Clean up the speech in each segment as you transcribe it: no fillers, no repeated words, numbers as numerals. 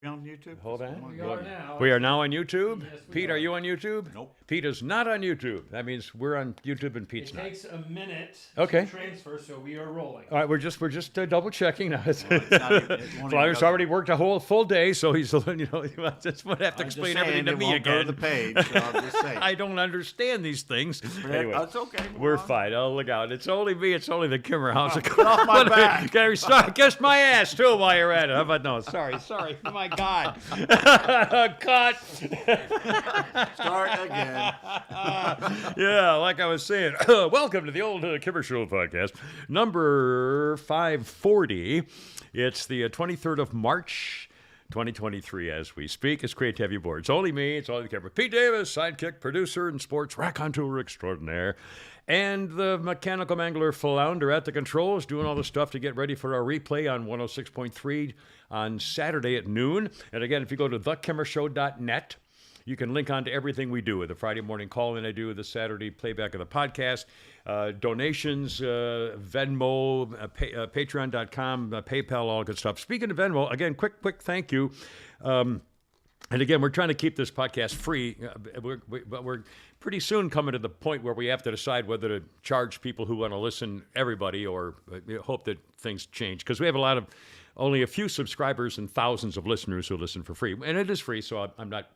On YouTube? Hold on. We are now. We are now on YouTube. Yes, we Pete, are. are you on YouTube? Nope. Pete is not on YouTube. That means we're on YouTube and It Pete's not. takes a minute Okay. to transfer, so we are rolling. All right, we're just double checking now. It's not even, it won't Flyer's even already worked a whole full day, so he's just would have to I'm just explain saying, everything to it me won't again. Go to the page, so I'm just saying. I don't understand these things. Anyway, That's okay. we're fine. Oh, look out! It's only me. It's only the Kimmer house. Get off my back. Kiss my ass too while you're at it. How about no? Sorry. Oh my God. Cut. Start again. Yeah, like I was saying, welcome to the old Kimmer Show podcast, number 540. It's the 23rd of March, 2023 as we speak. It's great to have you aboard. It's only me. It's only the Kimmer. Pete Davis, sidekick, producer, and sports raconteur extraordinaire. And the mechanical mangler flounder at the controls, doing all the stuff to get ready for our replay on 106.3 on Saturday at noon. And again, if you go to thekimmershow.net, you can link on to everything we do with the Friday morning call-in I do, the Saturday playback of the podcast, donations, Venmo, Patreon.com, PayPal, all good stuff. Speaking of Venmo, again, quick thank you. And again, we're trying to keep this podcast free, but we're pretty soon coming to the point where we have to decide whether to charge people who want to listen, everybody, or hope that things change. Because we have only a few subscribers and thousands of listeners who listen for free. And it is free, so I'm not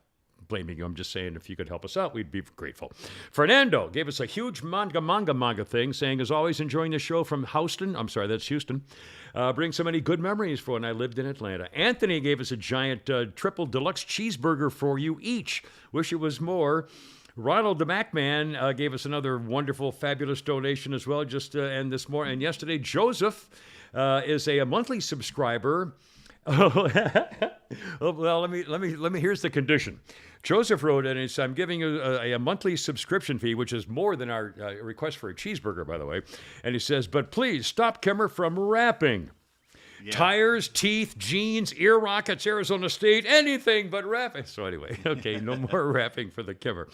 blaming you. I'm just saying if you could help us out, we'd be grateful. Fernando gave us a huge manga thing, saying, as always, enjoying the show from Houston. I'm sorry, that's Houston. Brings so many good memories for when I lived in Atlanta. Anthony gave us a giant triple deluxe cheeseburger for you each. Wish it was more. Ronald the Mac Man gave us another wonderful, fabulous donation as well. And this morning and yesterday, Joseph is a monthly subscriber. Well, let me. Here's the condition. Joseph wrote in and said, I'm giving you a monthly subscription fee, which is more than our request for a cheeseburger, by the way. And he says, but please stop Kimmer from rapping. Yeah. Tires, teeth, jeans, ear rockets, Arizona State, anything but rapping. So anyway, okay, no more rapping for the Kimmer.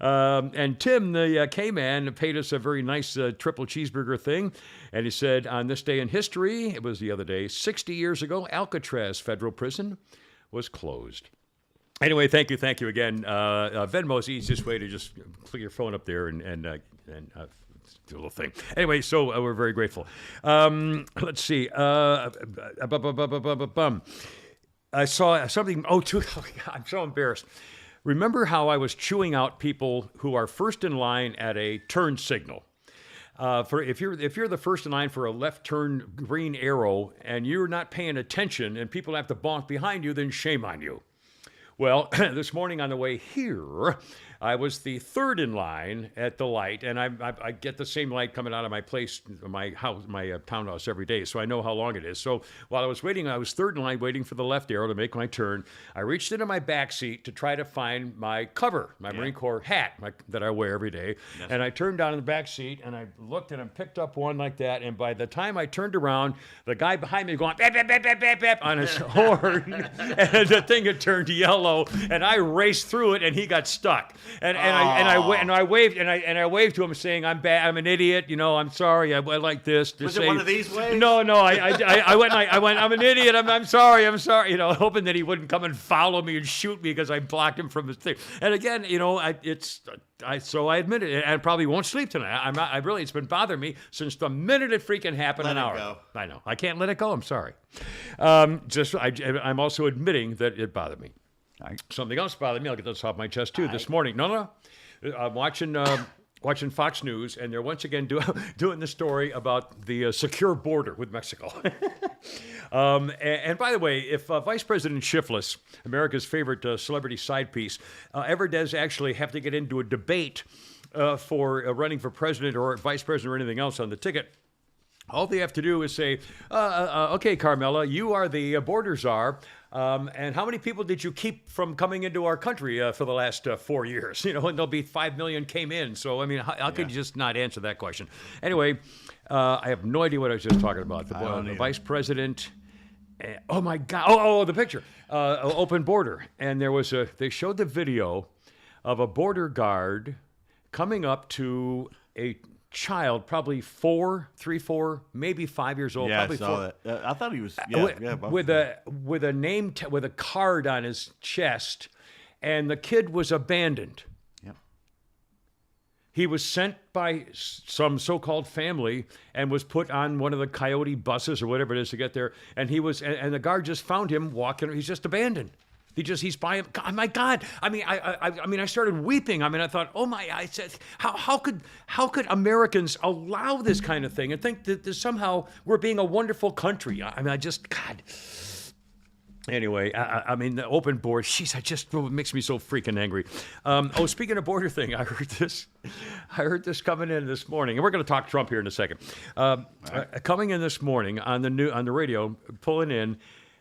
And Tim, the K-Man, paid us a very nice triple cheeseburger thing. And he said, on this day in history, it was the other day, 60 years ago, Alcatraz Federal Prison was closed. Anyway, thank you again. Venmo's the easiest way to just put your phone up there and do a little thing. Anyway, so we're very grateful. Let's see. I saw something. Oh, I'm so embarrassed. Remember how I was chewing out people who are first in line at a turn signal? If you're the first in line for a left turn green arrow and you're not paying attention and people have to bonk behind you, then shame on you. Well, this morning on the way here, I was the third in line at the light, and I get the same light coming out of my place, my house, my townhouse every day, so I know how long it is. So while I was waiting, I was third in line waiting for the left arrow to make my turn. I reached into my back seat to try to find my cover, my Marine Corps hat that I wear every day, and I turned down in the back seat, and I looked and I picked up one like that, and by the time I turned around, the guy behind me going bap, bap, bap, bap, bap, bap, on his horn, and the thing had turned yellow. And I raced through it, and he got stuck. And I waved to him, saying, "I'm bad. I'm an idiot. I'm sorry. I like this." Was it one of these waves? No. I went. I'm an idiot. I'm sorry. Hoping that he wouldn't come and follow me and shoot me because I blocked him from his thing. And again, so I admit it. I probably won't sleep tonight. It's been bothering me since the minute it freaking happened. Let an hour. Go. I know. I can't let it go. I'm sorry. I'm also admitting that it bothered me. Something else bothered me. I'll get this off my chest too. This morning, no, I'm watching Fox News, and they're once again doing the story about the secure border with Mexico. And by the way, if Vice President Shifless, America's favorite celebrity side piece, ever does actually have to get into a debate for running for president or vice president or anything else on the ticket, all they have to do is say, okay, Carmela, you are the border czar. And how many people did you keep from coming into our country for the last 4 years? And there'll be 5 million came in. So, I mean, how could you just not answer that question? Anyway, I have no idea what I was just talking about. The vice president. Oh, my God. Oh, the picture. Open border. And they showed the video of a border guard coming up to a child, probably 4, 3, 4, maybe 5 years old. Yeah, probably I saw 4. that. I thought he was. with a name with a card on his chest, and the kid was abandoned. Yep. He was sent by some so-called family and was put on one of the Coyote buses or whatever it is to get there. And and the guard just found him walking. He's just abandoned. He's by him. God, my God. I mean, I started weeping. I mean, I thought, oh my, I said, how could Americans allow this kind of thing and think that somehow we're being a wonderful country? I mean, God. Anyway, I mean, the open border, it makes me so freaking angry. Speaking of border thing, I heard this coming in this morning, and we're going to talk Trump here in a second. Coming in this morning on the radio, pulling in,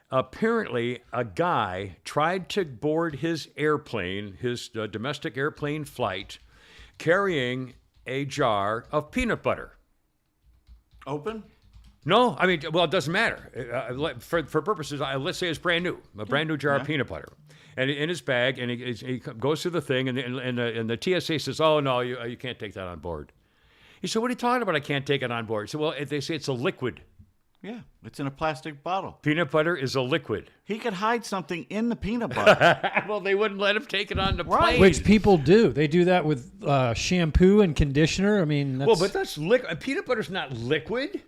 apparently a guy tried to board his airplane, his domestic airplane flight, carrying a jar of peanut butter. Open? No, I mean, well, it doesn't matter. For purposes, let's say it's brand new, a brand new jar of peanut butter, and in his bag, and he goes through the thing, and the TSA says, "Oh no, you can't take that on board." He said, "What are you talking about? I can't take it on board." He said, "Well, they say it's a liquid. Yeah, it's in a plastic bottle. Peanut butter is a liquid." He could hide something in the peanut butter. Well, they wouldn't let him take it on the Right. plane. Which people do. They do that with shampoo and conditioner. I mean, that's... Well, but that's liquid. Peanut butter's not liquid.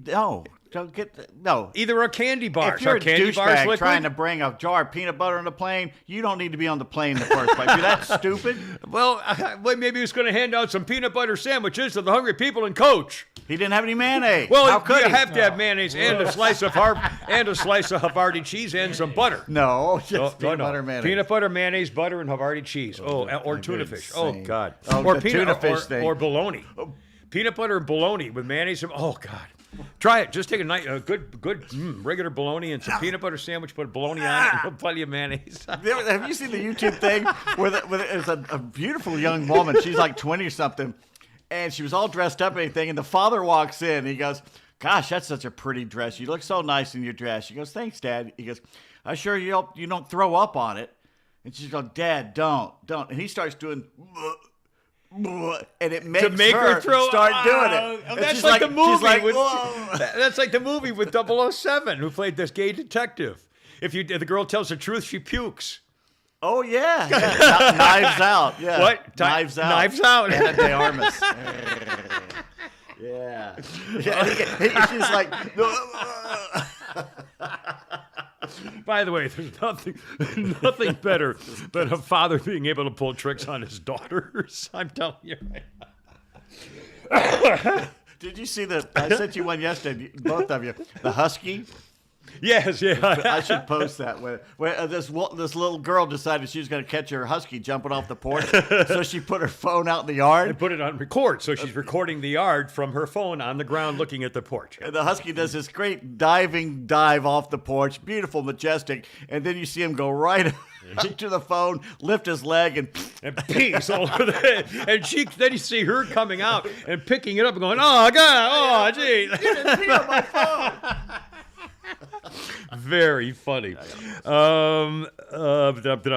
No, don't no. Either a candy bar. If you're a douchebag liquid? trying to bring a jar of peanut butter on the plane, you don't need to be on the plane in the first place. You're that stupid. Well, maybe he was going to hand out some peanut butter sandwiches to the hungry people in coach. He didn't have any mayonnaise. Well, how could you he? have to have mayonnaise and a slice of Havarti cheese and some butter. No, just peanut butter mayonnaise. Peanut butter, mayonnaise, butter, and Havarti cheese. Or tuna fish. insane. Oh God. Oh, or the peanut tuna fish thing. or bologna. Peanut butter and bologna with mayonnaise. Oh God. Try it. Just take a good regular bologna and some peanut butter sandwich. Put bologna on it and plenty of mayonnaise. Have you seen the YouTube thing where it's a beautiful young woman? She's like 20 or something, and she was all dressed up and everything. And the father walks in. And he goes, "Gosh, that's such a pretty dress. You look so nice in your dress." She goes, "Thanks, Dad." He goes, "I sure you don't throw up on it." And she's going, "Dad, don't." And he starts doing. And it makes her start doing it. And And that's she's like the movie. she's like, with, "Whoa." that's like the movie with 007, who played this gay detective. If the girl tells the truth, she pukes. Oh yeah. Knives Out. Yeah. What? Knives Out. Knives Out. Anna de Armas. Yeah. She's like. By the way, there's nothing better than a father being able to pull tricks on his daughters. I'm telling you right now. Did you see the? I sent you one yesterday. Both of you. The husky. Yes, yeah. I should post that where this little girl decided she was going to catch her husky jumping off the porch, so she put her phone out in the yard. And put it on record, so she's recording the yard from her phone on the ground looking at the porch. And the husky does this great dive off the porch, beautiful, majestic, and then you see him go right up to the phone, lift his leg, and pees all over the and then you see her coming out and picking it up and going, "Oh God, oh gee." you didn't pee on my phone. Very funny.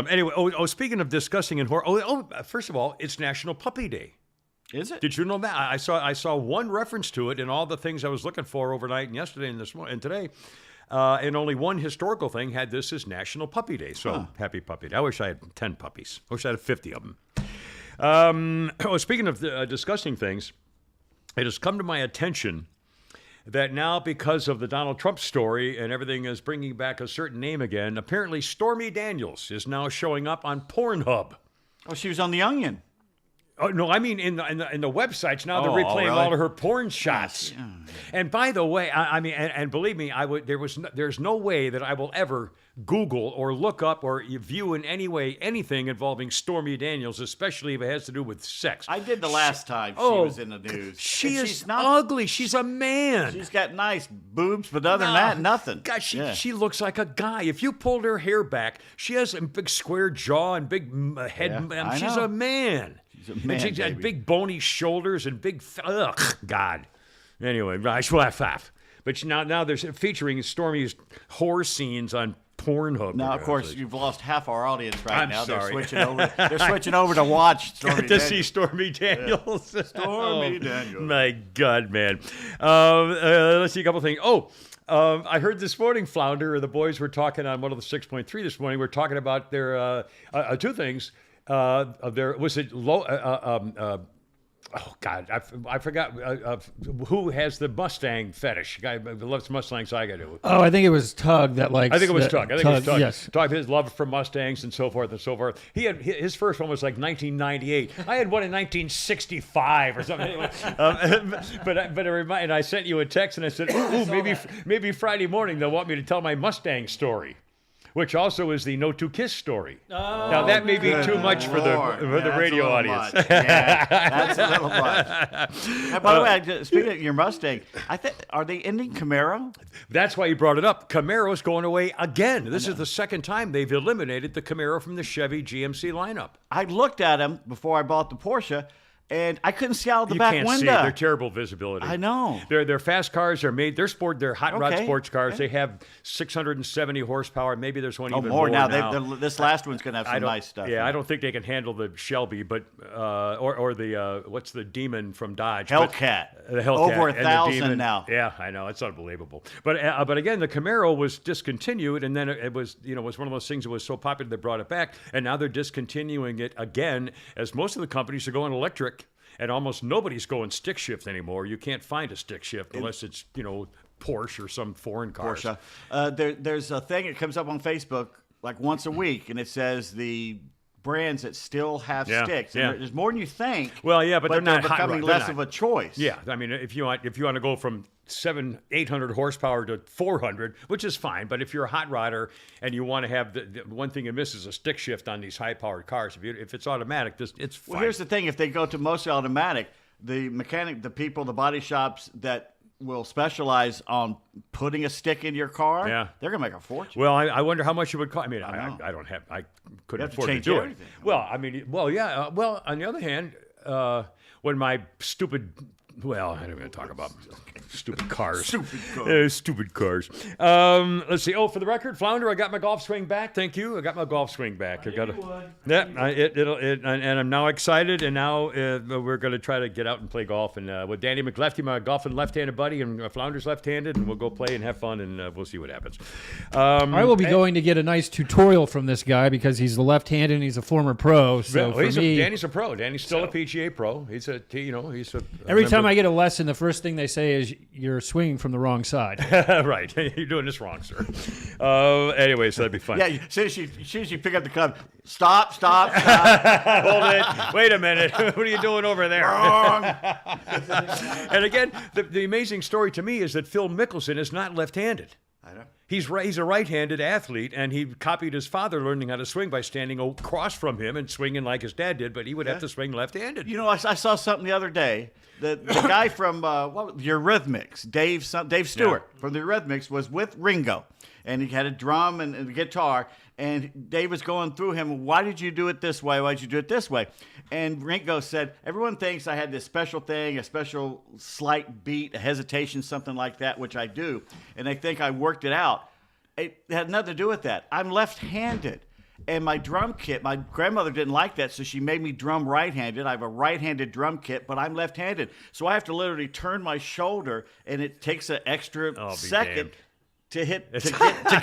Anyway, speaking of discussing and horror. First of all, it's National Puppy Day. Is it? Did you know that? I saw one reference to it in all the things I was looking for overnight and yesterday and this morning and today. And only one historical thing had this as National Puppy Day. So happy Puppy Day. I wish I had 10 puppies. I wish I had 50 of them. Speaking of discussing things, it has come to my attention that now, because of the Donald Trump story and everything is bringing back a certain name again, apparently Stormy Daniels is now showing up on Pornhub. Oh, she was on The Onion. Oh no! I mean, in the websites now, they're replaying really? all of her porn shots. And by the way, I mean, and believe me, there's no way that I will ever Google or look up or view in any way anything involving Stormy Daniels, especially if it has to do with sex. I did the last time she was in the news. She And is she's not ugly. She's a man. She's got nice boobs, but other than that, nothing. God, she looks like a guy. If you pulled her hair back, she has a big square jaw and big head. Yeah, I She's know. a man. She's a man, and she's got baby. big bony shoulders and big. God. Anyway, I laugh. But now they're featuring Stormy's whore scenes on Pornhub. Now, of course, you've lost half our audience right I'm now. sorry. They're switching over to watch Stormy to see Daniels. Stormy Daniels. Stormy Oh, Daniels. My God, man. Let's see a couple things. I heard this morning, Flounder, the boys were talking on one of the 6.3 this morning. We're talking about their two things. Was it low? Oh God, I forgot who has the Mustang fetish. Guy loves Mustangs. I got to. Oh, I think it was Tug that likes. I think it was Tug. I think it was Tug. Yes. Tug, his love for Mustangs and so forth and so forth. He had his first one was like 1998. I had one in 1965 or something. Anyway, and I sent you a text and I said, ooh, maybe Friday morning they'll want me to tell my Mustang story, which also is the No to Kiss story. Oh, now that may be too much for the radio audience. Yeah, that's a little much. And by the way, speaking of your Mustang, are they ending Camaro? That's why you brought it up. Camaro's going away again. This is the second time they've eliminated the Camaro from the Chevy GMC lineup. I looked at them before I bought the Porsche, and I couldn't see out the back window. window. They're terrible visibility. I know. They're fast cars. They're hot rod sports cars. Okay. They have 670 horsepower. Maybe there's one even more now. This last one's going to have some nice stuff. Yeah, I don't think they can handle the Shelby, but or the what's the Demon from Dodge? Hellcat. The Hellcat. Over and the 1,000 Demon. now. Yeah, I know. It's unbelievable. But again, the Camaro was discontinued, and then it was was one of those things that was so popular they brought it back, and now they're discontinuing it again, as most of the companies are going electric. And almost nobody's going stick shift anymore. You can't find a stick shift unless it's, Porsche or some foreign car. Porsche. There's a thing that comes up on Facebook like once a week, and it says the brands that still have sticks. And there's more than you think. Well, yeah, but they're not becoming less of a choice. Yeah, I mean, if you want to go from 800 horsepower to 400, which is fine. But if you're a hot rodder and you want to have the one thing you miss is a stick shift on these high-powered cars. If it's automatic, it's fine. Well, here's the thing: if they go to mostly automatic, the mechanic, the people, the body shops that will specialize on putting a stick in your car, they're gonna make a fortune. Well, I wonder how much it would cost. I mean, I couldn't afford to do it. Well, I mean, well, on the other hand, when my stupid. Well, I don't want to talk about stupid cars. Stupid cars. Let's see. Oh, for the record, Flounder, I got my golf swing back. Thank you. I got my golf swing back. And I'm now excited. And now we're going to try to get out and play golf. And with Danny McLefty, my golfing left-handed buddy, and Flounder's left-handed, and we'll go play and have fun, and we'll see what happens. I will be going to get a nice tutorial from this guy because he's the left-handed and he's a former pro. So Danny's a pro. Danny's still a PGA pro. He's a every time I get a lesson, the first thing they say is you're swinging from the wrong side. Right. You're doing this wrong, sir. Anyway, so that'd be fun. Yeah, as soon as you pick up the club, stop. Hold it. Wait a minute. What are you doing over there? Wrong. And again, the amazing story to me is that Phil Mickelson is not left-handed. I know. He's a right-handed athlete, and he copied his father learning how to swing by standing across from him and swinging like his dad did, but he would have to swing left-handed. I saw something the other day. The guy from the Eurythmics, Dave Stewart from the Eurythmics, was with Ringo, and he had a drum and a guitar, and Dave was going through him, why did you do it this way? Why did you do it this way? And Ringo said, everyone thinks I had this special thing, a special slight beat, a hesitation, something like that, which I do, and they think I worked it out. It had nothing to do with that. I'm left-handed. And my drum kit, my grandmother didn't like that, so she made me drum right-handed. I have a right-handed drum kit, but I'm left-handed. So I have to literally turn my shoulder, and it takes an extra second to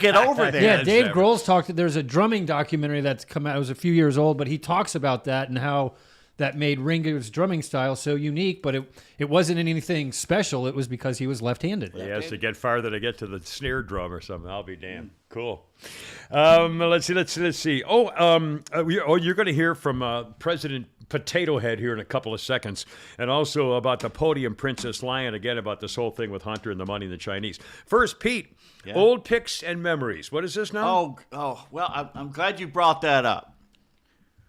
get over there. Yeah, Dave Grohl's talked. There's a drumming documentary that's come out. It was a few years old, but he talks about that and how that made Ringo's drumming style so unique, but it wasn't anything special. It was because he was left-handed. He has to get farther to get to the snare drum or something. I'll be damned. Cool. Let's see. You're going to hear from President Potato Head here in a couple of seconds, and also about the podium Princess Lion, again about this whole thing with Hunter and the money and the Chinese. First, Pete, old pics and memories. What is this now? Well, I'm glad you brought that up.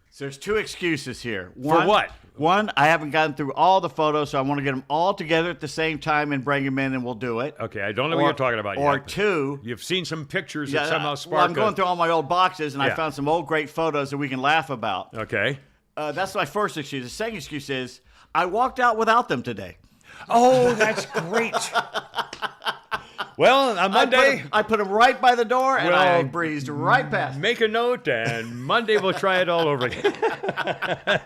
So there's two excuses here. For what? One, I haven't gotten through all the photos, so I want to get them all together at the same time and bring them in, and we'll do it. Okay, I don't know what you're talking about yet. Or two, you've seen some pictures that somehow spark. Well, I'm going through all my old boxes, and I found some old great photos that we can laugh about. Okay. That's my first excuse. The second excuse is I walked out without them today. Oh, that's great. Well, on Monday, I put him right by the door, and I Well, breezed right past. make a note, and Monday we'll try it all over again.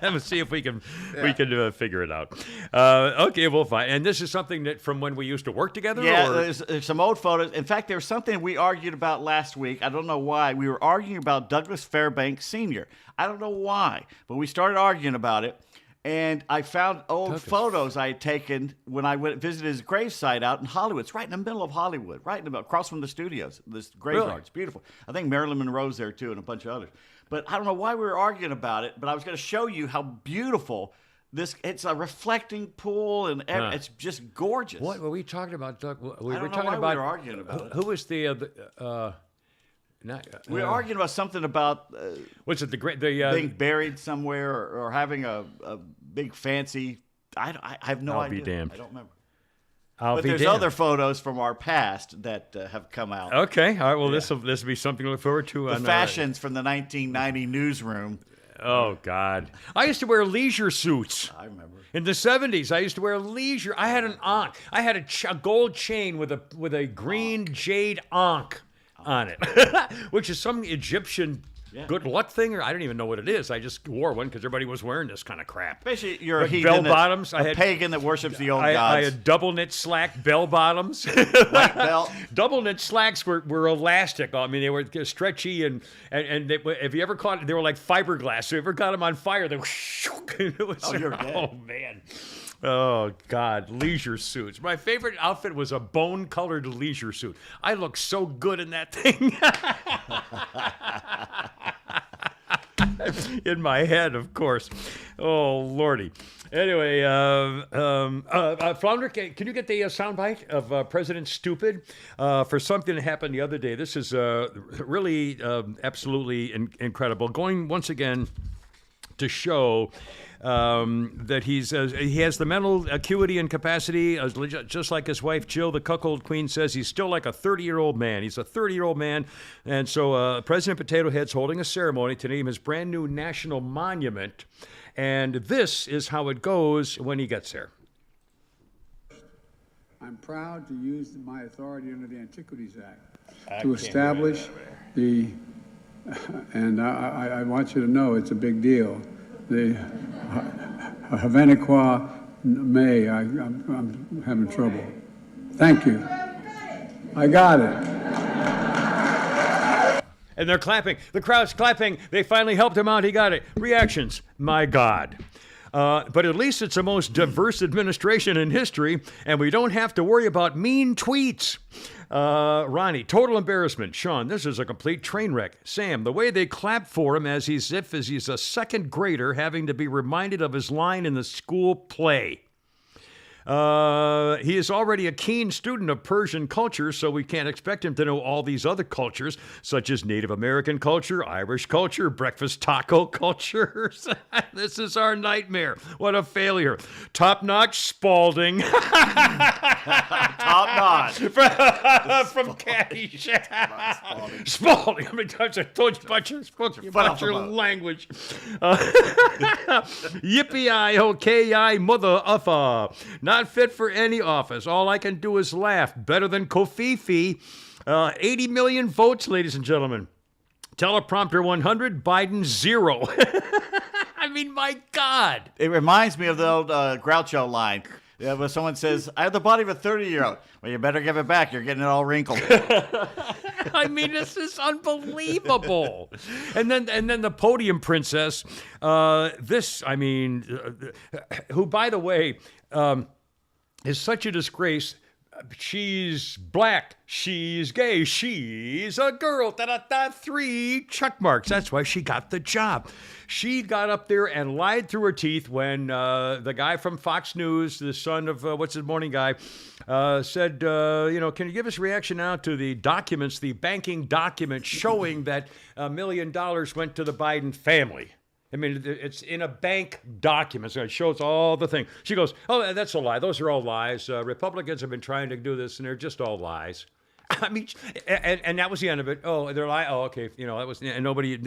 Let's see if we can figure it out. Okay, we'll find. And this is something that from when we used to work together. Yeah, or? there's some old photos. In fact, there was something we argued about last week. I don't know why. We were arguing about Douglas Fairbanks Sr. I don't know why, but we started arguing about it. And I found old photos I had taken when I went visited his gravesite out in Hollywood. It's right in the middle of Hollywood, right in the middle, across from the studios. This graveyard. Really? It's beautiful. I think Marilyn Monroe's there too, and a bunch of others. But I don't know why we were arguing about it. But I was going to show you how beautiful this. It's a reflecting pool, and it's just gorgeous. What were we talking about, Doug? We I were don't know talking why about we were arguing about it. who was the We were arguing about something about what's it? being buried somewhere or having a big fancy. I have no I'll idea. be damned. I don't remember. I'll But be there's damned. other photos from our past that have come out. Okay, all right. Well, this will be something to look forward to. The on, fashions from the 1990 newsroom. Oh God, I used to wear leisure suits. I remember. In the 70s, I used to wear leisure. I had an ankh. I had a gold chain with a green jade ankh on it, which is some Egyptian good luck thing, or I don't even know what it is. I just wore one because everybody was wearing this kind of crap. Basically, you're a But heathen, bell-bottoms, a I had- pagan that worships the old I gods. had double knit slack bell bottoms. White belt. Double knit slacks were elastic. I mean, they were stretchy and they, if you ever caught, they were like fiberglass. So if you ever got them on fire, they it was, you're dead. Oh man. Oh God, leisure suits. My favorite outfit was a bone-colored leisure suit. I looked so good in that thing. In my head, of course. Oh Lordy. Anyway, Flounder, can you get the soundbite of President Stupid for something that happened the other day? This is really absolutely incredible. Going once again to show that he has the mental acuity and capacity, just like his wife Jill, the cuckold queen, says. He's still like a 30-year-old man. He's a 30-year-old man. And so President Potato Head's holding a ceremony to name his brand new national monument. And this is how it goes when he gets there. I'm proud to use my authority under the Antiquities Act to establish the, and I want you to know it's a big deal, the Havaniqua May. I'm having trouble. Thank you. I got it. And they're clapping. The crowd's clapping. They finally helped him out. He got it. Reactions. My God. But at least it's the most diverse administration in history, and we don't have to worry about mean tweets. Ronnie, total embarrassment. Sean, this is a complete train wreck. Sam, the way they clap for him as he's a second grader having to be reminded of his line in the school play. He is already a keen student of Persian culture, so we can't expect him to know all these other cultures, such as Native American culture, Irish culture, breakfast taco cultures. This is our nightmare. What a failure. Top-notch Spalding. Top notch. From Caddyshack. Spalding. How many times I told you about your language? Yippee-I-O-K-I mother-uffa. Not fit for any office. All I can do is laugh. Better than Kofifi. 80 million votes, ladies and gentlemen. Teleprompter 100, Biden 0. I mean, my God. It reminds me of the old Groucho line. When someone says, I have the body of a 30-year-old. Well, you better give it back. You're getting it all wrinkled. I mean, this is unbelievable. And then the podium princess, who, by the way, is such a disgrace. She's black. She's gay. She's a girl. 3 check marks. That's why she got the job. She got up there and lied through her teeth when the guy from Fox News, the son of what's his morning guy, said, can you give us a reaction now to the documents, the banking documents showing that $1 million went to the Biden family? I mean, it's in a bank document, so it shows all the things. She goes, oh, that's a lie. Those are all lies. Republicans have been trying to do this, and they're just all lies. I mean, and that was the end of it. Oh, they're lying. Oh, okay. That was, and nobody,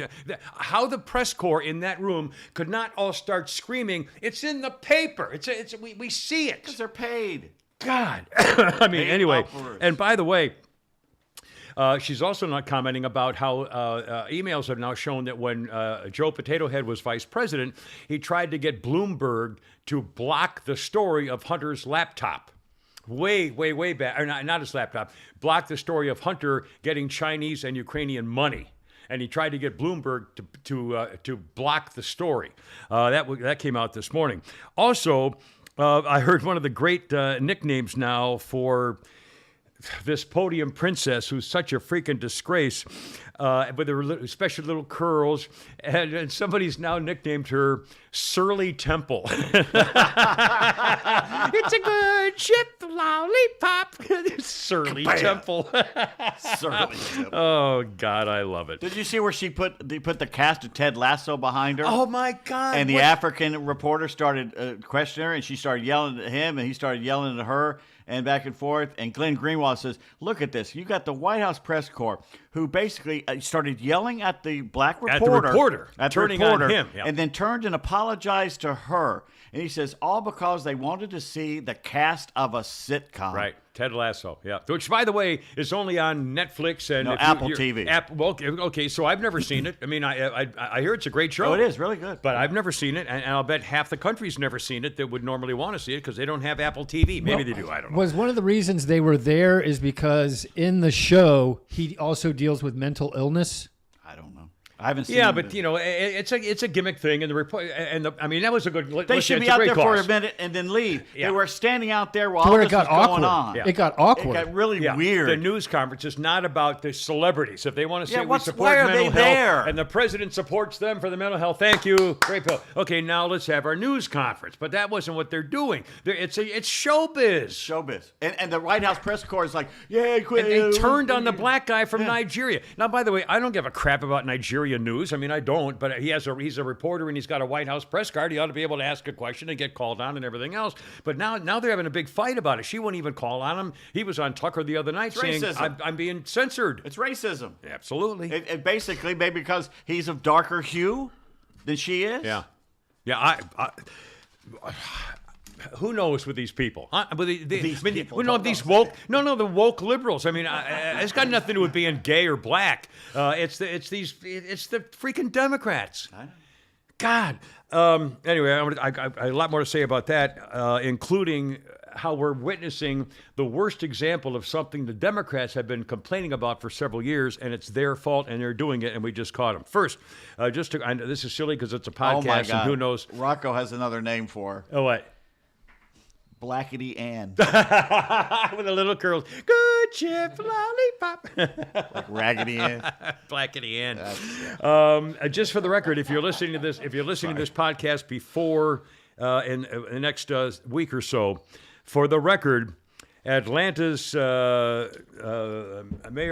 how the press corps in that room could not all start screaming, it's in the paper. We see it. Because they're paid. God. I mean, Hate anyway. upwards. And by the way, she's also not commenting about how emails have now shown that when Joe Potato Head was vice president, he tried to get Bloomberg to block the story of Hunter's laptop. Way back, or not his laptop, block the story of Hunter getting Chinese and Ukrainian money. And he tried to get Bloomberg to block the story. That came out this morning. Also, I heard one of the great nicknames now for this podium princess who's such a freaking disgrace with her special little curls, and somebody's now nicknamed her Surly Temple. It's a good chip lollipop. Surly Temple. Surly Temple. Oh, God, I love it. Did you see where they put the cast of Ted Lasso behind her? Oh, my God. And the what- African reporter started questioning her, and she started yelling at him, and he started yelling at her, and back and forth. And Glenn Greenwald says, look at this. You got the White House press corps who basically started yelling at the black reporter. Turning on him, yeah. And then turned and apologized to her. And he says, all because they wanted to see the cast of a sitcom. Right. Ted Lasso, yeah. Which, by the way, is only on Netflix and No, Apple TV. Well, okay, so I've never seen it. I mean, I hear it's a great show. Oh, it is really good. But I've never seen it, and I'll bet half the country's never seen it that would normally want to see it because they don't have Apple TV. Maybe they do. I don't know. Was one of the reasons they were there is because in the show he also deals with mental illness. I don't know. I haven't seen Yeah, it. but you know, it's a gimmick thing, and the report, I mean, that was a good. They listen, should it's be a out great there for cause. a minute and then leave. Yeah. They were standing out there while To all where this it got was awkward. going on. Yeah. It got awkward. It got really Yeah, weird. The news conference is not about the celebrities. If they want to say Yeah, we what's- support why are mental they health there? and the president supports them for the mental health, thank you. Great bill. Okay, now let's have our news conference. But that wasn't what they're doing. It's showbiz. Showbiz. And the White House press corps is like, yeah, quit. And they turned on the black guy from Nigeria. Now, by the way, I don't give a crap about Nigeria news. I mean, I don't. But he's a reporter and he's got a White House press card. He ought to be able to ask a question and get called on and everything else. But now they're having a big fight about it. She wouldn't even call on him. He was on Tucker the other night saying, racism. I'm being censored. It's racism. Absolutely. It basically, maybe because he's of darker hue than she is. Yeah. Yeah, who knows with these people? With These people, we know don't these know. woke. No, the woke liberals. I mean, it's got nothing to do with being gay or black. It's the freaking Democrats. God. Anyway, I a lot more to say about that, including how we're witnessing the worst example of something the Democrats have been complaining about for several years, and it's their fault, and they're doing it, and we just caught them. First, I know this is silly because it's a podcast, Oh my God. and who knows? Rocco has another name for her. Oh, what? Blackety Ann. With the little curls. Good chip lollipop. Like Raggedy Ann. Blackety Ann. Just for the record, if you're listening to this podcast before in the next week or so, for the record, Atlanta's Mayor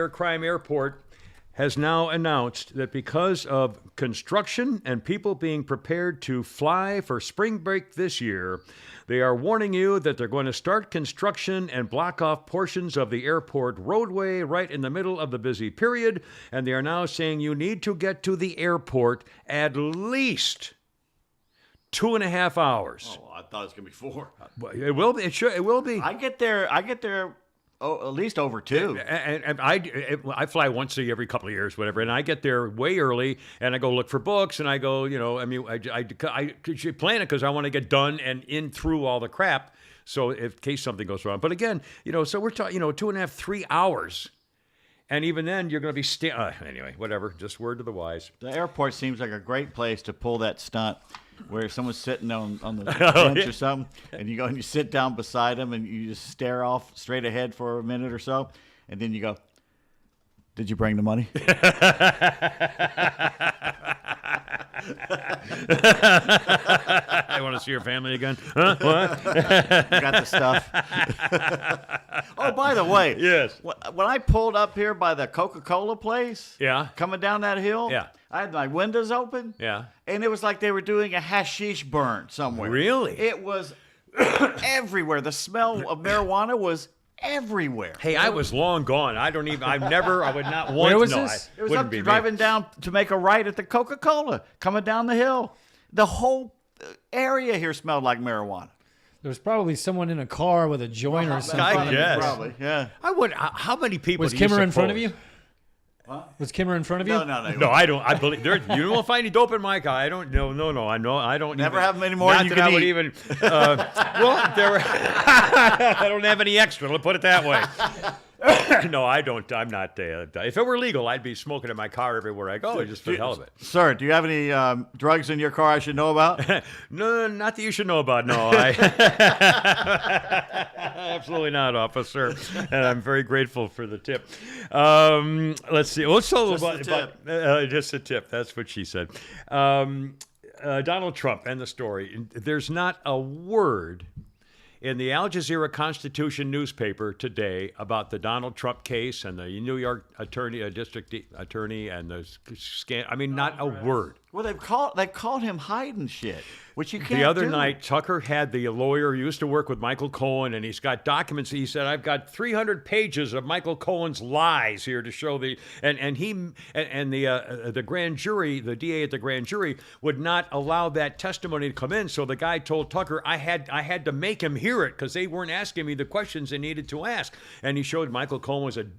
Crime Airport has now announced that because of construction and people being prepared to fly for spring break this year, they are warning you that they're going to start construction and block off portions of the airport roadway right in the middle of the busy period. And they are now saying you need to get to the airport at least 2.5 hours. Oh, I thought it was gonna be 4. It will be. It will be. I get there. At least over 2. And I fly once every couple of years, whatever, and I get there way early, and I go look for books, and I go, I plan it because I want to get done and in through all the crap, so in case something goes wrong. But again, so we're talking, 2.5, 3 hours, and even then you're going to be anyway, whatever. Just word to the wise. The airport seems like a great place to pull that stunt where someone's sitting on the bench or something, and you go and you sit down beside them and you just stare off straight ahead for a minute or so, and then you go, did you bring the money? I want to see your family again. Huh? What? You got the stuff. Oh, by the way, Yes. when I pulled up here by the Coca-Cola place, Yeah. coming down that hill, Yeah. I had my windows open, Yeah. and it was like they were doing a hashish burn somewhere. Really? It was everywhere. The smell of marijuana was everywhere. Hey, I was long gone. I would not want Where was to know. this? It was up driving down to make a right at the Coca-Cola, coming down the hill. The whole area here smelled like marijuana. There's probably someone in a car with a joint or something. I guess. Probably, yeah. I would. How many people Was do you Kimmer in front of suppose? you? Was Kimmer in front of you? No. No, I don't. I believe there. You won't find any dope in my car. I don't. No. I know. I don't. Never even, have any more not than you that can I would eat. even. Well, there. I don't have any extra. Let's put it that way. No, I don't. I'm not. If it were legal, I'd be smoking in my car everywhere I go, just for the hell of it. Sir, do you have any drugs in your car I should know about? No, not that you should know about. No, absolutely not, officer. And I'm very grateful for the tip. Let's see. Let's tell about just a tip. That's what she said. Donald Trump and the story. There's not a word in the Al Jazeera Constitution newspaper today about the Donald Trump case and the New York district attorney and the scan. I mean, not a word. Well, they called him hiding shit, which you can't The other do. night, Tucker had the lawyer who used to work with Michael Cohen, and he's got documents. He said, "I've got 300 pages of Michael Cohen's lies here to show the." And the grand jury, the DA at the grand jury, would not allow that testimony to come in. So the guy told Tucker, "I had to make him hear it because they weren't asking me the questions they needed to ask." And he showed Michael Cohen was an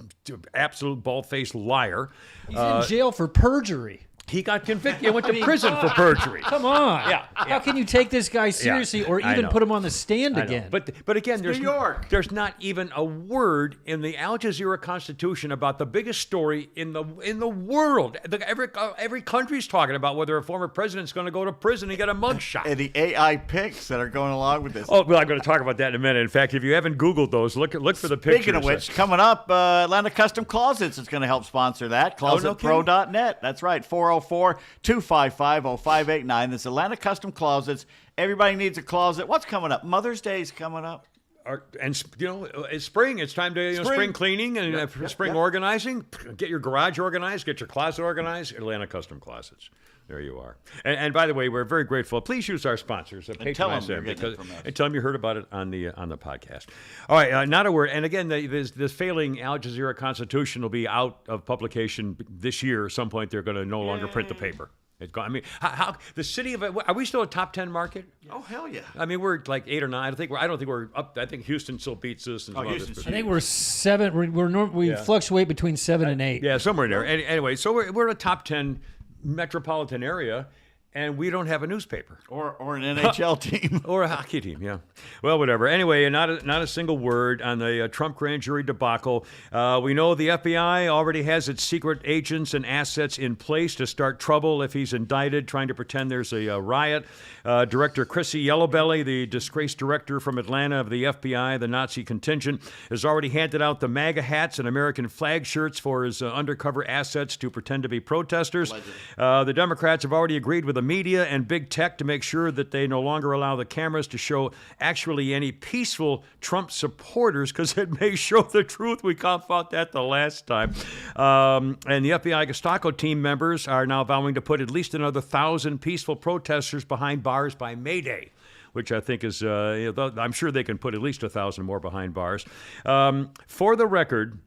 absolute bald-faced liar. He's in jail for perjury. He got convicted and went to prison for perjury. Come on. Yeah. How can you take this guy seriously or I even know. put him on the stand I know. again? But again, New York. there's not even a word in the Al Jazeera Constitution about the biggest story in the world. Every country's talking about whether a former president's going to go to prison and get a mugshot. And the AI pics that are going along with this. Oh, well, I'm going to talk about that in a minute. In fact, if you haven't Googled those, look for the pictures. Speaking of which, coming up, Atlanta Custom Closets is going to help sponsor that. ClosetPro.net. That's right, 404-255-0589. This Atlanta Custom Closets. Everybody needs a closet. What's coming up? Mother's Day's coming up. And it's spring. It's time to spring cleaning and spring organizing. Get your garage organized. Get your closet organized. Atlanta Custom Closets. There you are. And by the way, we're very grateful. Please use our sponsors. tell them you're getting it from us. And tell them you heard about it on the podcast. All right, not a word. And again, this failing Al Jazeera Constitution will be out of publication this year. At some point, they're going to no longer print the paper. I mean, how the city of are we still a top 10 market? Oh, hell yeah. I mean, we're like 8 or 9. I don't think we're up. I think Houston still beats us. And Houston's I think we're 7. We fluctuate between 7 and 8. Yeah, somewhere in there. Anyway, so we're a top 10 metropolitan area, and we don't have a newspaper Or an NHL team. or a hockey team. Yeah, well, whatever. Anyway, not a single word on the Trump grand jury debacle. We know the FBI already has its secret agents and assets in place to start trouble if he's indicted, trying to pretend there's a riot. Director Chrissy Yellowbelly, the disgraced director from Atlanta of the FBI, the Nazi contingent, has already handed out the MAGA hats and American flag shirts for his undercover assets to pretend to be protesters. The Democrats have already agreed with the media and big tech to make sure that they no longer allow the cameras to show actually any peaceful Trump supporters because it may show the truth. We talked about that the last time. And the FBI Gestapo team members are now vowing to put at least another 1,000 peaceful protesters behind bars by May Day, which I think is, I'm sure they can put at least 1,000 more behind bars. For the record,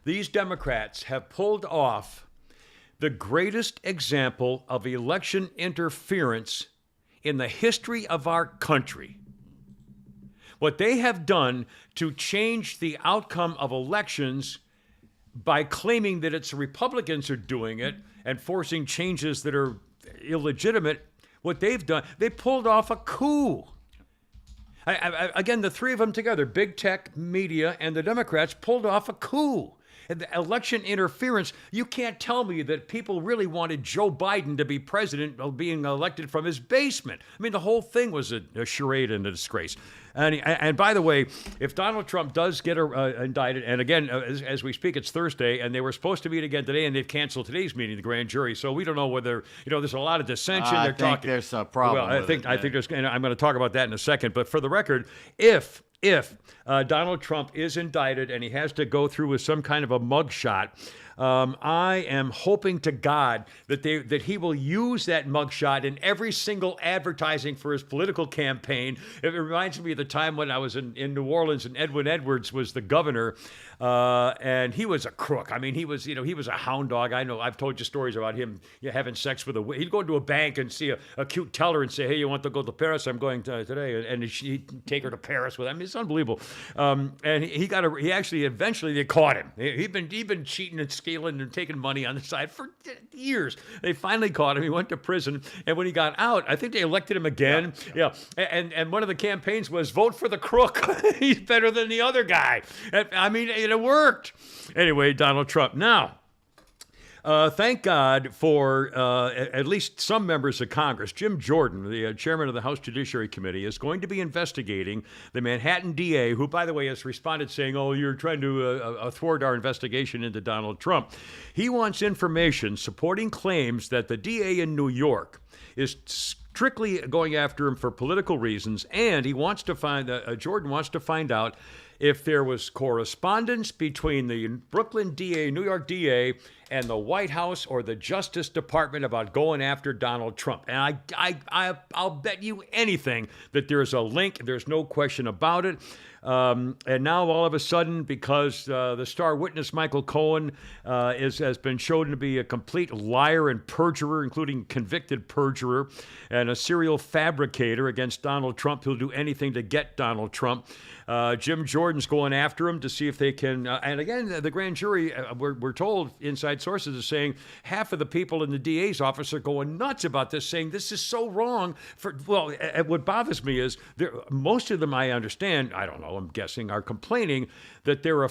these Democrats have pulled off the greatest example of election interference in the history of our country. What they have done to change the outcome of elections by claiming that it's Republicans are doing it and forcing changes that are illegitimate, what they've done, they pulled off a coup. Again, the three of them together, big tech, media, and the Democrats, pulled off a coup. And the election interference, you can't tell me that people really wanted Joe Biden to be president of being elected from his basement. I mean, the whole thing was a charade and a disgrace. And by the way, if Donald Trump does get indicted, and again, as we speak, it's Thursday, and they were supposed to meet again today, and they've canceled today's meeting, the grand jury. So we don't know whether, there's a lot of dissension. I think there's a problem. Well, I think there's, and I'm going to talk about that in a second. But for the record, if Donald Trump is indicted and he has to go through with some kind of a mugshot, I am hoping to God that he will use that mugshot in every single advertising for his political campaign. It reminds me of the time when I was in New Orleans and Edwin Edwards was the governor, and he was a crook. I mean, he was a hound dog. I know I've told you stories about him having sex with he'd go into a bank and see a cute teller and say, "Hey, you want to go to Paris? I'm going today," and he'd take her to Paris with him. I mean, it's unbelievable. And he actually eventually they caught him. He'd been cheating and stealing and taking money on the side for years. They finally caught him. He went to prison, and when he got out, I think they elected him again. Yeah. And one of the campaigns was vote for the crook. He's better than the other guy. I mean, it worked. Anyway, Donald Trump. Now, thank God for at least some members of Congress. Jim Jordan, the chairman of the House Judiciary Committee, is going to be investigating the Manhattan DA, who, by the way, has responded saying, "Oh, you're trying to thwart our investigation into Donald Trump." He wants information supporting claims that the DA in New York is strictly going after him for political reasons, and he wants to Jordan wants to find out if there was correspondence between the Brooklyn DA, New York DA, and the White House or the Justice Department about going after Donald Trump. And I'll bet you anything that there's a link. There's no question about it. And now all of a sudden, because the star witness Michael Cohen has been shown to be a complete liar and perjurer, including convicted perjurer, and a serial fabricator against Donald Trump who'll do anything to get Donald Trump. Jim Jordan's going after him to see if they can. And again, the grand jury, we're told, inside sources are saying half of the people in the DA's office are going nuts about this, saying this is so wrong. What bothers me is most of them, I understand, I don't know, I'm guessing, are complaining that they're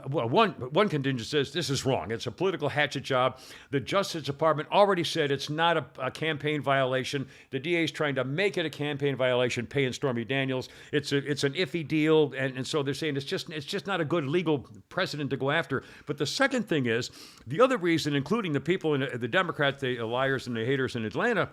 one contingent says this is wrong. It's a political hatchet job. The Justice Department already said it's not a campaign violation. The DA is trying to make it a campaign violation, paying Stormy Daniels. It's an iffy deal, and so they're saying it's just not a good legal precedent to go after. But the second thing is the other reason, including the people in the Democrats, the liars and the haters in Atlanta,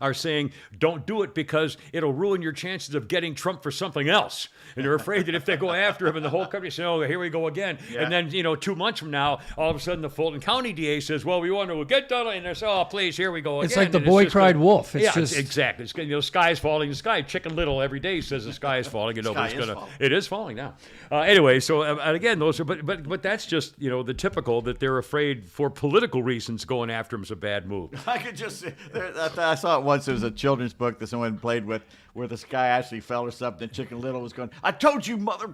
are saying don't do it because it'll ruin your chances of getting Trump for something else. And they're afraid that if they go after him and the whole country says, "Oh, here we go again." Yeah. And then, 2 months from now, all of a sudden the Fulton County DA says, "Well, we want to get Donald," and they say, "Oh, please, here we go again." It's like the boy cried wolf. It's just exactly. It's, sky's falling. The sky, Chicken Little every day says the sky is falling. It is falling now. Anyway, so again, those are, but that's just, the typical that they're afraid for political reasons going after him is a bad move. I could just see, I saw it once. There was a children's book that someone played with where this guy actually fell or something. And Chicken Little was going, "I told you, mother."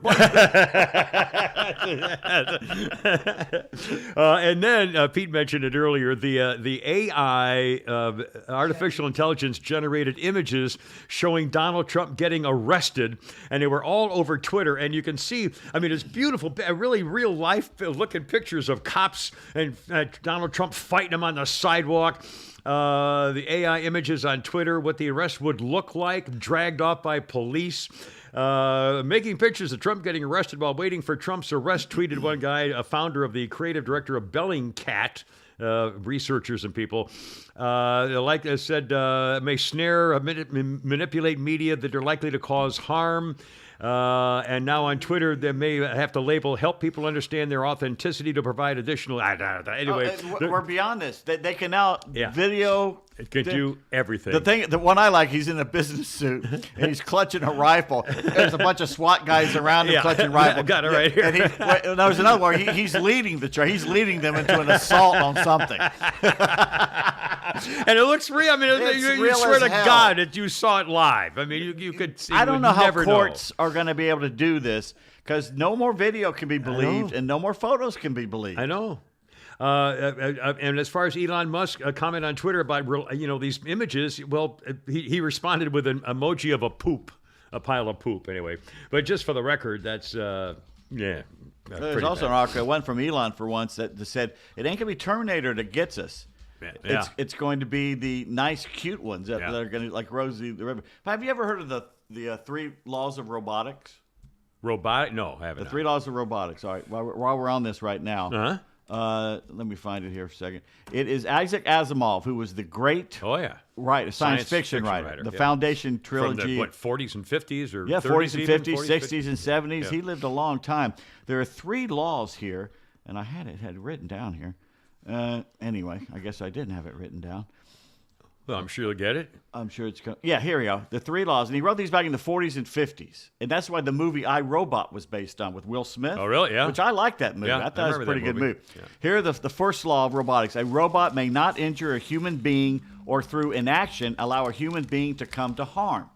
And then Pete mentioned it earlier. The AI, artificial intelligence generated images showing Donald Trump getting arrested, and they were all over Twitter. And you can see, I mean, it's beautiful, really real life looking pictures of cops and Donald Trump fighting him on the sidewalk. The AI images on Twitter, what the arrest would look like, dragged off by police. Making pictures of Trump getting arrested while waiting for Trump's arrest, tweeted one guy, a founder of the creative director of Bellingcat, researchers and people. Like I said, may snare, manipulate media that are likely to cause harm. And now on Twitter, they may have to label "help people understand their authenticity" to provide additional. Anyway, we're beyond this. They can now video. It can do everything. The one I like, he's in a business suit and he's clutching a rifle. There's a bunch of SWAT guys around him clutching rifles. I got it right here. And there's another one. He's leading the charge. He's leading them into an assault on something. And it looks real. I mean, you real swear as to hell. God that you saw it live. I mean, you could see. I don't know how courts are going to be able to do this because no more video can be believed and no more photos can be believed. I know. And as far as Elon Musk comment on Twitter about these images, well, he responded with an emoji of a pile of poop. Anyway, but just for the record, that's yeah. There's also an article, one from Elon for once that said it ain't gonna be Terminator that gets us. Yeah. It's going to be the nice, cute ones that are going to, like Rosie the River. Have you ever heard of the 3 laws of robotics? Robotic? No, I haven't. The 3 laws of robotics. All right. While we're on this right now, let me find it here for a second. It is Isaac Asimov, who was the great science fiction writer. The Foundation trilogy. From the 40s and 50s or 30s 40s and 50s, 60s and 70s. Yeah. He lived a long time. There are 3 laws here. and I had it written down here. Anyway, I guess I didn't have it written down. Well, I'm sure you'll get it. I'm sure it's yeah, here we go. The 3 laws. And he wrote these back in the 40s and 50s. And that's why the movie I, Robot was based on with Will Smith. Oh, really? Yeah. Which I like that movie. Yeah, I thought it was a pretty good movie. Yeah. Here are the first law of robotics. A robot may not injure a human being or through inaction allow a human being to come to harm.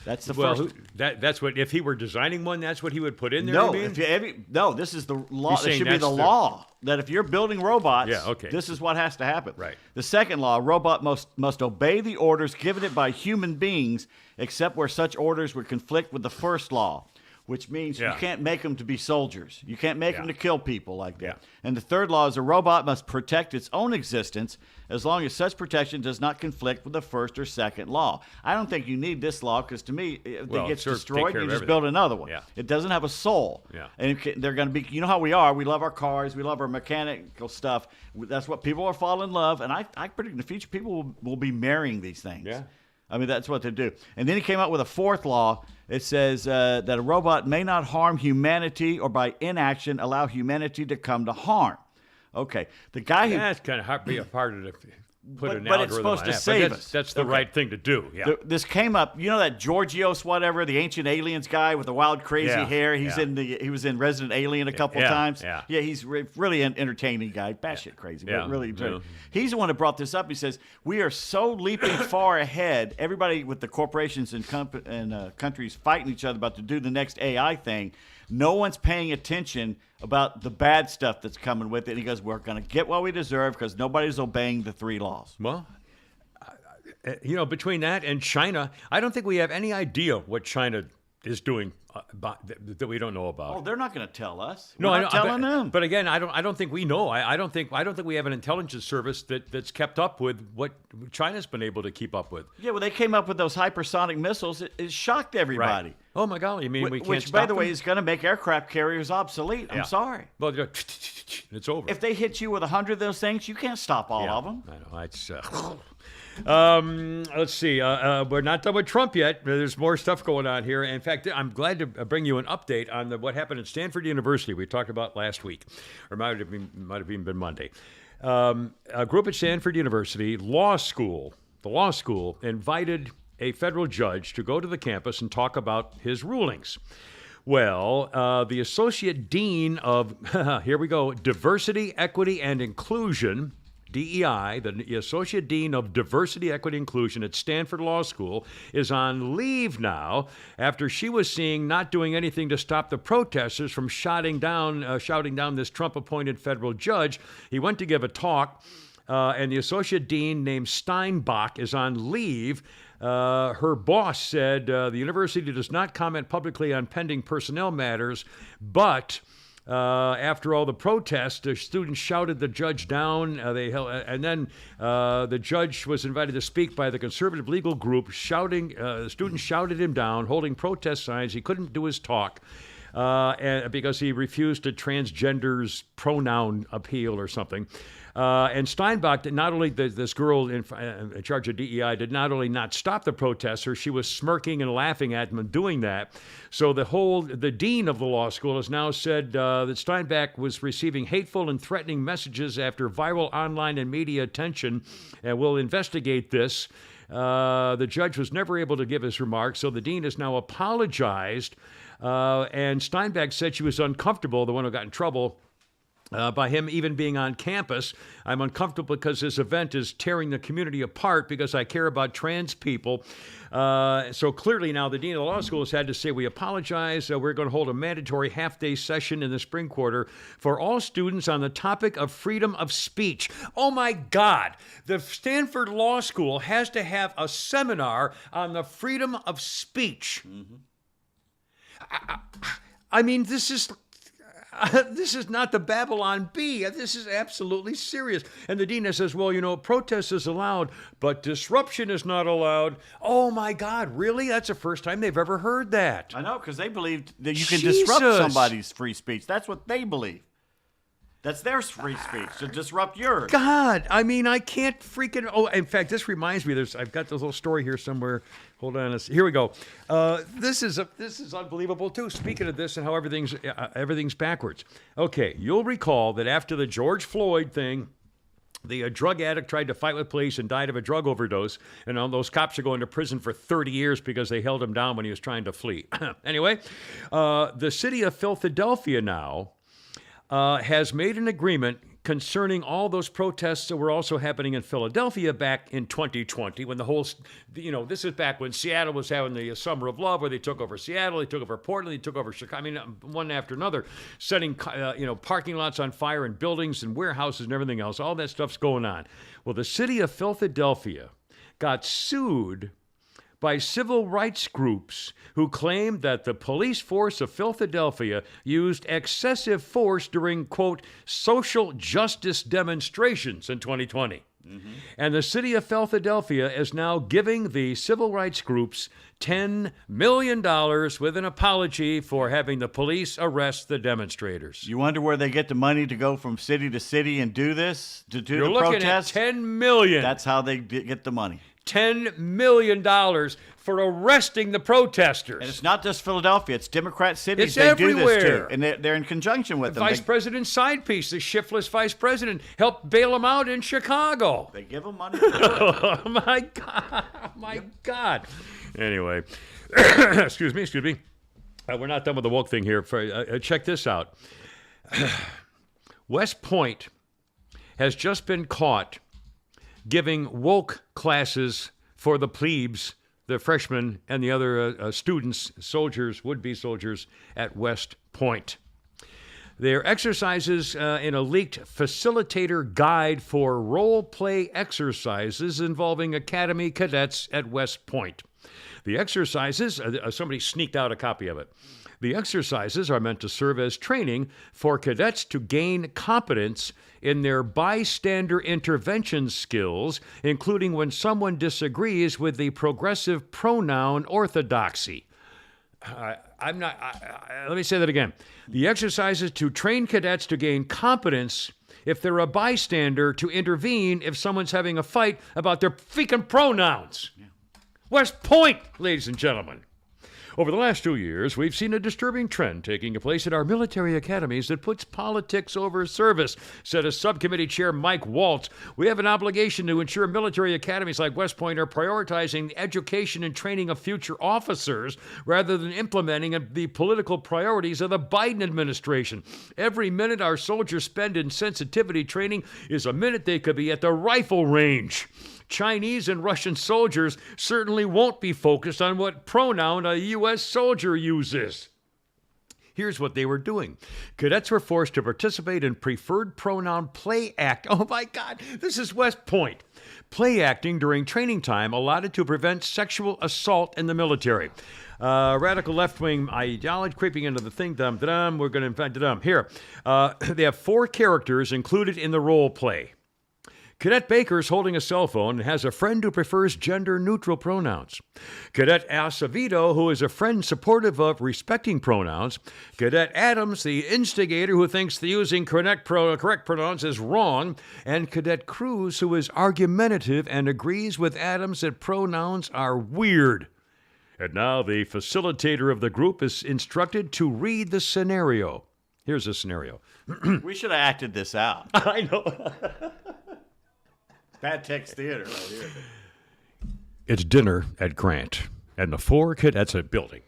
That's the first. That's what, if he were designing one, that's what he would put in there? No, you mean? no, this is the law. You're It saying should be that's the law that if you're building robots, Yeah, okay. this is what has to happen. Right. The second law, a robot must obey the orders given it by human beings, except where such orders would conflict with the first law, which means you can't make them to be soldiers. You can't make them to kill people like that. Yeah. And the third law is a robot must protect its own existence as long as such protection does not conflict with the first or second law. I don't think you need this law because to me, if it gets destroyed, you just build another one. Yeah. It doesn't have a soul. Yeah. And they're going to be, you know how we are. We love our cars. We love our mechanical stuff. That's what people are falling in love. And I predict in the future people will be marrying these things. Yeah. I mean, that's what they do. And then he came out with a fourth law. It says that a robot may not harm humanity or by inaction allow humanity to come to harm. Okay. The guy who... That's kind of hard to be a part of the... Put an but it's algorithm supposed on to that. save But us. that's the right thing to do. Yeah. This came up, you know that Georgios whatever, the ancient aliens guy with the wild crazy hair. He was in Resident Alien a couple times. Yeah. He's really an entertaining guy, batshit crazy, but really entertaining. Yeah. He's the one that brought this up. He says we are so leaping far ahead. Everybody with the corporations and countries fighting each other about to do the next AI thing. No one's paying attention about the bad stuff that's coming with it. And he goes, we're going to get what we deserve because nobody's obeying the 3 laws. Well, between that and China, I don't think we have any idea what China is doing that we don't know about. Oh, they're not going to tell us. No, We're I not know, telling them. But again, I don't think we know. I don't think we have an intelligence service that's kept up with what China's been able to keep up with. Yeah, well, they came up with those hypersonic missiles. It shocked everybody. Right. Oh my golly! You mean we can't Which, stop by the them? way, is going to make aircraft carriers obsolete. I'm sorry. Well, it's over. If they hit you with 100 of those things, you can't stop all of them. I know. It's. Let's see. We're not done with Trump yet. There's more stuff going on here. In fact, I'm glad to bring you an update on what happened at Stanford University. We talked about last week, or might have even been Monday. A group at Stanford University the law school, invited a federal judge to go to the campus and talk about his rulings. Well, the associate dean of here we go, diversity, equity, and inclusion. DEI, the Associate Dean of Diversity, Equity, Inclusion at Stanford Law School, is on leave now after she was seen not doing anything to stop the protesters from shouting down this Trump-appointed federal judge. He went to give a talk, and the Associate Dean named Steinbach is on leave. Her boss said the university does not comment publicly on pending personnel matters, but... after all the protests, the students shouted the judge down. And then the judge was invited to speak by the conservative legal group. The students shouted him down, holding protest signs. He couldn't do his talk because he refused a transgender's pronoun appeal or something. And Steinbach, this girl in charge of DEI, did not only not stop the protesters, she was smirking and laughing at them and doing that. So the dean of the law school has now said that Steinbach was receiving hateful and threatening messages after viral online and media attention, and will investigate this. The judge was never able to give his remarks, so the dean has now apologized. And Steinbach said she was uncomfortable, the one who got in trouble, by him even being on campus. I'm uncomfortable because this event is tearing the community apart because I care about trans people. So clearly now the dean of the law school has had to say, we apologize. We're going to hold a mandatory half-day session in the spring quarter for all students on the topic of freedom of speech. Oh my God. The Stanford Law School has to have a seminar on the freedom of speech. Mm-hmm. I mean, this is not the Babylon Bee. This is absolutely serious. And the dean says, well, protest is allowed, but disruption is not allowed. Oh, my God, really? That's the first time they've ever heard that. I know, because they believed that you can disrupt somebody's free speech. That's what they believe. That's their free speech to disrupt yours. God, I mean, I can't freaking. Oh, in fact, this reminds me. I've got this little story here somewhere. Hold on, here we go. This is unbelievable too. Speaking of this and how everything's backwards. Okay, you'll recall that after the George Floyd thing, the drug addict tried to fight with police and died of a drug overdose, and those cops are going to prison for 30 years because they held him down when he was trying to flee. Anyway, the city of Philadelphia now has made an agreement concerning all those protests that were also happening in Philadelphia back in 2020 when the whole, this is back when Seattle was having the Summer of Love where they took over Seattle, they took over Portland, they took over Chicago, I mean, one after another, setting, parking lots on fire and buildings and warehouses and everything else. All that stuff's going on. Well, the city of Philadelphia got sued by civil rights groups who claimed that the police force of Philadelphia used excessive force during, quote, social justice demonstrations in 2020. Mm-hmm. And the city of Philadelphia is now giving the civil rights groups $10 million with an apology for having the police arrest the demonstrators. You wonder where they get the money to go from city to city and do this? To do You're the looking protests? at $10 million. That's how they get the money. $10 million for arresting the protesters. And it's not just Philadelphia. It's Democrat cities. It's they everywhere. do this too. And they're in conjunction with them. Vice President Sidepiece, the shiftless vice president, helped bail them out in Chicago. They give them money to do it. Oh, my God. Oh, my God. Anyway, excuse me. We're not done with the woke thing here. Check this out. West Point has just been caught giving woke classes for the plebes, the freshmen, and the other students, soldiers, would-be soldiers at West Point. Their exercises in a leaked facilitator guide for role-play exercises involving academy cadets at West Point. The exercises, somebody sneaked out a copy of it. The exercises are meant to serve as training for cadets to gain competence in their bystander intervention skills, including when someone disagrees with the progressive pronoun orthodoxy. Let me say that again. The exercises to train cadets to gain competence if they're a bystander to intervene if someone's having a fight about their freaking pronouns. Yeah. West Point, ladies and gentlemen. Over the last 2 years, we've seen a disturbing trend taking place at our military academies that puts politics over service, said a subcommittee chair Mike Waltz. We have an obligation to ensure military academies like West Point are prioritizing the education and training of future officers rather than implementing the political priorities of the Biden administration. Every minute our soldiers spend in sensitivity training is a minute they could be at the rifle range. Chinese and Russian soldiers certainly won't be focused on what pronoun a U.S. soldier uses. Here's what they were doing. Cadets were forced to participate in preferred pronoun play act. Oh, my God, this is West Point. Play acting during training time allotted to prevent sexual assault in the military. Radical left-wing ideology creeping into the thing. We're going to invent it. Here, they have 4 characters included in the role play. Cadet Baker's holding a cell phone and has a friend who prefers gender-neutral pronouns. Cadet Acevedo, who is a friend supportive of respecting pronouns. Cadet Adams, the instigator who thinks the using correct pronouns is wrong. And Cadet Cruz, who is argumentative and agrees with Adams that pronouns are weird. And now the facilitator of the group is instructed to read the scenario. Here's the scenario. We should have acted this out. I know. Bad Text Theater right here. It's dinner at Grant, and the 4 cadets at building.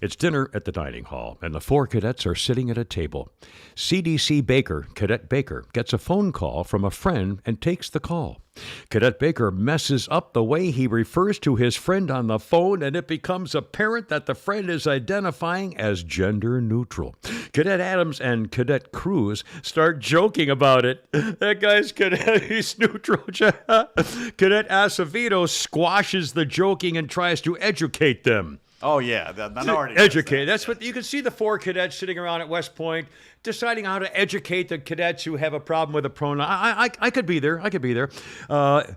It's dinner at the dining hall, and the 4 cadets are sitting at a table. CDC Baker, Cadet Baker, gets a phone call from a friend and takes the call. Cadet Baker messes up the way he refers to his friend on the phone, and it becomes apparent that the friend is identifying as gender neutral. Cadet Adams and Cadet Cruz start joking about it. That guy's cadet, he's neutral. Cadet Acevedo squashes the joking and tries to educate them. Oh, yeah, the minority. Educate. That's what you can see the 4 cadets sitting around at West Point deciding how to educate the cadets who have a problem with a pronoun. I could be there. I could be there.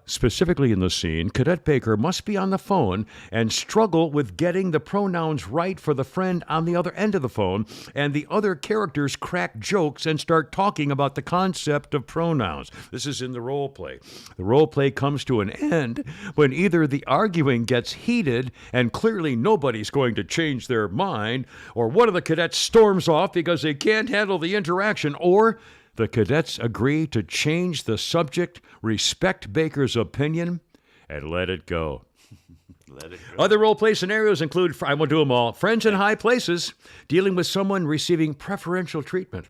Specifically in the scene, Cadet Baker must be on the phone and struggle with getting the pronouns right for the friend on the other end of the phone, and the other characters crack jokes and start talking about the concept of pronouns. This is in the role play. The role play comes to an end when either the arguing gets heated and clearly nobody's going to change their mind, or one of the cadets storms off because they can't handle the interaction, or the cadets agree to change the subject, respect Baker's opinion, and let it go. Let it go. Other role play scenarios include, I won't do them all, friends in high places, dealing with someone receiving preferential treatment.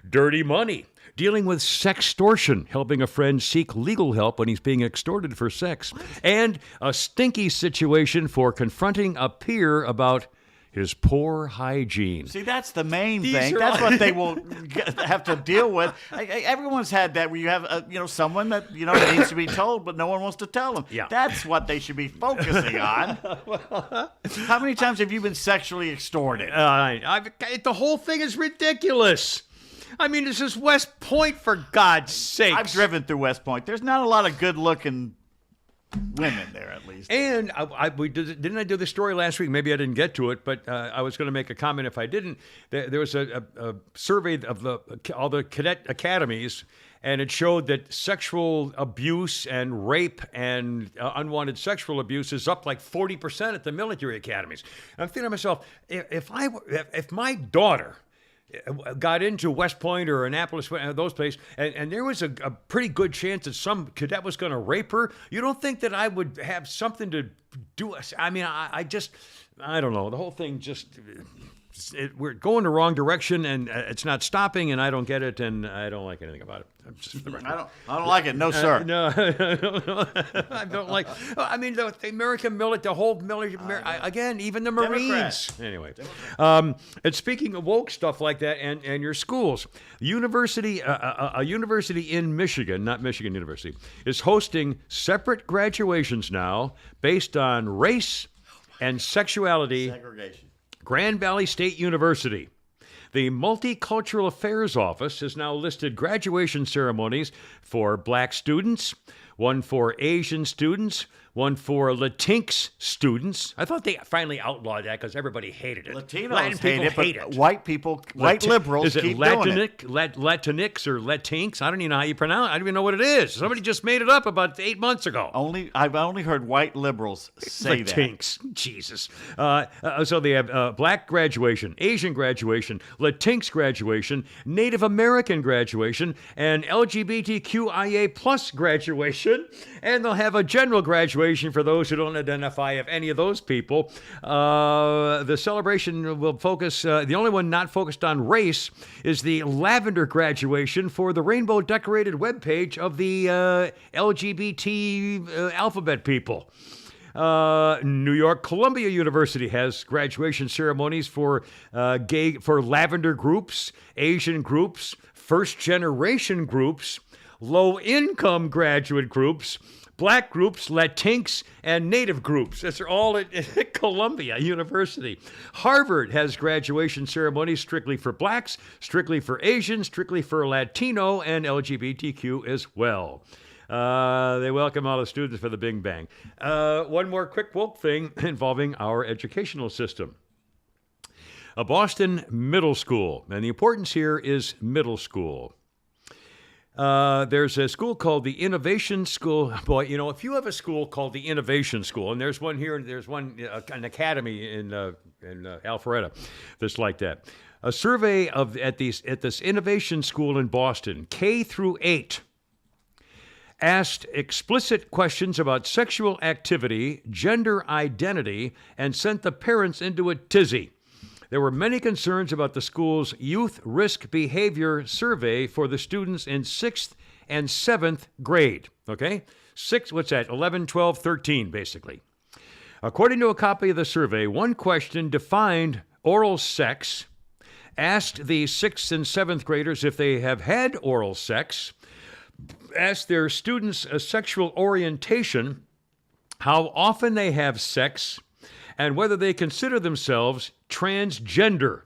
Dirty money, dealing with sextortion, helping a friend seek legal help when he's being extorted for sex. And a stinky situation for confronting a peer about his poor hygiene. See, that's the main These thing. are That's all- what they will have to deal with. Everyone's had that where you have, someone that, needs to be told, but no one wants to tell them. Yeah. That's what they should be focusing on. How many times have you been sexually extorted? The whole thing is ridiculous. I mean, this is West Point, for God's sake. I've driven through West Point. There's not a lot of good-looking women there, at least. And didn't I do the story last week? Maybe I didn't get to it, but I was going to make a comment if I didn't. There was a survey of all the cadet academies, and it showed that sexual abuse and rape and unwanted sexual abuse is up like 40% at the military academies. And I'm thinking to myself, if my daughter got into West Point or Annapolis, those places, and there was a pretty good chance that some cadet was going to rape her, you don't think that I would have something to do? I mean, I don't know. The whole thing just, we're going the wrong direction, and it's not stopping, and I don't get it, and I don't like anything about it. I don't like it. No, sir. No, I don't like. I mean, the American military, the whole military. Again, even the Marines. Democrat. Anyway, and speaking of woke stuff like that, and your schools, a university in Michigan, not Michigan University, is hosting separate graduations now based on race and sexuality. Segregation. Grand Valley State University. The Multicultural Affairs Office has now listed graduation ceremonies for black students, one for Asian students, one for Latinx students. I thought they finally outlawed that because everybody hated it. Latinos Latin hate people it, but white people, white liberals is it keep doing it. Latinx or Latinx? I don't even know how you pronounce it. I don't even know what it is. Somebody just made it up about 8 months ago. I've only heard white liberals say Latinx. Jesus. So they have black graduation, Asian graduation, Latinx graduation, Native American graduation, and LGBTQIA plus graduation, and they'll have a general graduation for those who don't identify as any of those people. The celebration will focus, the only one not focused on race is the lavender graduation for the rainbow-decorated webpage of the LGBT alphabet people. New York Columbia University has graduation ceremonies for lavender groups, Asian groups, first-generation groups, low-income graduate groups, black groups, Latinx, and Native groups. That's all at Columbia University. Harvard has graduation ceremonies strictly for blacks, strictly for Asians, strictly for Latino, and LGBTQ as well. They welcome all the students for the Big Bang. One more quick woke thing involving our educational system. A Boston middle school, and the importance here is middle school. There's a school called the Innovation School. Boy, if you have a school called the Innovation School, and there's one here, and there's one, an academy in Alpharetta that's like that. A survey at this Innovation School in Boston, K through 8, asked explicit questions about sexual activity, gender identity, and sent the parents into a tizzy. There were many concerns about the school's youth risk behavior survey for the students in 6th and 7th grade. Okay? 11, 12, 13, basically. According to a copy of the survey, one question defined oral sex, asked the 6th and 7th graders if they have had oral sex, asked their students a sexual orientation, how often they have sex, and whether they consider themselves transgender.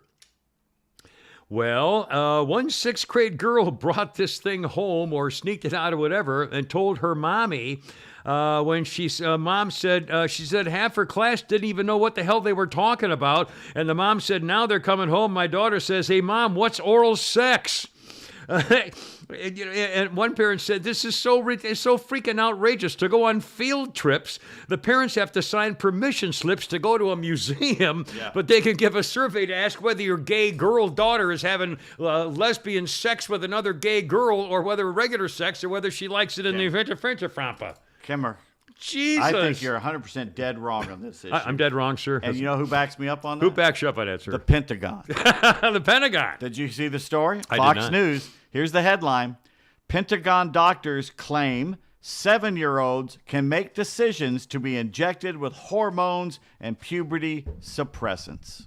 Well, one sixth grade girl brought this thing home or sneaked it out or whatever and told her mommy when mom said, she said half her class didn't even know what the hell they were talking about. And the mom said, now they're coming home. My daughter says, hey, Mom, what's oral sex? And one parent said, this is it's so freaking outrageous. To go on field trips, the parents have to sign permission slips to go to a museum, but they can give a survey to ask whether your gay girl daughter is having lesbian sex with another gay girl or whether regular sex or whether she likes it in the event of French-a-Frampa. Kimmer, Jesus. I think you're 100% dead wrong on this issue. I'm dead wrong, sir. And you know who backs me up on that? Who backs you up on that, sir? The Pentagon. The Pentagon. Did you see the story? I did Fox not. News. Here's the headline. Pentagon doctors claim 7-year-olds can make decisions to be injected with hormones and puberty suppressants.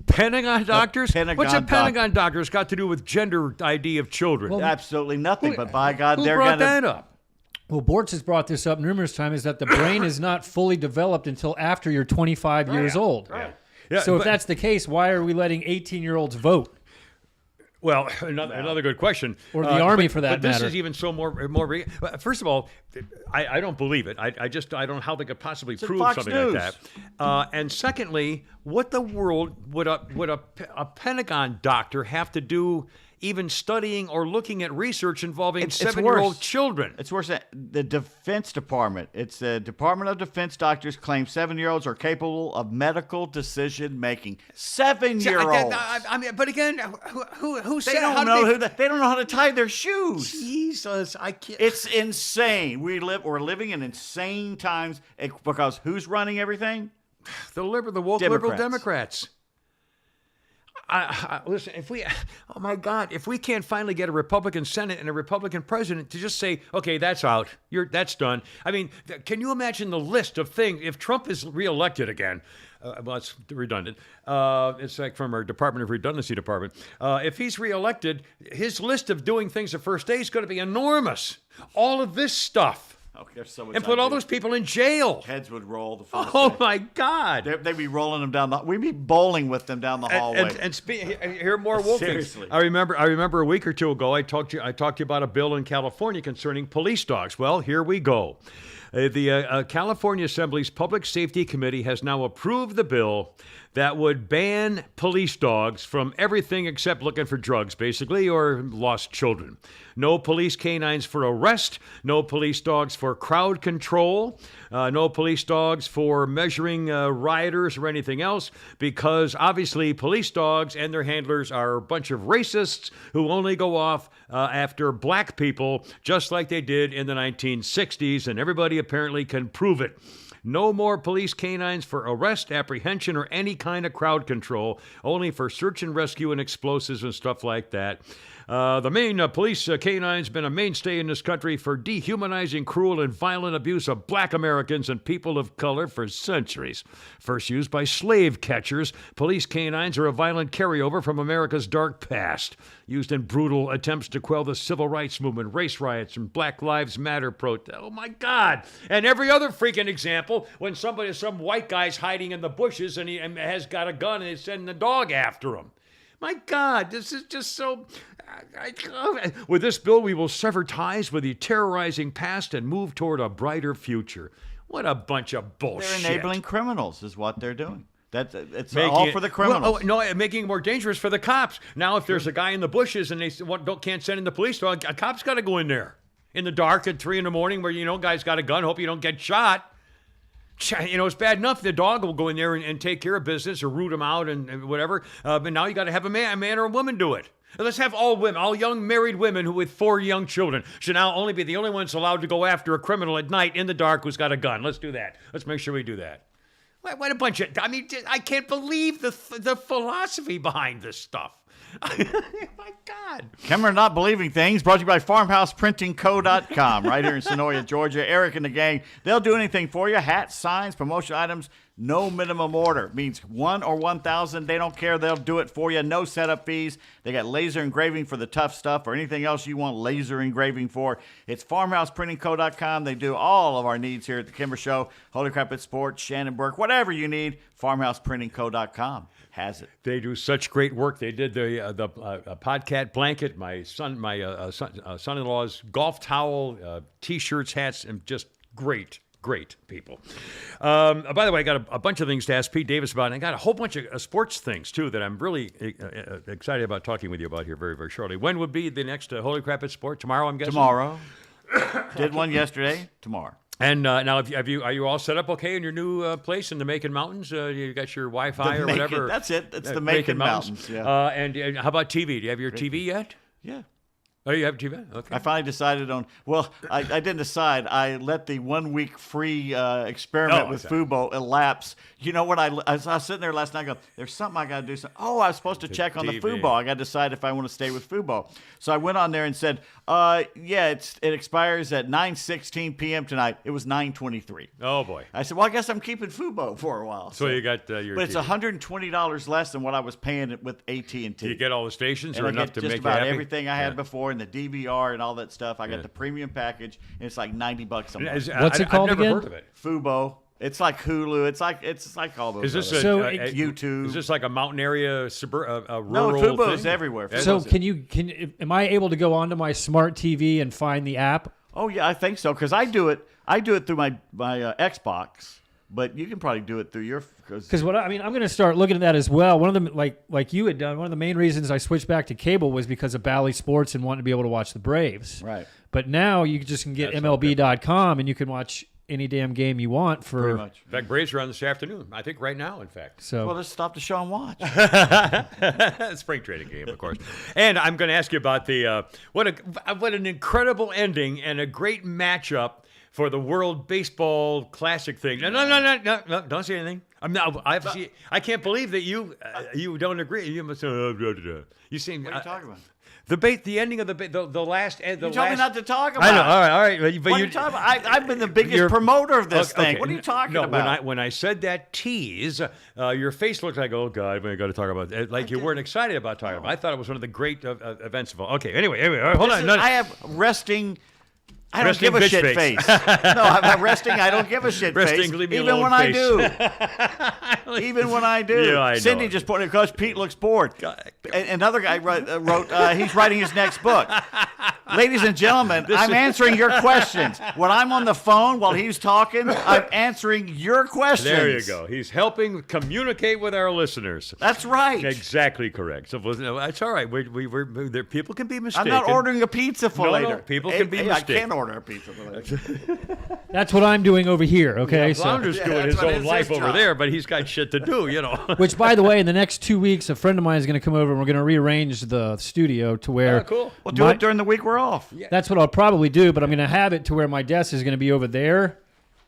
Pentagon doctors? Pentagon What's a Pentagon doctors got to do with gender ID of children? Well, Absolutely nothing, but by God, Who they're brought going to... that up? Well, Bortz has brought this up numerous times, is that the brain is not fully developed until after you're 25 years old. Yeah, So if but- that's the case, why are we letting 18-year-olds vote? Well, another good question. Or the Army, but- for that but this matter. is even so more. First of all, I don't believe it. I don't know how they could possibly prove Fox something News. like that. And secondly, what the world would a Pentagon doctor have to do? Even studying or looking at research involving It's 7-year-old worse. children. It's worse than the Defense Department. It's the Department of Defense doctors claim 7-year-olds are capable of medical decision making. 7-year-olds. I mean, but again, who They said don't know they don't know how to tie their shoes. Jesus, I can't. It's insane. We're living in insane times because who's running everything? The woke liberal Democrats. Democrats. Listen, oh my God, if we can't finally get a Republican Senate and a Republican president to just say, okay, that's out, that's done. I mean, can you imagine the list of things if Trump is reelected again? Well, it's redundant. It's like from our Department of Redundancy department. If he's reelected, his list of doing things the first day is going to be enormous. All of this stuff. Oh, there's so much And put all idea. those people in jail. Heads would roll the first Oh day. my God. They'd be rolling them down we'd be bowling with them down the hallway. Here more woke things. Seriously. I remember a week or two ago I talked to you about a bill in California concerning police dogs. Well, here we go. The California Assembly's Public Safety Committee has now approved the bill that would ban police dogs from everything except looking for drugs, basically, or lost children. No police canines for arrest, no police dogs for crowd control, no police dogs for measuring rioters or anything else, because obviously police dogs and their handlers are a bunch of racists who only go off after black people, just like they did in the 1960s, and everybody apparently can prove it. No more police canines for arrest, apprehension, or any kind of crowd control, only for search and rescue and explosives and stuff like that. The main police canines been a mainstay in this country for dehumanizing, cruel, and violent abuse of black Americans and people of color for centuries. First used by slave catchers, police canines are a violent carryover from America's dark past, used in brutal attempts to quell the civil rights movement, race riots, and Black Lives Matter protests. Oh my God! And every other freaking example, when some white guy's hiding in the bushes and he has got a gun and he's sending the dog after him. My God, this is just so... With this bill, we will sever ties with the terrorizing past and move toward a brighter future. What a bunch of bullshit. They're enabling criminals is what they're doing. It's all for the criminals. Making it more dangerous for the cops. Now, if there's a guy in the bushes and they can't send in the police dog, a cop's got to go in there in the dark at 3 a.m. where, guy's got a gun, hope you don't get shot. It's bad enough the dog will go in there and take care of business or root him out and whatever. But now you got to have a man or a woman do it. Let's have all women, all young married women who with 4 young children should now only be the only ones allowed to go after a criminal at night in the dark who's got a gun. Let's do that. Let's make sure we do that. What a bunch of... I can't believe the philosophy behind this stuff. My God. Kimmer Not Believing Things, brought to you by FarmhousePrintingCo.com, right here in Sonoria, Georgia. Eric and the gang, they'll do anything for you. Hats, signs, promotion items. No minimum order. Means 1 or 1,000. They don't care. They'll do it for you. No setup fees. They got laser engraving for the tough stuff or anything else you want laser engraving for. It's farmhouseprintingco.com. They do all of our needs here at the Kimber Show. Holy Crap at Sports, Shannon Burke, whatever you need, farmhouseprintingco.com has it. They do such great work. They did the podcat blanket, my son-in-law's golf towel, T-shirts, hats, and just great people. By the way, I got a bunch of things to ask Pete Davis about, and I got a whole bunch of sports things, too, that I'm really excited about talking with you about here very, very shortly. When would be the next Holy Crap at Sport? Tomorrow, I'm guessing? Tomorrow. Did one yesterday. Tomorrow. And now, are you all set up okay in your new place in the Macon Mountains? You got your Wi-Fi or whatever? That's it. It's the Macon Mountains. Yeah. And how about TV? Do you have your TV yet? Yeah. Oh, you have TV? Okay. I finally decided on. Well, I didn't decide. I let the 1 week free experiment with Fubo elapse. You know what? I was sitting there last night. Going, there's something I got to do. Oh, I was supposed to check on the Fubo. I got to decide if I want to stay with Fubo. So I went on there and said, yeah, it expires at 9:16 p.m. tonight. It was 9:23. Oh boy. I said, well, I guess I'm keeping Fubo for a while. So you got your. But it's $120 less than what I was paying with AT&T. Do you get all the stations, and or I enough get to just make you about happy? everything I had before, and the DVR and all that stuff. I got the premium package, and it's like $90 a month. What's it called I've never again? heard of it. Fubo. It's like Hulu. It's like all those. Is this others. YouTube? Is this like a mountain area, rural No, Fubo's thing? everywhere. So Fubo's am I able to go onto my smart TV and find the app? Oh yeah, I think so because I do it through my Xbox, but you can probably do it through your. Because I'm going to start looking at that as well. One of them, like you had done, one of the main reasons I switched back to cable was because of Bally Sports and wanting to be able to watch the Braves. Right. But now you just can get MLB.com and you can watch any damn game you want for. Pretty much. In fact, Braves are on this afternoon. I think right now, in fact. So well, let's stop the show and watch. Spring training game, of course. And I'm going to ask you about the what an incredible ending and a great matchup for the World Baseball Classic thing. No, don't say anything. I can't believe that you don't agree. You must. You seem. What are you talking about? The ending of the last end. You told me not to talk about. I know. All right. But what are you talking about? I've been the biggest promoter of this thing. What are you talking about? When I said that tease, your face looked like, oh God, we got to talk about it. Like you weren't excited about talking about it. I thought it was one of the great events of all. Okay. Anyway, all right, hold on. I have resting. I don't give a shit face. No, I'm resting. I don't give a shit face. Even when I do. Even when I do. Yeah, I know. Cindy just put it because Pete looks bored. Another guy wrote he's writing his next book. Ladies and gentlemen, I'm answering your questions. When I'm on the phone while he's talking, I'm answering your questions. There you go. He's helping communicate with our listeners. That's right. Exactly correct. So that's all right. People can be mistaken. I'm not ordering a pizza for later. No, people can be mistaken. I can't order a pizza for later. That's what I'm doing over here. Okay, Flounder's doing his own life over there, but he's got shit to do, you know. Which, by the way, in the next 2 weeks, a friend of mine is going to come over and we're going to rearrange the studio to where. Oh, cool. We'll do it during the week we're off. Yeah. That's what I'll probably do, but I'm going to have it to where my desk is going to be over there,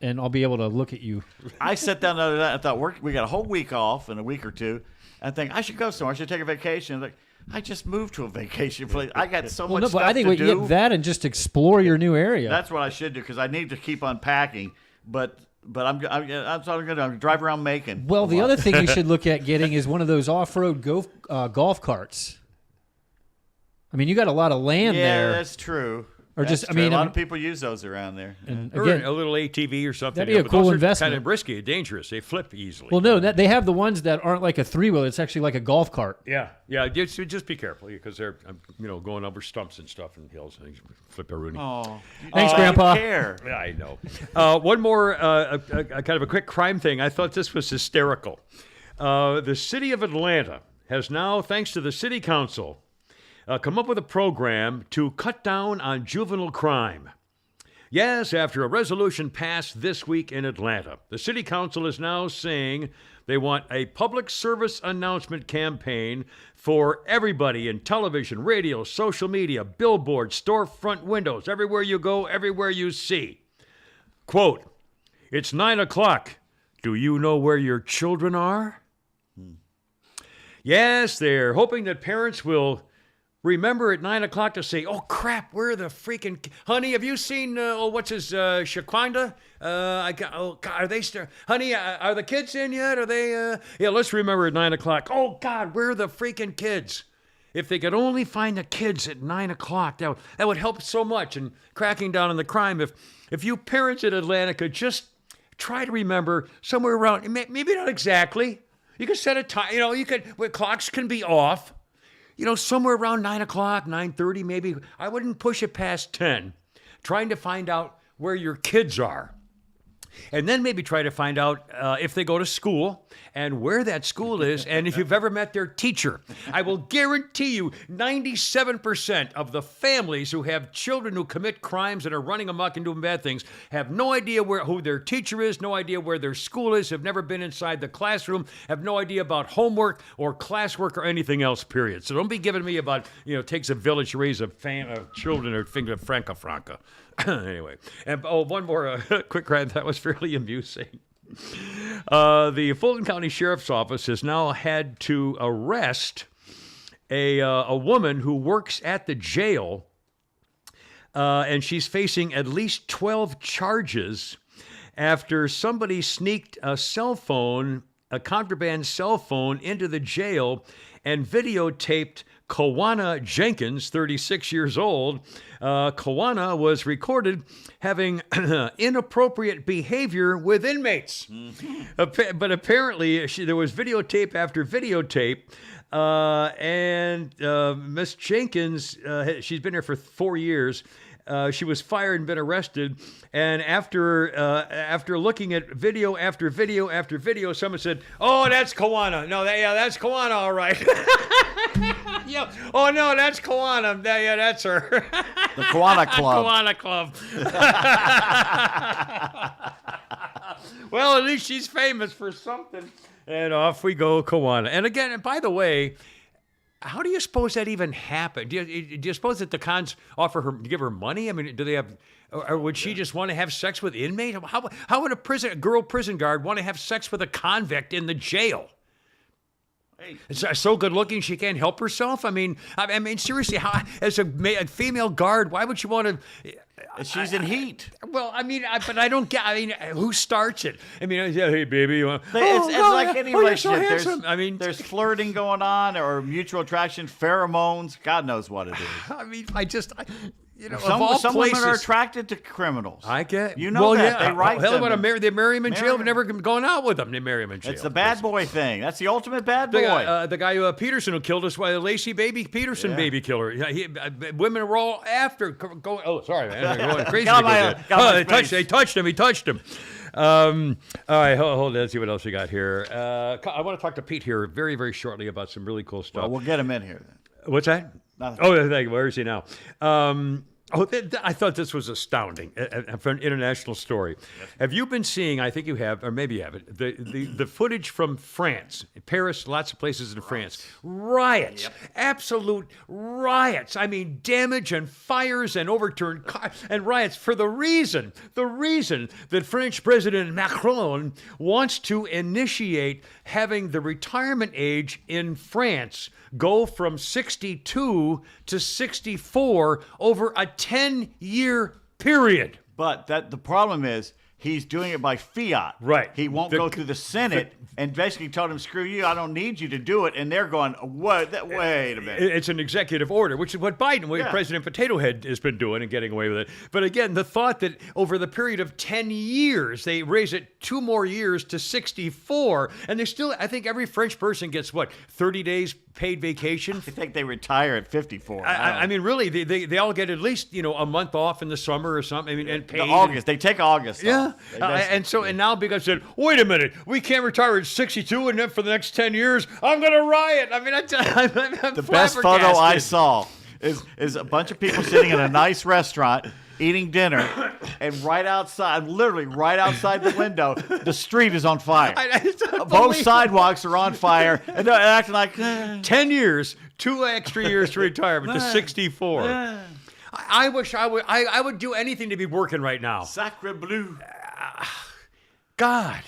and I'll be able to look at you. I sat down the other day. I thought we got a whole week off in a week or two. I think I should go somewhere. I should take a vacation. Like I just moved to a vacation place. I got so much stuff I think to we do. get that and just explore your new area. That's what I should do because I need to keep unpacking. But I'm going to drive around Macon. Well, the other thing you should look at getting is one of those off-road golf carts. I mean, you got a lot of land there. Yeah, that's true. Or that's just, true. I mean, a lot of people use those around there. And Or again, a little ATV or something. That'd be a but cool those investment. Are kind of risky, dangerous. They flip easily. well, no, they have the ones that aren't like a three-wheeler. It's actually like a golf cart. Yeah. Just be careful because they're going over stumps and stuff and hills and flip a Rooney. Oh, Thanks, I Grandpa. don't care. Yeah, I know. One more kind of a quick crime thing. I thought this was hysterical. The city of Atlanta has now, thanks to the city council, come up with a program to cut down on juvenile crime. Yes, after a resolution passed this week in Atlanta, the city council is now saying they want a public service announcement campaign for everybody in television, radio, social media, billboards, storefront windows, everywhere you go, everywhere you see. Quote, "It's 9 o'clock. Do you know where your children are?" Yes, they're hoping that parents will remember at 9 o'clock to say, oh, crap, where are the freaking... Honey, have you seen, what's his, Shaquanda? Are they still... Honey, are the kids in yet? Are they... Yeah, let's remember at 9 o'clock. Oh, God, where are the freaking kids? If they could only find the kids at 9 o'clock, that would help so much in cracking down on the crime. If you parents in Atlanta could just try to remember somewhere around, maybe not exactly. You could set a time, clocks can be off. Somewhere around 9 o'clock, 9:30 maybe. I wouldn't push it past 10, trying to find out where your kids are. And then maybe try to find out if they go to school and where that school is and if you've ever met their teacher. I will guarantee you 97% of the families who have children who commit crimes and are running amok and doing bad things have no idea who their teacher is, no idea where their school is, have never been inside the classroom, have no idea about homework or classwork or anything else, period. So don't be giving me about, it takes a village to raise a children or finger franca. Anyway, and one more quick rant that was fairly amusing. The Fulton County Sheriff's Office has now had to arrest a woman who works at the jail, and she's facing at least 12 charges after somebody sneaked a contraband cell phone into the jail and videotaped Kawana Jenkins, 36 years old. Kawana was recorded having inappropriate behavior with inmates. But apparently, there was videotape after videotape. And Miss Jenkins, she's been here for 4 years. She was fired and been arrested. And after looking at video after video after video, someone said, "Oh, that's Kawana. No, that's Kawana, all right." Yeah. Oh no, that's Kawana. Yeah, that's her. The Kawana Club. Kawana Club. Well, at least she's famous for something. And off we go, Kawana. And again, and by the way, how do you suppose that even happened? Do you suppose that the cons give her money? I mean, do they have, or would she just want to have sex with inmates? How would a girl prison guard want to have sex with a convict in the jail? It's so good looking she can't help herself. I mean, seriously, how, as a female guard, why would you want to? She's in heat. Well, but I don't get. I mean, who starts it? I mean, hey baby, it's like any relationship. So there's flirting going on or mutual attraction, pheromones. God knows what it is. I mean, some women are attracted to criminals. I get. They write hell, them. They marry them in jail. I've never gone out with them. They marry them in jail. It's the bad boy thing. That's the ultimate bad boy. The guy Peterson who killed us, Lacey Peterson baby killer. Women were all after going. Oh, sorry, man. Going crazy. They touched him. He touched him. All right, hold on. Let's see what else we got here. I want to talk to Pete here very, very shortly about some really cool stuff. Well, we'll get him in here then. What's that? Nothing. Oh, thank you. Where is he now? I thought this was astounding for an international story. Yes. Have you been seeing, I think you have, or maybe you haven't, the footage from France, Paris, lots of places in France. Riots. Yep. Absolute riots. I mean, damage and fires and overturned cars and riots for the reason that French President Macron wants to initiate having the retirement age in France go from 62 to 64 over a 10-year period. But the problem is he's doing it by fiat. Right. He won't go through the Senate and basically told him, screw you, I don't need you to do it. And they're going, wait a minute. It's an executive order, which is what President Potato Head has been doing and getting away with it. But again, the thought that over the period of 10 years, they raise it 2 more years to 64. And they still, I think every French person gets, 30 days paid vacation? I think they retire at 54. I mean, really, they all get at least, a month off in the summer or something. And paid. They take August off. And now because said, wait a minute, we can't retire at 62 and then for the next 10 years, I'm going to riot. I mean, I'm the best photo I saw is a bunch of people sitting in a nice restaurant eating dinner, and literally right outside the window, the street is on fire. Both sidewalks are on fire, and they're acting like 10 years, 2 extra years to retirement to 64. I wish I would do anything to be working right now. Sacre bleu. God.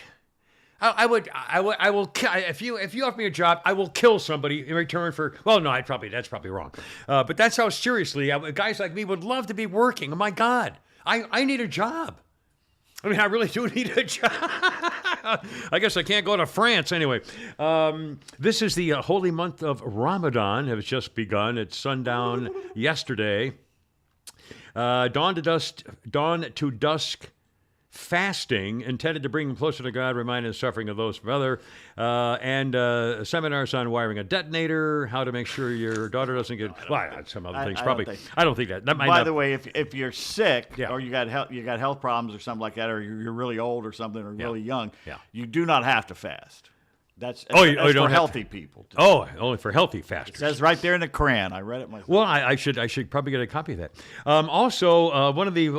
I will. If you offer me a job, I will kill somebody in return for. Well, no, that's probably wrong. But that's how seriously guys like me would love to be working. Oh my God, I need a job. I mean, I really do need a job. I guess I can't go to France anyway. This is the holy month of Ramadan. It has just begun. It's sundown yesterday. Dawn to dusk. Fasting intended to bring them closer to God, reminding the suffering of those from other, and seminars on wiring a detonator, how to make sure your daughter doesn't get. Well, some other things probably. I don't think that. That might By not, the way, if you're sick Yeah. or you got health problems or something like that, or you're really old or something or really young, Yeah. you do not have to fast. That's you for don't have healthy people. only for healthy It fasters. says right there in the Quran. I read it myself. Well, I should probably get a copy of that. Also, one of the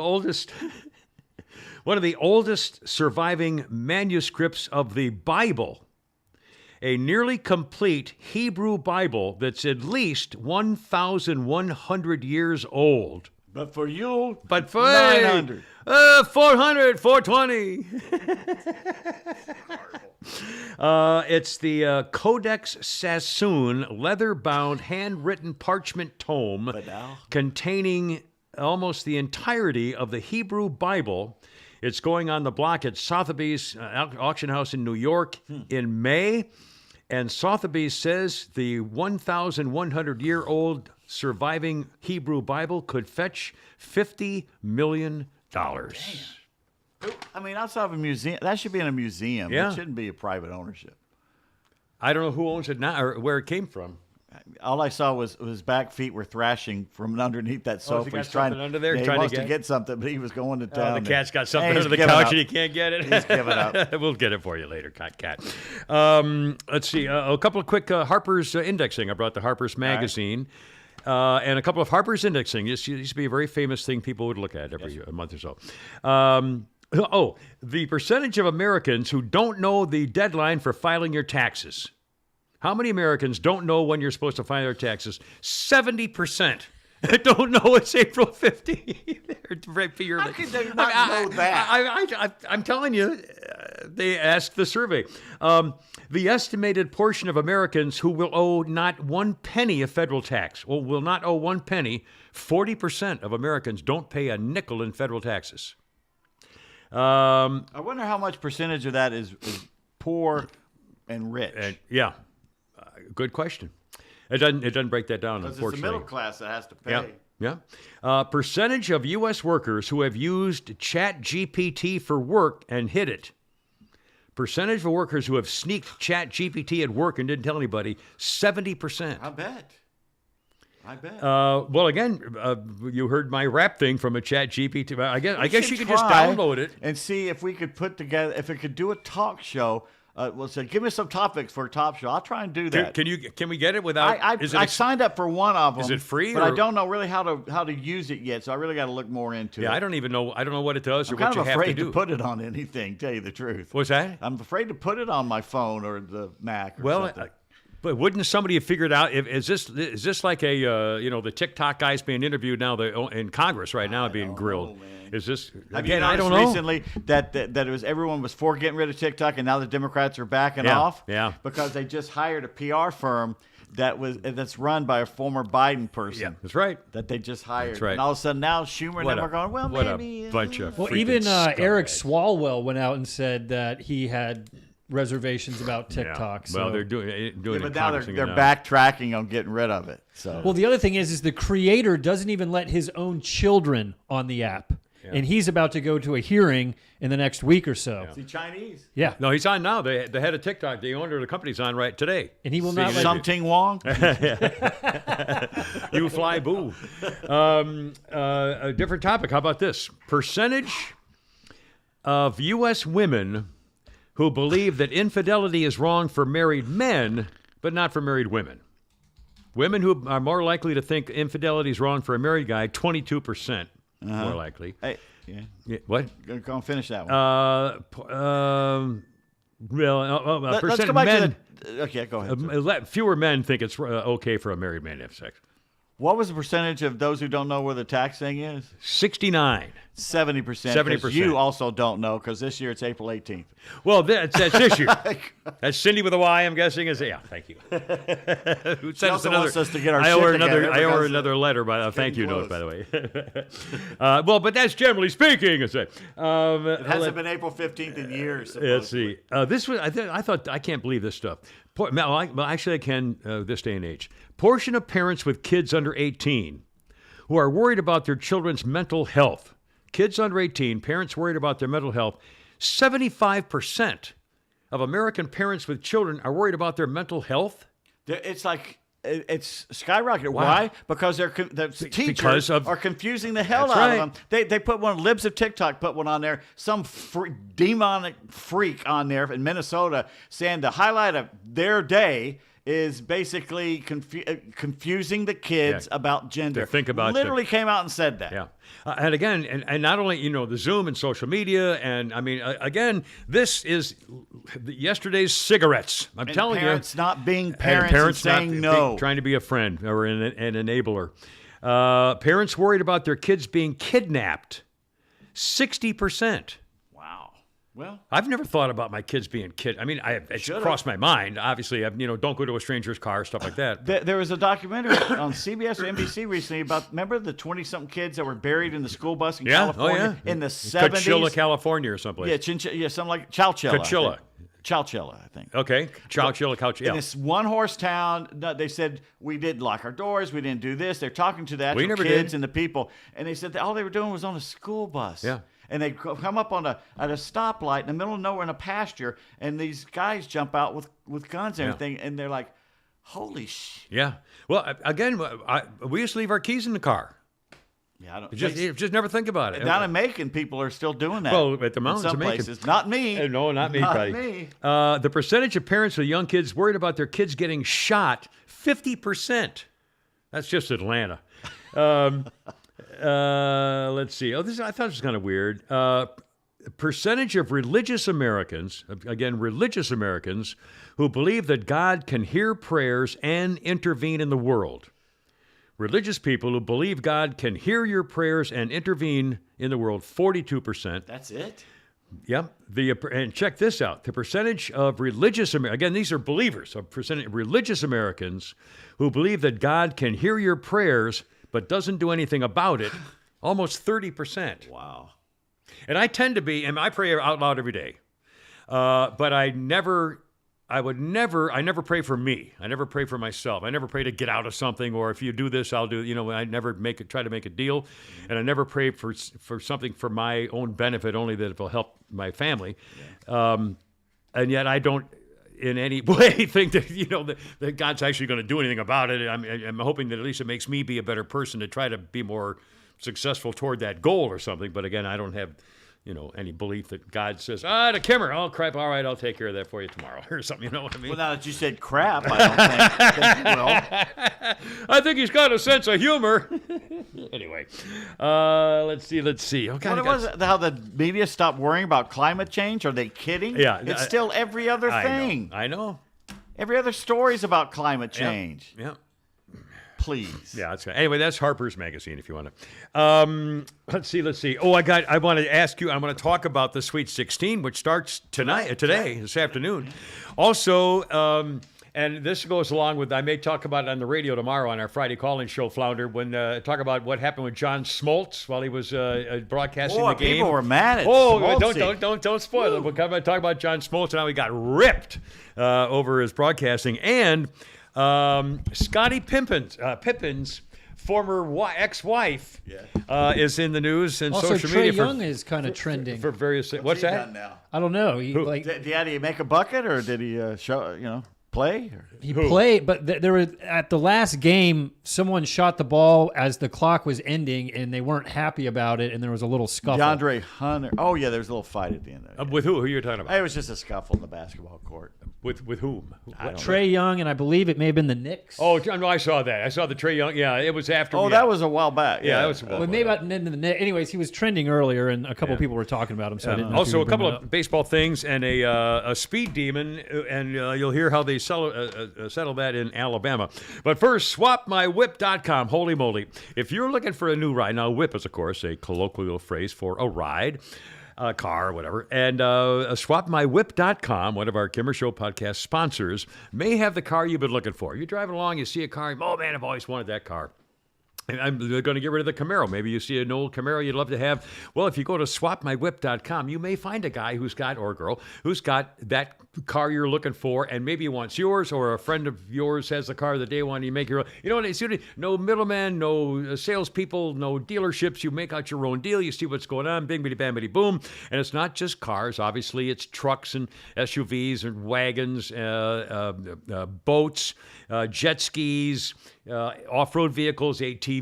oldest surviving manuscripts of the Bible, a nearly complete Hebrew Bible that's at least 1,100 years old. But for you, But for 900. 400, 420. It's the Codex Sassoon leather-bound, handwritten parchment tome But now? containing almost the entirety of the Hebrew Bible. It's going on the block at Sotheby's auction house in New York in May. And Sotheby's says the 1,100-year-old surviving Hebrew Bible could fetch $50 million. I mean, outside of a museum, that should be in a museum. Yeah. It shouldn't be a private ownership. I don't know who owns it now or where it came from. All I saw was his back feet were thrashing from underneath that sofa. he got He's trying something under there? Yeah, he Trying to wants to get- get something, but he was going to town. The cat's got something Hey, under he's the giving couch up. and he can't get it. He's giving up. We'll get it for you later, cat. Let's see. A couple of quick Harper's indexing. I brought the Harper's magazine. And a couple of Harper's indexing. This used to be a very famous thing people would look at every month or so. The percentage of Americans who don't know the deadline for filing your taxes. How many Americans don't know when you're supposed to file your taxes? 70% don't know it's April 15th. How could they not know that? I'm telling you, they asked the survey. The estimated portion of Americans who will owe not 1 penny of federal tax, or will not owe 1 penny, 40% of Americans don't pay a nickel in federal taxes. I wonder how much percentage of that is poor and rich. Good question. It doesn't break that down, Because it's unfortunately. the middle class that has to pay. Yeah. Percentage of U.S. workers who have used ChatGPT for work and hid it. Percentage of workers who have sneaked ChatGPT at work and didn't tell anybody, 70%. I bet. Well, again, you heard my rap thing from a ChatGPT. I guess you could just try download it. and see if we could put together, if it could do a talk show. Say, give me some topics for a talk show. I'll try and do that. Can we get it without? I signed up for one of them. Is it free? But or? I don't know really how to use it yet. So I really got to look more into it. Yeah, I don't even know. I don't know what it does or I'm what kind you of have to afraid do. to put it on anything. Tell you the truth. What's that? I'm afraid to put it on my phone or the Mac. Or something. But wouldn't somebody have figured out? Is this like a the TikTok guys being interviewed now in Congress right now being grilled? Is this again? I don't know. Recently that it was everyone was for getting rid of TikTok, and now the Democrats are backing off. Yeah. Because they just hired a PR firm that's run by a former Biden person. Yeah, that's right. That they just hired. That's right. And all of a sudden now Schumer and them are going, well, what maybe. a bunch of Well, freaking even Eric scumbags. Swalwell went out and said that he had reservations about TikTok. Yeah. Well, so. they're doing Yeah, it but now Congress they're now. backtracking on getting rid of it. So Well, the other thing is the creator doesn't even let his own children on the app. And he's about to go to a hearing in the next week or so. is he Chinese? Yeah. No, he's on now. The head of TikTok, the owner of the company's on right today. And he will not let Something Wong? You fly, boo. A different topic. How about this? Percentage of U.S. women who believe that infidelity is wrong for married men, but not for married women. Women who are more likely to think infidelity is wrong for a married guy, 22% more likely. Hey, yeah. Yeah, what? Go and finish that one. Let's percent go back men. to the. Okay, go ahead. Fewer men think it's okay for a married man to have sex. What was the percentage of those who don't know where the tax thing is? 69. 70%. 70%. You also don't know because this year it's April 18th. Well, that's this year. That's Cindy with a Y, I'm guessing. Yeah, thank you. Who sent us also wants us to get our I owe her shit another. together I owe her because another letter by a thank you getting note, by the way. Well, but that's generally speaking. It hasn't been April 15th in years. Let's supposedly. see. This was. I thought. I can't believe this stuff. Well, actually, I can. This day and age, portion of parents with kids under 18 who are worried about their children's mental health. Kids under 18, parents worried about their mental health. 75% of American parents with children are worried about their mental health. It's like it's skyrocketed. Wow. Why? Because the teachers are confusing the hell out of them. They put one. Libs of TikTok put one on there. Some demonic freak on there in Minnesota saying the highlight of their day is basically confusing the kids about gender. Think about literally came out and said that. Yeah. And again, and not only, the Zoom and social media, and I mean, again, this is yesterday's cigarettes. I'm telling parents you. not being And parents, parents and saying not no. trying to be a friend or an enabler. Parents worried about their kids being kidnapped. 60%. Wow. Well, I've never thought about my kids being kidnapped. I mean, it's crossed my mind. Obviously, don't go to a stranger's car, stuff like that. there was a documentary on CBS or NBC recently about, remember the 20-something kids that were buried in the school bus in California in the 70s? Coachella, California or someplace. Yeah, something like Chowchilla. Coachella. Chowchilla, I think. Okay. Chowchilla, Coachella. In this one-horse town, they said, we didn't lock our doors, we didn't do this. They're talking to the actual kids and the people. And they said that all they were doing was on a school bus. Yeah. And they come up at a stoplight in the middle of nowhere in a pasture, and these guys jump out with guns and everything, and they're like, holy shit. Yeah. Well, again, we used to leave our keys in the car. Yeah, I don't Just never think about it. Down in Macon, people are still doing that. Well, at the mountains in some of Macon. places. Not me. No, not me, Not buddy. me. The percentage of parents with young kids worried about their kids getting shot, 50%. That's just Atlanta. Let's see. I thought this was kind of weird. Percentage of religious Americans, who believe that God can hear prayers and intervene in the world. Religious people who believe God can hear your prayers and intervene in the world, 42%. That's it? Yep. And check this out. The percentage of religious Americans, again, these are believers, religious Americans who believe that God can hear your prayers but doesn't do anything about it, almost 30%. Wow. And I tend to be, and I pray out loud every day, but I never pray for me. I never pray for myself. I never pray to get out of something, or if you do this, I'll do, I never try to make a deal, and I never pray for something for my own benefit, only that it will help my family. Yeah. And yet I don't in any way think that, that God's actually going to do anything about it. I'm hoping that at least it makes me be a better person to try to be more successful toward that goal or something. But again, I don't have, any belief that God says, to Kimmer, oh crap, all right, I'll take care of that for you tomorrow or something. You know what I mean? Well, now that you said crap, I don't think he will. I think he's got a sense of humor. Anyway, let's see. Okay, What was it, how the media stopped worrying about climate change? Are they kidding? Yeah, it's still every other thing. I know. Every other story's about climate change. Yeah. Please. Yeah, that's right. Anyway, that's Harper's magazine if you want to. Let's see. Oh, I want to ask you, I want to talk about the Sweet 16, which starts this afternoon. Also, and this goes along with, I may talk about it on the radio tomorrow on our Friday call-in show, Flounder, when talk about what happened with John Smoltz while he was broadcasting the game. People were mad at Smoltzy. Don't spoil it. We'll talk about John Smoltz and how he got ripped over his broadcasting. And Scottie Pippen's former ex-wife is in the news and Also, social Trae media. Young is kind of trending. For various things. What's that? Now? I don't know. Did he make a bucket, or did he play? He played, but there was at the last game, someone shot the ball as the clock was ending, and they weren't happy about it, and there was a little scuffle. DeAndre Hunter. Oh yeah, there was a little fight at the end of it. With who? Who are you talking about? It was just a scuffle in the basketball court. With whom? Trey Young, and I believe it may have been the Knicks. Oh, no, I saw that. I saw the Trey Young. Yeah, it was after. Oh, yeah. that was a while back. Yeah, that was a while Well, back. maybe about the Knicks. Anyways, he was trending earlier, and a couple people were talking about him. So I didn't know if you Also, a would couple bring it of baseball things and a speed demon, and you'll hear how they settle that in Alabama. But first, swapmywhip.com. Holy moly. If you're looking for a new ride, now whip is, of course, a colloquial phrase for a ride, a car, whatever. And swapmywhip.com, one of our Kimmer Show podcast sponsors, may have the car you've been looking for. You're driving along, you see a car, oh man, I've always wanted that car. They're going to get rid of the Camaro. Maybe you see an old Camaro you'd love to have. Well, if you go to swapmywhip.com, you may find a guy who's got, or a girl, who's got that car you're looking for, and maybe he wants yours, or a friend of yours has the car that they want, you make your own. You know what? It's no middleman, no salespeople, no dealerships. You make out your own deal. You see what's going on. Bing, bitty, bam, bitty, boom. And it's not just cars. Obviously, it's trucks and SUVs and wagons, boats, jet skis, off-road vehicles, ATVs,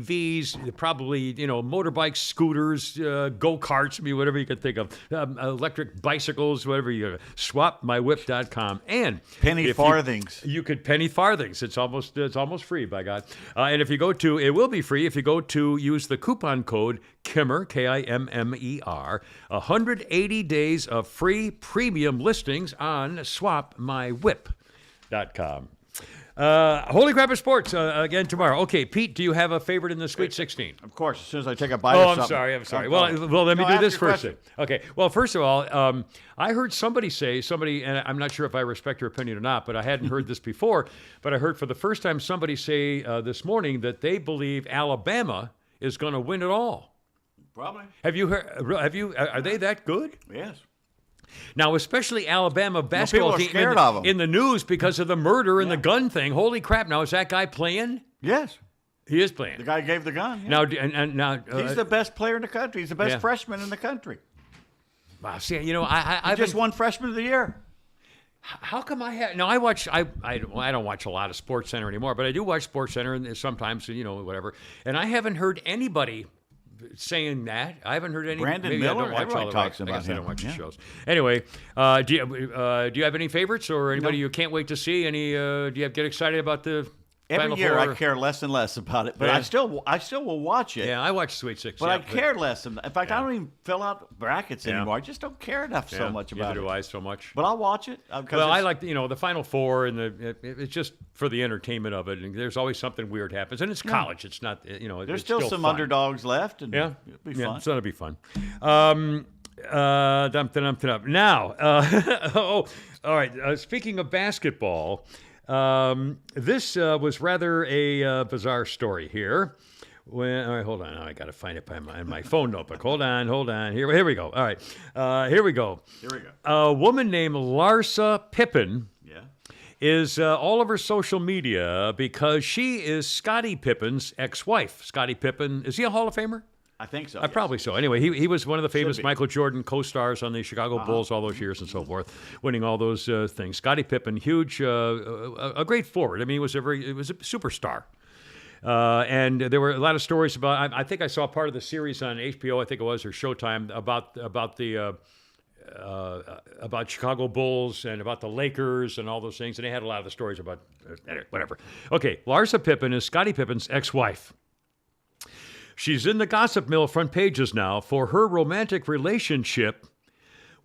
probably, motorbikes, scooters, go-karts, whatever you can think of, electric bicycles, whatever you swapmywhip.com. And Penny farthings. You could penny farthings. It's almost free, by God. And if you go to, it will be free if you go to use the coupon code Kimmer, Kimmer, 180 days of free premium listings on swapmywhip.com. Holy crap of sports again tomorrow. Okay, Pete, do you have a favorite in the Sweet 16? Of course, as soon as I take a bite Oh, of I'm something. sorry. Well, let me No, do ask this your first. question. Okay. Well, first of all, I heard somebody, and I'm not sure if I respect your opinion or not, but I hadn't heard this before. But I heard for the first time somebody say this morning that they believe Alabama is going to win it all. Probably. Have you heard? Are they that good? Yes. Now, especially Alabama basketball people are team scared of 'em. in the news because of the murder and the gun thing. Holy crap! Now, is that guy playing? Yes. He is playing. The guy gave the gun. Yeah. Now, and now He's the best player in the country. He's the best yeah. freshman in the country. wow, see, I He just won freshman of the year. How come I have? No, I don't watch a lot of Sports Center anymore, but I do watch Sports Center and sometimes, whatever. And I haven't heard anybody saying that. I haven't heard any. Brandon maybe Miller, I don't watch everybody all the talks I about guess I him. don't watch Yeah. the shows. Anyway, do you have any favorites or anybody you can't wait to see? Any? Do you get excited about the Every Final year Four? I care less and less about it, but Yeah. I still will watch it. Yeah, I watch Sweet 16. But I care less. In fact, I don't even fill out brackets Yeah. anymore. I just don't care enough so much about neither it. do I so much. But I'll watch it. Well, I like the Final Four and it's just for the entertainment of it. And there's always something weird happens, and it's college. It's not There's it's still some fun. underdogs left, and Yeah, it'll be yeah, fun. so that'll be fun. Dumped up. Now, all right. Speaking of basketball, this was rather a bizarre story here. All right, hold on. I got to find it in my phone notebook. Hold on. Here we go. All right, here we go. Here we go. A woman named Larsa Pippen Yeah. is all over social media because she is Scottie Pippen's ex-wife. Scottie Pippen, is he a Hall of Famer? I think so. Probably so. Anyway, he was one of the famous be. Michael Jordan co-stars on the Chicago Bulls all those years and so forth, winning all those things. Scottie Pippen, huge, a great forward. I mean, he was a superstar. And there were a lot of stories about. I think I saw part of the series on HBO. I think it was or Showtime about Chicago Bulls and about the Lakers and all those things. And they had a lot of the stories about whatever. Okay, Larsa Pippen is Scottie Pippen's ex-wife. She's in the gossip mill front pages now for her romantic relationship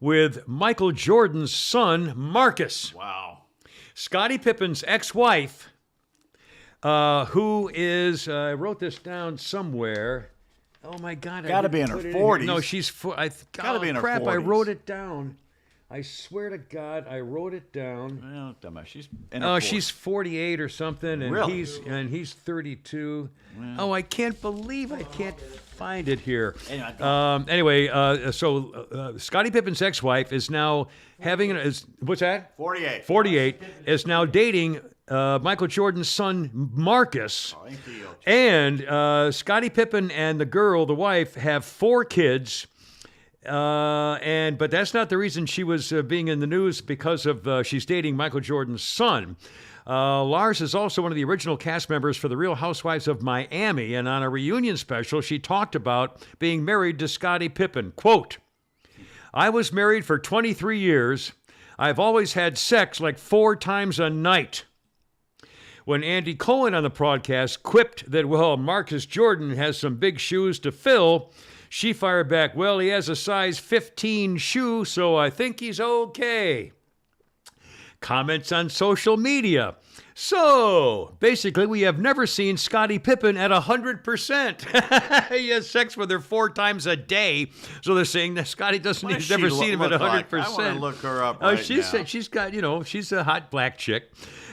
with Michael Jordan's son, Marcus. Wow. Scottie Pippen's ex-wife, who is, I wrote this down somewhere. Oh, my God. Gotta be in her 40s. No, she's, Gotta be in her crap, I 40s. wrote it down. I swear to God, I wrote it down. Well, dumbass. She's in her 40s. She's 48 or something, and Really? he's 32. Oh, I can't believe I can't find it here. Anyway, So Scottie Pippen's ex-wife is now having what's that? 48. 48 is now dating Michael Jordan's son Marcus, Thank you. and Scottie Pippen and the girl, the wife, have 4 kids. But that's not the reason she was being in the news because of she's dating Michael Jordan's son. Lars is also one of the original cast members for The Real Housewives of Miami, and on a reunion special, she talked about being married to Scottie Pippen. Quote, "I was married for 23 years. I've always had sex like 4 times a night. When Andy Cohen on the broadcast quipped that, well, Marcus Jordan has some big shoes to fill, she fired back, well, he has a size 15 shoe, so I think he's okay. Comments on social media. So, basically, we have never seen Scottie Pippen at 100%. He has sex with her 4 times a day. So they're saying that Scottie doesn't, he's never seen him at 100%. Like? I want to look her up right now. She's got, she's a hot black chick.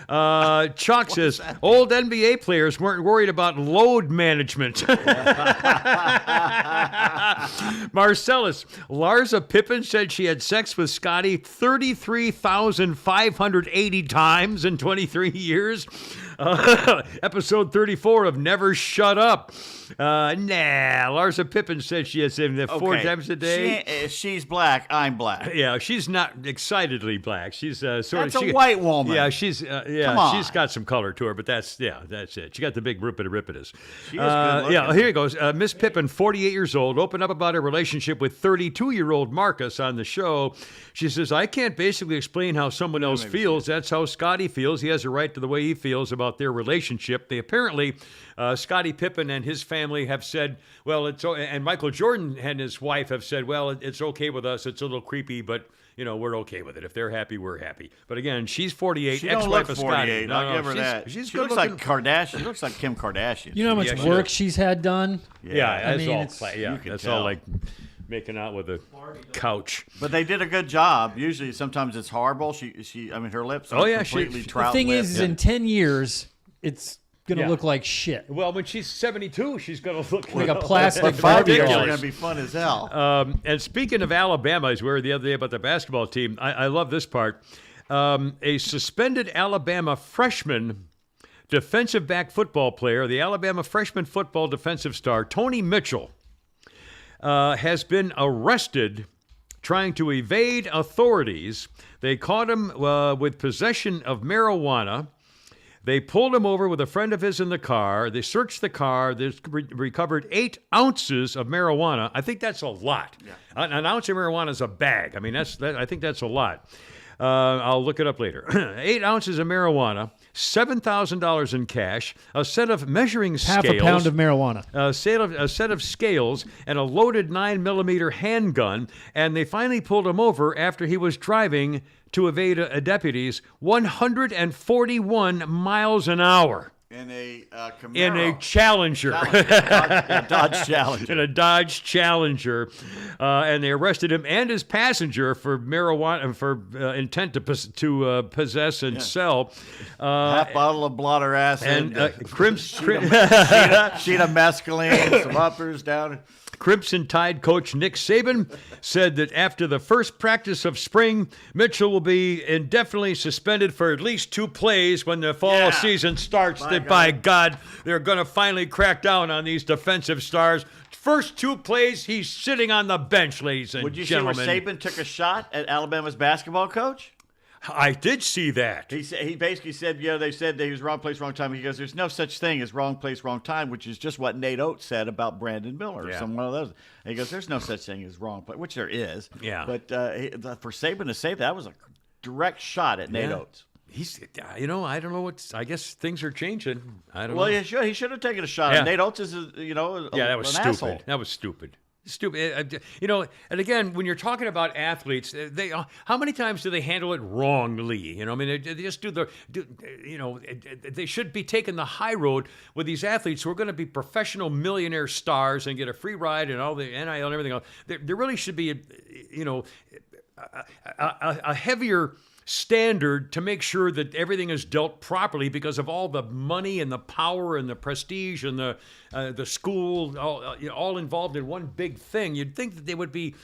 Chalk says, old NBA players weren't worried about load management. Marcellus, Larsa Pippen said she had sex with Scottie 33,580 times in 23 years. Episode 34 of Never Shut Up. Larsa Pippen said she had sex 4 times a day. She's black. I'm black. Yeah, she's not excitedly black. She's sort That's of a white woman. Yeah, she's she's got some color to her, but that's it. She got the big rippidipitis. She is good looking. Yeah, here he goes. Miss Pippen, 48 years old, opened up about her relationship with 32-year-old Marcus on the show. She says, I can't basically explain how someone else feels. That's how Scottie feels. He has a right to the way he feels about their relationship. They apparently, Scottie Pippen and his family have said, well, and Michael Jordan and his wife have said, well, it's okay with us. It's a little creepy, but we're okay with it. If they're happy, we're happy. But again, she's 48. She don't ex-wife look of 48. Scottie. I'll give her that. She looks like Kardashian. She looks like Kim Kardashian. You know how much Yeah, she work does. she's had done? Yeah, mean, that's it's- all. you can That's tell. all like making out with a couch. But they did a good job. Usually, sometimes it's horrible. I mean, her lips are completely The trout thing lips. is, in 10 years, it's going to Yeah. look like shit. Well, when she's 72, she's going to look Like a plastic But 5 years Barbie are doll. going to be fun as hell. And speaking of Alabama, as we were the other day about the basketball team, I love this part. A suspended Alabama freshman defensive back football player, the Alabama freshman football defensive star, Tony Mitchell, has been arrested trying to evade authorities. They caught him with possession of marijuana. They pulled him over with a friend of his in the car. They searched the car. They recovered 8 ounces of marijuana. I think that's a lot. Yeah. An ounce of marijuana is a bag. I mean, I think that's a lot. I'll look it up later. 8 ounces of marijuana, $7,000 in cash, a set of measuring scales. Half a pound of marijuana. A set of scales and a loaded 9mm handgun, and they finally pulled him over after he was driving to evade deputies 141 miles an hour. In a Camaro. In a Challenger. Dodge Challenger. In a Dodge Challenger. And they arrested him and his passenger for marijuana, for intent to possess and sell. Half bottle of blotter acid. And sheet of mescaline, some uppers down. Crimson Tide coach Nick Saban said that after the first practice of spring, Mitchell will be indefinitely suspended for at least 2 plays when the fall season starts. By God, they're going to finally crack down on these defensive stars. First 2 plays, he's sitting on the bench, ladies and Would you gentlemen. see where Saban took a shot at Alabama's basketball coach? I did see that. He basically said, they said that he was wrong place, wrong time. He goes, there's no such thing as wrong place, wrong time, which is just what Nate Oates said about Brandon Miller or some one of those. And he goes, there's no such thing as wrong place, which there is. Yeah. But for Saban to say that was a direct shot at Nate Oates. He's, I don't know I guess things are changing. I don't know. Well, he should have taken a shot. Yeah. Nate Oates is, that was an stupid. Asshole. That was stupid. Stupid. And again, when you're talking about athletes, how many times do they handle it wrongly? I mean, they just they should be taking the high road with these athletes who are going to be professional millionaire stars and get a free ride and all the NIL and everything else. There really should be, a heavier standard to make sure that everything is dealt properly because of all the money and the power and the prestige and the school all involved in one big thing. You'd think that they would be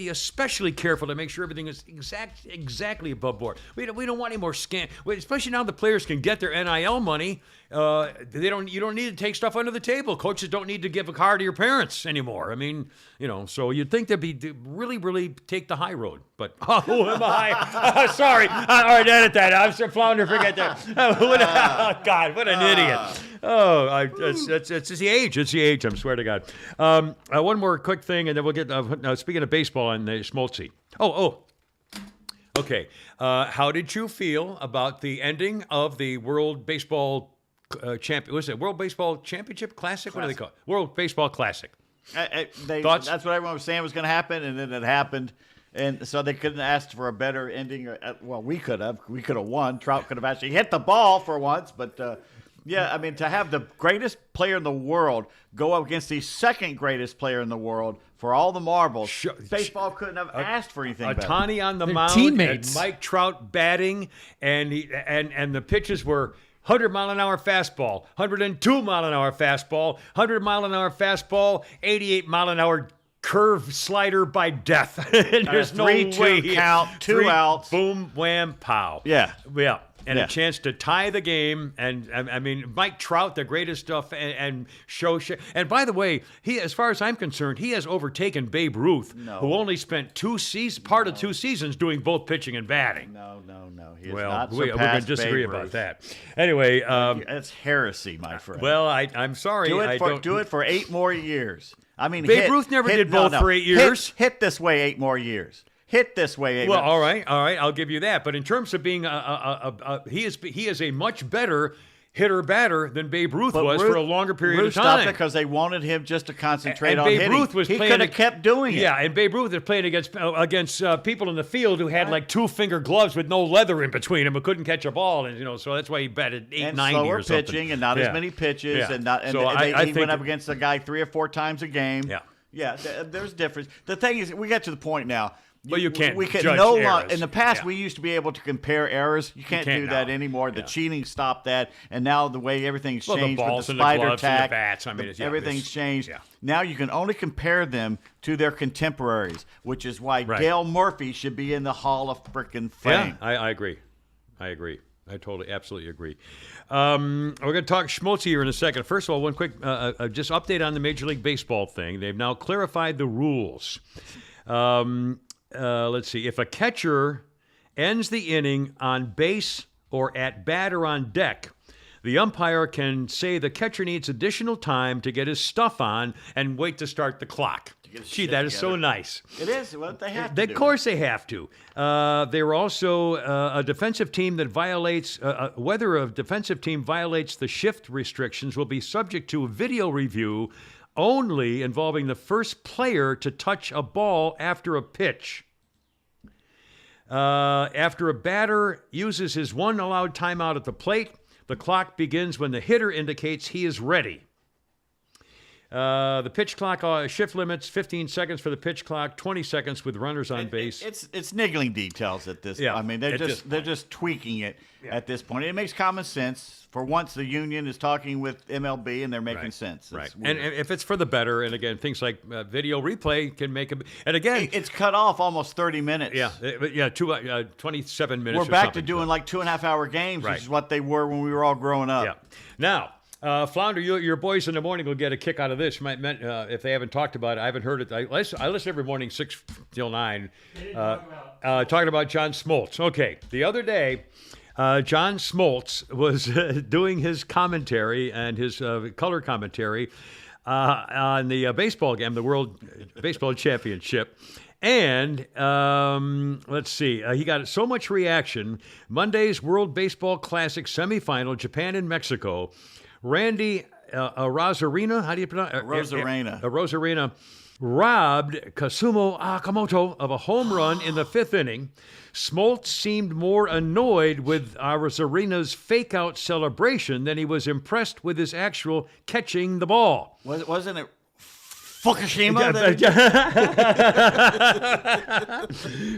especially careful to make sure everything is exactly above board. We don't want any more especially now the players can get their NIL money. You don't need to take stuff under the table. Coaches don't need to give a car to your parents anymore. I mean, so you'd think they'd be really, really take the high road. But who am I? Sorry. All right, edit that. I'm sure Flounder forget that. Oh, God, what an idiot. It's the age. It's the age. I swear to God. One more quick thing, and then we'll get. Speaking of baseball and Smoltzy. Okay. How did you feel about the ending of the World Baseball Was it World Baseball Championship Classic? What do they call it? World Baseball Classic. Thoughts? That's what everyone was saying was going to happen, and then it happened. And so they couldn't ask for a better ending. Well, we could have. We could have won. Trout could have actually hit the ball for once. But, yeah, I mean, to have the greatest player in the world go up against the second greatest player in the world for all the marbles, baseball couldn't have asked for anything better. Ohtani on the They're mound, teammates. and Mike Trout batting, and the pitches were 100-mile-an-hour fastball, 102-mile-an-hour fastball, 100-mile-an-hour fastball, 88-mile-an-hour curve slider by death. And there's no 3-2 way. count, two outs. Boom, wham, pow. Yeah. Yeah. And Yeah. a chance to tie the game. And I mean, Mike Trout, the greatest stuff, and show. And by the way, he, as far as I'm concerned, he has overtaken Babe Ruth, who only spent part of 2 seasons doing both pitching and batting. No. He has Well, not we're going to surpassed disagree Babe about Ruth. that. Anyway, That's heresy, my friend. well, I'm sorry. do it for 8 more years. I mean, Babe Ruth never did both for 8 years. Hit this way 8 more years. Hit this way 8 Well, more. all right, I'll give you that. But in terms of being he is a much better hitter batter than Babe Ruth was for a longer period Ruth of time. stopped it because they wanted him just to concentrate And on Babe hitting. Ruth was he playing could have kept doing it. Yeah, and Babe Ruth was playing against people in the field who had like 2-finger gloves with no leather in between them, who couldn't catch a ball, and so that's why he batted 890 slower or something. pitching and not as many pitches, Yeah. and So I he think went up against a guy 3 or 4 times a game. Yeah. There's difference. The thing is, we got to the point now. Well, you can't We can judge no errors. longer. In the past, Yeah. we used to be able to compare errors. You can't do that now. anymore. The Yeah. cheating stopped that, and now the way everything's Well, the changed balls with and the the spider gloves and the tack, bats. I mean, everything's changed. yeah. Now you can only compare them to their contemporaries, which is why Dale Murphy should be in the Hall of Frickin' Fame. Yeah, I agree. I totally, absolutely agree. We're going to talk schmaltzy here in a second. First of all, one quick just update on the Major League Baseball thing. They've now clarified the rules. Let's see. If a catcher ends the inning on base or at bat or on deck, the umpire can say the catcher needs additional time to get his stuff on and wait to start the clock. Gee, that is so nice. It is. Well, they have to Of do. course they have to. They were also a defensive team that violates, whether a defensive team violates the shift restrictions will be subject to a video review only involving the first player to touch a ball after a pitch. After a batter uses his one allowed timeout at the plate, the clock begins when the hitter indicates he is ready. The pitch clock shift limits 15 seconds for the pitch clock, 20 seconds with runners on base. It's niggling details at this. Yeah, I mean, they're just tweaking it at this point. It makes common sense. For once, the union is talking with MLB and they're making sense. Right. It's And weird. if it's for the better, and again, things like video replay can make a. And again, It's cut off almost 30 minutes. 27 minutes. We're or back something. to doing like 2.5-hour games, Right. which is what they were when we were all growing up. Yeah. Now, Flounder, your boys in the morning will get a kick out of this. If they haven't talked about it, I haven't heard it. I listen every morning 6 till 9. Talking about John Smoltz. Okay. The other day, John Smoltz was doing his commentary and his color commentary on the baseball game, the World Baseball Championship. And let's see, he got so much reaction. Monday's World Baseball Classic semifinal, Japan and Mexico. Randy Rosarina, how do you pronounce it? Rosarena. Rosarina robbed Kasumo Akamoto of a home run in the 5th inning. Smoltz seemed more annoyed with Rosarina's fake-out celebration than he was impressed with his actual catching the ball. Wasn't it Fukushima?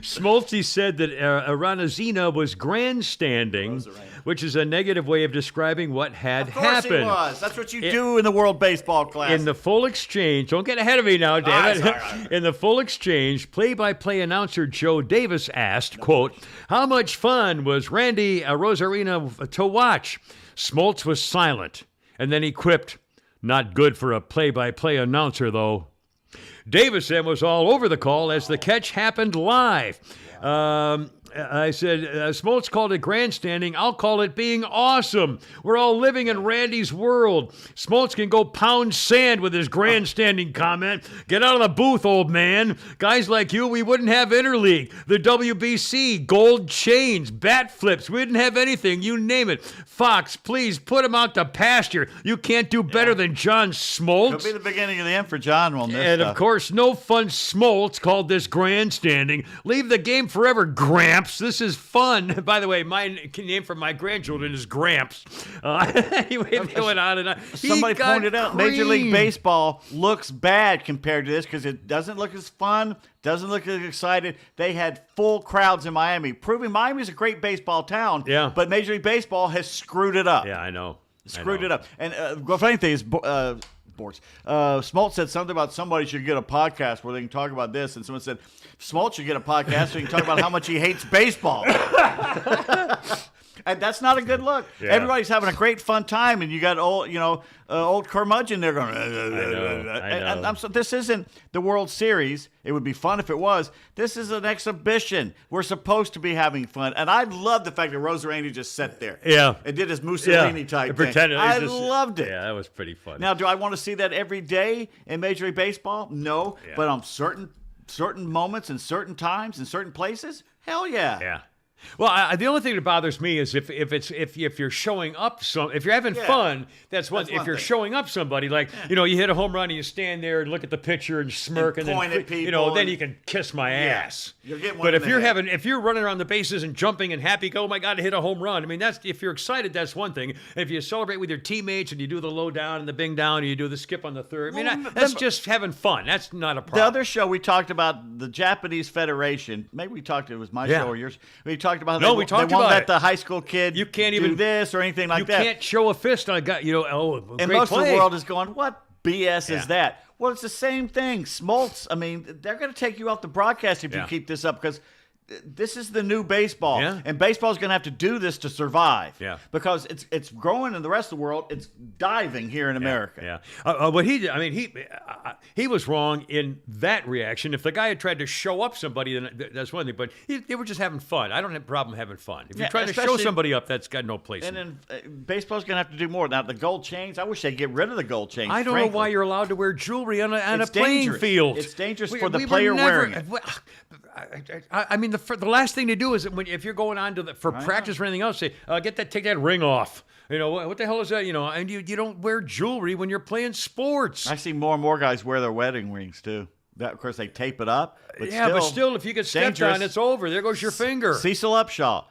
Smoltz said that Aranazina was grandstanding, which is a negative way of describing what had Of course happened. he was. That's what you do in the World Baseball Classic. In the full exchange, don't get ahead of me now, damn it. sorry. In the full exchange, play-by-play announcer Joe Davis asked, quote, "How much fun was Randy Rosarina to watch?" Smoltz was silent, and then he quipped, "Not good for a play-by-play announcer, though." Davis then was all over the call as the catch happened live. I said, Smoltz called it grandstanding. I'll call it being awesome. We're all living in Randy's world. Smoltz can go pound sand with his grandstanding comment. Get out of the booth, old man. Guys like you, we wouldn't have Interleague, the WBC, gold chains, bat flips. We didn't have anything. You name it. Fox, please put him out to pasture. You can't do better than John Smoltz. It'll be the beginning of the end for John on this And stuff. of course, no fun Smoltz called this grandstanding. Leave the game forever, Gramps. This is fun. By the way, my name for my grandchildren is Gramps. Anyway, they went on and on. Somebody pointed out Major League Baseball looks bad compared to this because it doesn't look as fun, doesn't look as excited. They had full crowds in Miami, proving Miami's a great baseball town. Yeah. But Major League Baseball has screwed it up. Yeah, I know. Screwed it up. And the funny thing is, Smoltz said something about somebody should get a podcast where they can talk about this, and someone said Smoltz should get a podcast so he can talk about how much he hates baseball. And that's not a good look. Yeah. Everybody's having a great fun time, and you got old curmudgeon there going. I know. And this isn't the World Series. It would be fun if it was. This is an exhibition. We're supposed to be having fun, and I love the fact that Rosarani just sat there, and did his Mussolini type thing. Pretended I loved it. Yeah, that was pretty fun. Now, do I want to see that every day in Major League Baseball? No, but on certain moments and certain times and certain places, hell yeah. Yeah. Well, the only thing that bothers me is if you're showing up if you're having fun, that's one. If you're thing. showing up somebody like you hit a home run and you stand there and look at the picture and smirk and point then at people then and- you can kiss my ass. You'll get one But in if the head. if you're running around the bases and jumping and happy, oh my God, I hit a home run. I mean, that's if you're excited, that's one thing. If you celebrate with your teammates and you do the low down and the bing down and you do the skip on the third, I mean, that's just having fun. That's not a problem. The other show we talked about the Japanese Federation. Maybe we talked. It was my show or yours. We talked about. No, they, we talked they won't about let it. the high school kid. You can't do even this or anything like you that. can't show a fist on a guy. And great most play. of the world is going, what BS Yeah. is that? Well, it's the same thing. Smoltz, I mean, they're going to take you off the broadcast if you Yeah. keep this up because this is the new baseball. Yeah. And baseball's going to have to do this to survive. Yeah. Because it's growing in the rest of the world. It's diving here in America. Yeah. What he did, I mean, he was wrong in that reaction. If the guy had tried to show up somebody, then that's one thing. But they were just having fun. I don't have a problem having fun. If you're Yeah, trying to show especially- somebody up, that's got no place. And in then baseball's going to have to do more. Now, the gold chains, I wish they'd get rid of the gold chains. I don't know why you're allowed to wear jewelry on a It's playing dangerous. field. It's dangerous We- for the we were player never- wearing it. I mean, the last thing to do is if you're going on to for practice or anything else, say take that ring off. What the hell is that? And you don't wear jewelry when you're playing sports. I see more and more guys wear their wedding rings, too. That, of course, they tape it up. But but still, if you get stepped dangerous. on, it's over. There goes your finger. Cecil Upshaw,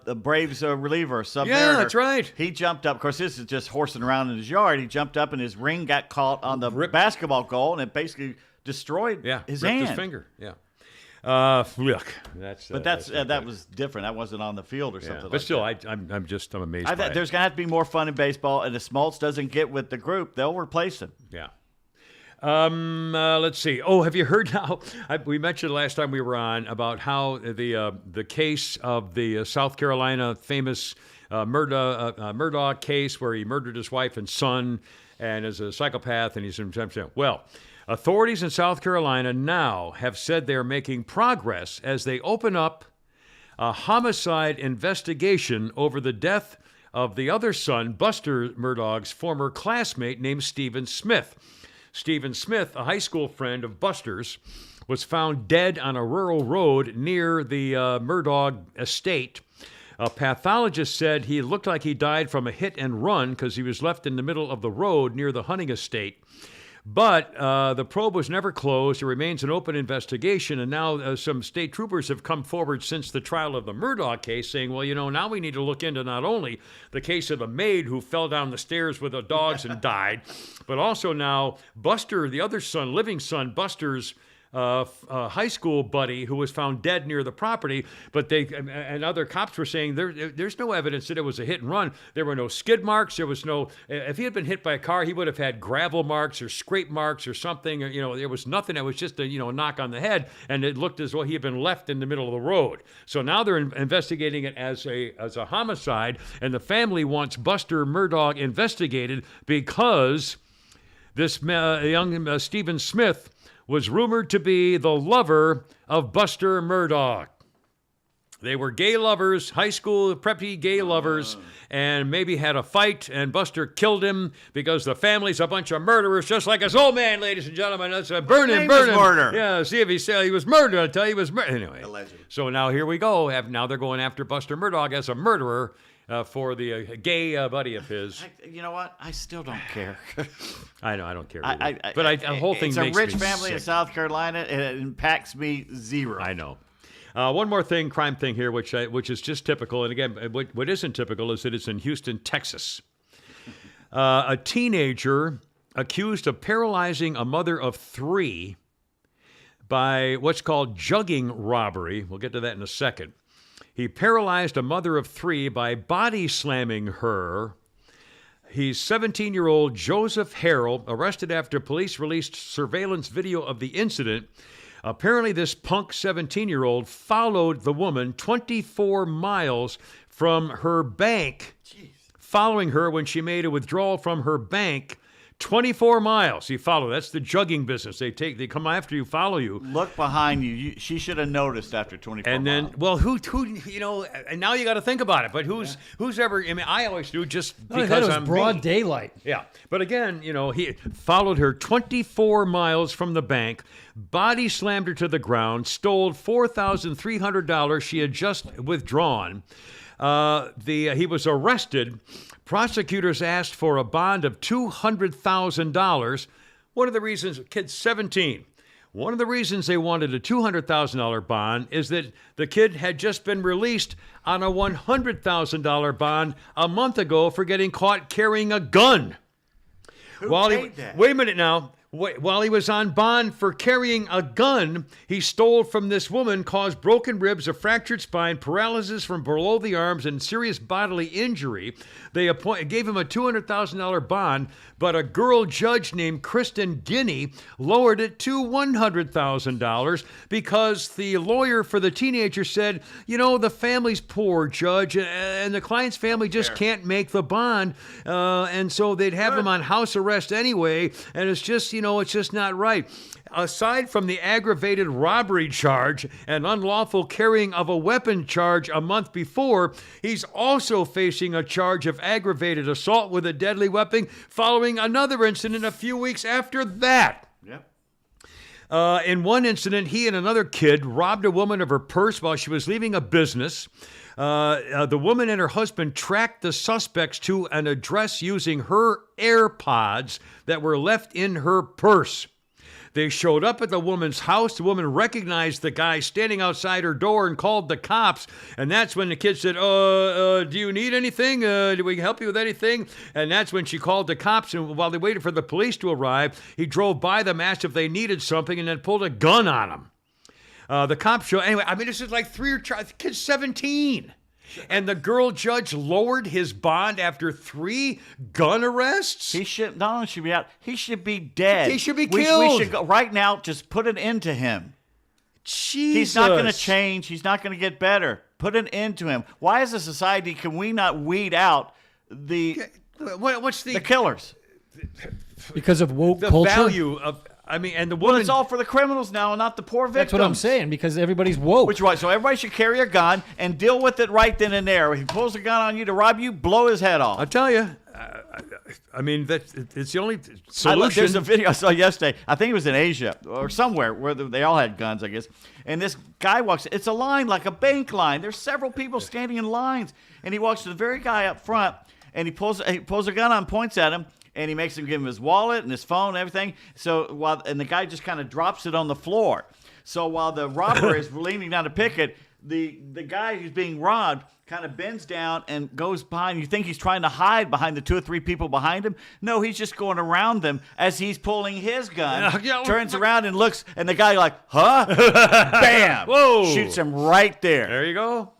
the Braves reliever, Yeah, that's right. He jumped up. Of course, this is just horsing around in his yard. He jumped up, and his ring got caught on the basketball goal, and it basically destroyed his ripped hand. his finger. Yeah. Look, That was different. That wasn't on the field or something. But like still, that. I'm amazed by it. There's gonna have to be more fun in baseball, and if Smoltz doesn't get with the group, they'll replace him. Yeah. Let's see. Oh, have you heard now? We mentioned last time we were on about how the case of the South Carolina famous Murdaugh case where he murdered his wife and son and is a psychopath and he's in well. Authorities in South Carolina now have said they're making progress as they open up a homicide investigation over the death of the other son, Buster Murdaugh's former classmate named Stephen Smith. Stephen Smith, a high school friend of Buster's, was found dead on a rural road near the Murdaugh estate. A pathologist said he looked like he died from a hit and run because he was left in the middle of the road near the hunting estate. But the probe was never closed. It remains an open investigation, and now some state troopers have come forward since the trial of the Murdaugh case saying, well, now we need to look into not only the case of the maid who fell down the stairs with the dogs and died, but also now Buster, the other son, living son, Buster's high school buddy who was found dead near the property, but and other cops were saying there's no evidence that it was a hit and run. There were no skid marks. There was no. If he had been hit by a car, he would have had gravel marks or scrape marks or something. There was nothing. It was just a knock on the head, and it looked as though he had been left in the middle of the road. So now they're investigating it as a homicide, and the family wants Buster Murdaugh investigated because this young Stephen Smith was rumored to be the lover of Buster Murdaugh. They were gay lovers, high school preppy gay lovers, and maybe had a fight, and Buster killed him because the family's a bunch of murderers, just like his old man, ladies and gentlemen. Let's burn him, burn him. Murder. Yeah, see if he was murdered. I'll tell you he was murdered. Anyway, Allegedly. so now here we go. Now they're going after Buster Murdaugh as a murderer for the gay buddy of his. You know what? I still don't care. I know, I don't care. But the whole thing makes me It's a rich family sick. in South Carolina, and it impacts me zero. I know. One more crime thing here, which is just typical. And again, what isn't typical is that it's in Houston, Texas. A teenager accused of paralyzing a mother of 3 by what's called jugging robbery. We'll get to that in a second. He paralyzed a mother of 3 by body slamming her. He's 17-year-old Joseph Harrell, arrested after police released surveillance video of the incident. Apparently, this punk 17-year-old followed the woman 24 miles from her bank, following her when she made a withdrawal from her bank. 24 miles he followed. That's the jugging business. They come after you, follow you. Look behind you. She should have noticed after 24 And then, miles. well, who, and now you got to think about it. But who's ever? I mean, I always do just I thought because it was I'm broad me. daylight. Yeah, but again, he followed her 24 miles from the bank, body slammed her to the ground, stole $4,300 she had just withdrawn. He was arrested. Prosecutors asked for a bond of $200,000. One of the reasons, kid's 17. One of the reasons they wanted a $200,000 bond is that the kid had just been released on a $100,000 bond a month ago for getting caught carrying a gun. Who paid that? Wait a minute now. While he was on bond for carrying a gun, he stole from this woman, caused broken ribs, a fractured spine, paralysis from below the arms, and serious bodily injury. They gave him a $200,000 bond, but a girl judge named Kristen Guinea lowered it to $100,000 because the lawyer for the teenager said, the family's poor, Judge, and the client's family just can't make the bond, and so they'd have him on house arrest anyway, and it's just, it's just not right. Aside from the aggravated robbery charge and unlawful carrying of a weapon charge a month before, he's also facing a charge of aggravated assault with a deadly weapon following another incident a few weeks after that. Yep. In one incident, he and another kid robbed a woman of her purse while she was leaving a business. The woman and her husband tracked the suspects to an address using her AirPods that were left in her purse. They showed up at the woman's house. The woman recognized the guy standing outside her door and called the cops. And that's when the kid said, do you need anything? Do we help you with anything? And that's when she called the cops. And while they waited for the police to arrive, he drove by them, asked if they needed something, and then pulled a gun on them. The cops show, anyway, this is like 3 or the kid's 17. And the girl judge lowered his bond after 3 gun arrests? He should not only should be out, he should be dead. He should be We killed. should go right now. Just put an end to him. Jesus. He's not going to change. He's not going to get better. Put an end to him. Why, as a society, can we not weed out the What's the killers? Because of woke the culture. value of? And the Well, woman. it's all for the criminals now, and not the poor victims. That's what I'm saying, because everybody's woke. Which right? So everybody should carry a gun and deal with it right then and there. If he pulls a gun on you to rob you, blow his head off. I'll tell you. It's the only solution. There's a video I saw yesterday. I think it was in Asia or somewhere where they all had guns, I guess. And this guy walks. It's a line like a bank line. There's several people standing in lines, and he walks to the very guy up front, and he pulls a gun on, points at him. And he makes him give him his wallet and his phone and everything. So and the guy just kind of drops it on the floor. So while the robber is leaning down to pick it, the guy who's being robbed kind of bends down and goes behind. You think he's trying to hide behind the 2 or 3 people behind him? No, he's just going around them as he's pulling his gun. Turns around and looks, and the guy like, huh? Bam! Whoa! Shoots him right there. There you go.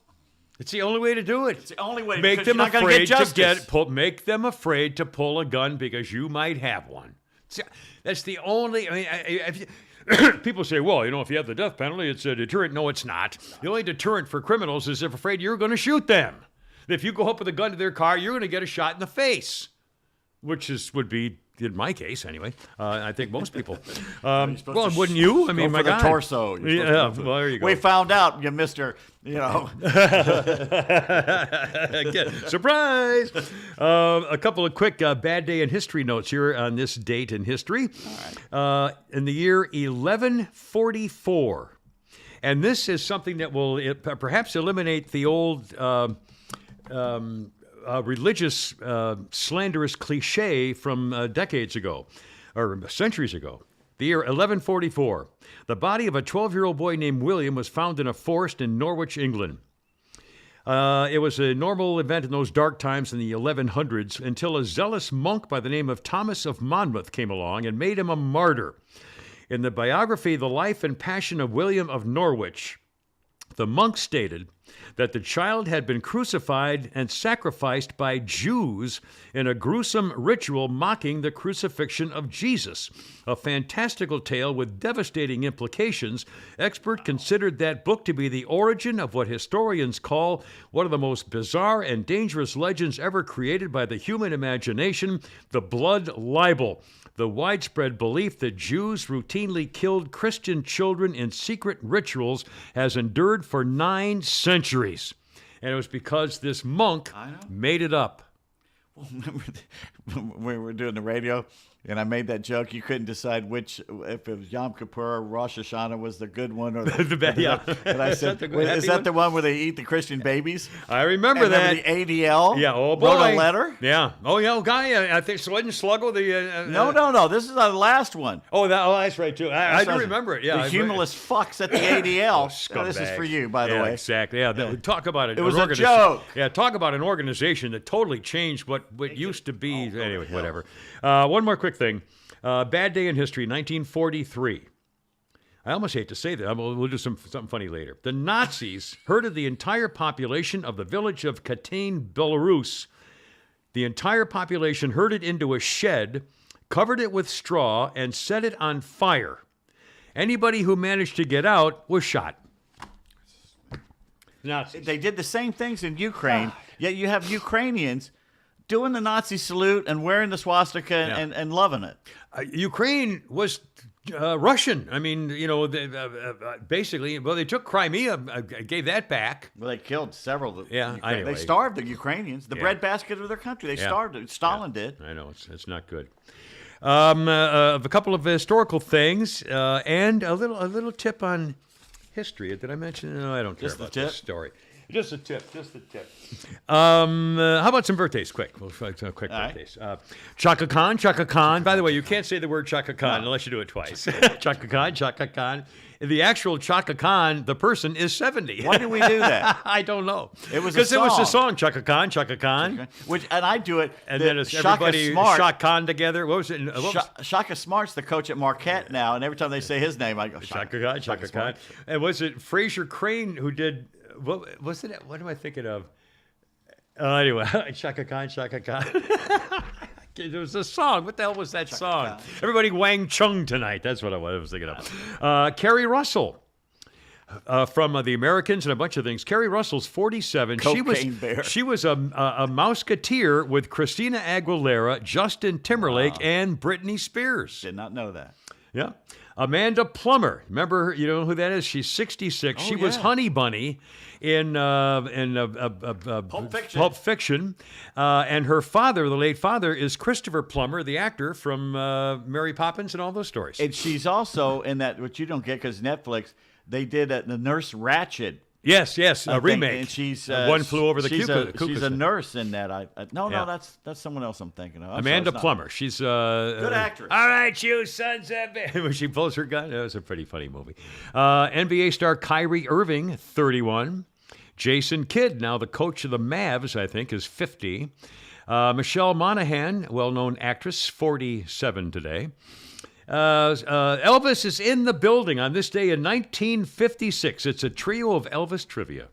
It's the only way to do it. It's the only way. Make because them you're not gonna afraid get to justice. make them afraid to pull a gun because you might have one. That's the only. People say, well, if you have the death penalty, it's a deterrent. No, it's not. The only deterrent for criminals is they're afraid you're going to shoot them. If you go up with a gun to their car, you're going to get a shot in the face, which would be In my case, anyway. I think most people. Well, wouldn't you? I mean, Go my for the God. torso. Yeah, well, there you go. We found out, you Mr. You know. Again, surprise! A couple of quick bad day in history notes here on this date in history. In the year 1144. And this is something that will perhaps eliminate the old religious slanderous cliche from decades ago, or centuries ago. The year 1144. The body of a 12-year-old boy named William was found in a forest in Norwich, England. It was a normal event in those dark times in the 1100s until a zealous monk by the name of Thomas of Monmouth came along and made him a martyr. In the biography, The Life and Passion of William of Norwich, the monk stated that the child had been crucified and sacrificed by Jews in a gruesome ritual mocking the crucifixion of Jesus. A fantastical tale with devastating implications. Expert considered that book to be the origin of what historians call one of the most bizarre and dangerous legends ever created by the human imagination, the blood libel. The widespread belief that Jews routinely killed Christian children in secret rituals has endured for 9 centuries. And it was because this monk made it up. Well, remember when we were doing the radio and I made that joke, you couldn't decide if it was Yom Kippur or Rosh Hashanah was the good one or The bad, yeah. And I said, is that the one where they eat the Christian babies? I remember and that. The ADL Yeah, oh boy. wrote a letter? Yeah. Oh, yeah, guy, I think Sled and Sluggo, the... No. This is the last one. That's right, too. I do remember it, yeah. The humorless fucks at the ADL. Scumbags. This is for you, by the way. Exactly. Yeah, talk about it. It was a joke. Yeah, talk about an organization that totally changed what used to be. Anyway, whatever. One more quick thing. Bad day in history, 1943. I almost hate to say that. We'll do something funny later. The Nazis herded the entire population of the village of Katyn, Belarus. The entire population herded into a shed, covered it with straw, and set it on fire. Anybody who managed to get out was shot. Nazis. They did the same things in Ukraine, yet you have Ukrainians doing the Nazi salute and wearing the swastika and loving it. Ukraine was Russian. I mean, basically, they took Crimea, gave that back. Well, they killed several. Anyway. They starved the Ukrainians, the breadbasket of their country. They starved it. Stalin did. I know, it's not good. A couple of historical things and a little tip on history. Did I mention? No, I don't care about this story. Just a tip. How about some birthdays? Quick birthdays. Chaka Khan. By the way, you can't say the word Chaka Khan unless you do it twice. Chaka Khan. The actual Chaka Khan, the person, is 70. Why did we do that? I don't know. It was because it was a song, Chaka Khan. And I do it. And then it's everybody Shaka Khan together. What was it? Shaka Smart's the coach at Marquette now, and every time they say his name, I go Chaka Khan. And was it Fraser Crane who did? What was it? What am I thinking of? Anyway, Chaka Khan. There was a song. What the hell was that song? Everybody Wang Chung tonight. That's what I was thinking of. Carrie Russell from The Americans and a bunch of things. Carrie Russell's 47. She was a Mouseketeer with Christina Aguilera, Justin Timberlake, and Britney Spears. Did not know that. Yeah. Amanda Plummer. Remember, you know who that is? She's 66. She was Honey Bunny in Pulp Fiction. And her father, the late father, is Christopher Plummer, the actor from Mary Poppins and all those stories. And she's also in that, which you don't get because Netflix, they did the Nurse Ratched. Yes, a remake. And she's One Flew Over the Cuckoo's She's a nurse in that. No, that's someone else I'm thinking of. Amanda Plummer. She's good actress. All right, you sons of bitch. When she pulls her gun, it was a pretty funny movie. NBA star Kyrie Irving, 31. Jason Kidd, now the coach of the Mavs, I think, is 50. Michelle Monaghan, well-known actress, 47 today. Elvis is in the building on this day in 1956. It's a trio of Elvis trivia.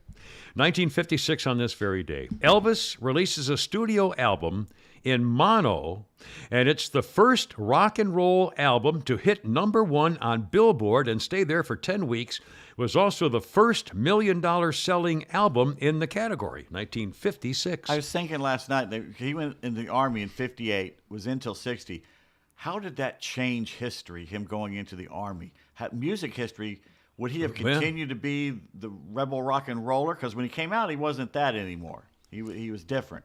1956 on this very day. Elvis releases a studio album in mono, and it's the first rock and roll album to hit #1 on Billboard and stay there for 10 weeks. It was also the first $1 million selling album in the category, 1956. I was thinking last night that he went in the Army in 58, was in till 60. how did that change history, him going into the Army? Music history, would he have continued to be the rebel rock and roller? Because when he came out, he wasn't that anymore. He was different.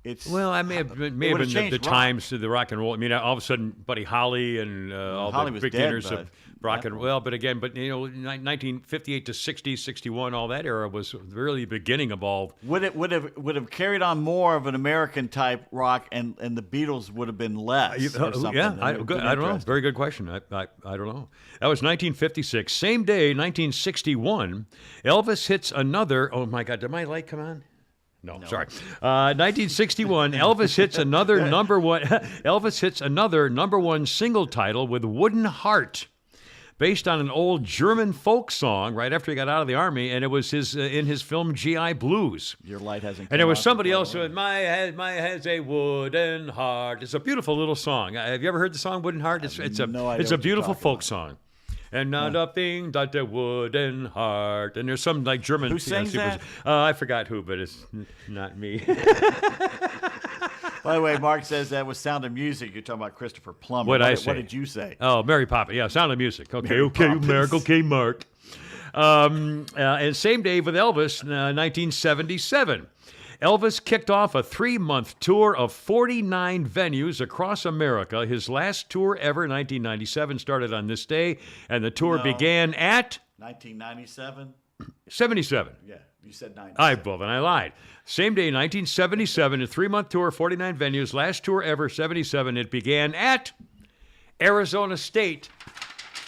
I may have been the times to the rock and roll. I mean, all of a sudden, Buddy Holly and all Holly the was beginners dead, of rock and roll. But again, 1958 to 60, 61, all that era was really the beginning of all. Would have carried on more of an American type rock, and the Beatles would have been less. Or something? Yeah, I don't know. Very good question. I don't know. That was 1956. Same day, 1961, Elvis hits another. Oh my God! Did my light come on? No, sorry. 1961, Elvis hits another number one. Elvis hits another number one single title with "Wooden Heart," based on an old German folk song. Right after he got out of the Army, and it was in his film GI Blues. Your light hasn't. And it was somebody else who had my head's a wooden heart. It's a beautiful little song. Have you ever heard the song "Wooden Heart"? It's a beautiful folk song. And not a thing that the wooden heart. And there's some like German. Who sings that? I forgot who, but it's not me. By the way, Mark says that was Sound of Music. You're talking about Christopher Plummer. What did you say? Oh, Mary Poppins. Yeah, Sound of Music. Okay, Mark. Okay, Mark. And same day with Elvis, 1977. Elvis kicked off a 3-month tour of 49 venues across America. His last tour ever, 1997, started on this day, and the tour began at 1997. 77. Yeah, you said 97. I lied. Same day, 1977, a 3-month tour, 49 venues. Last tour ever, 77. It began at Arizona State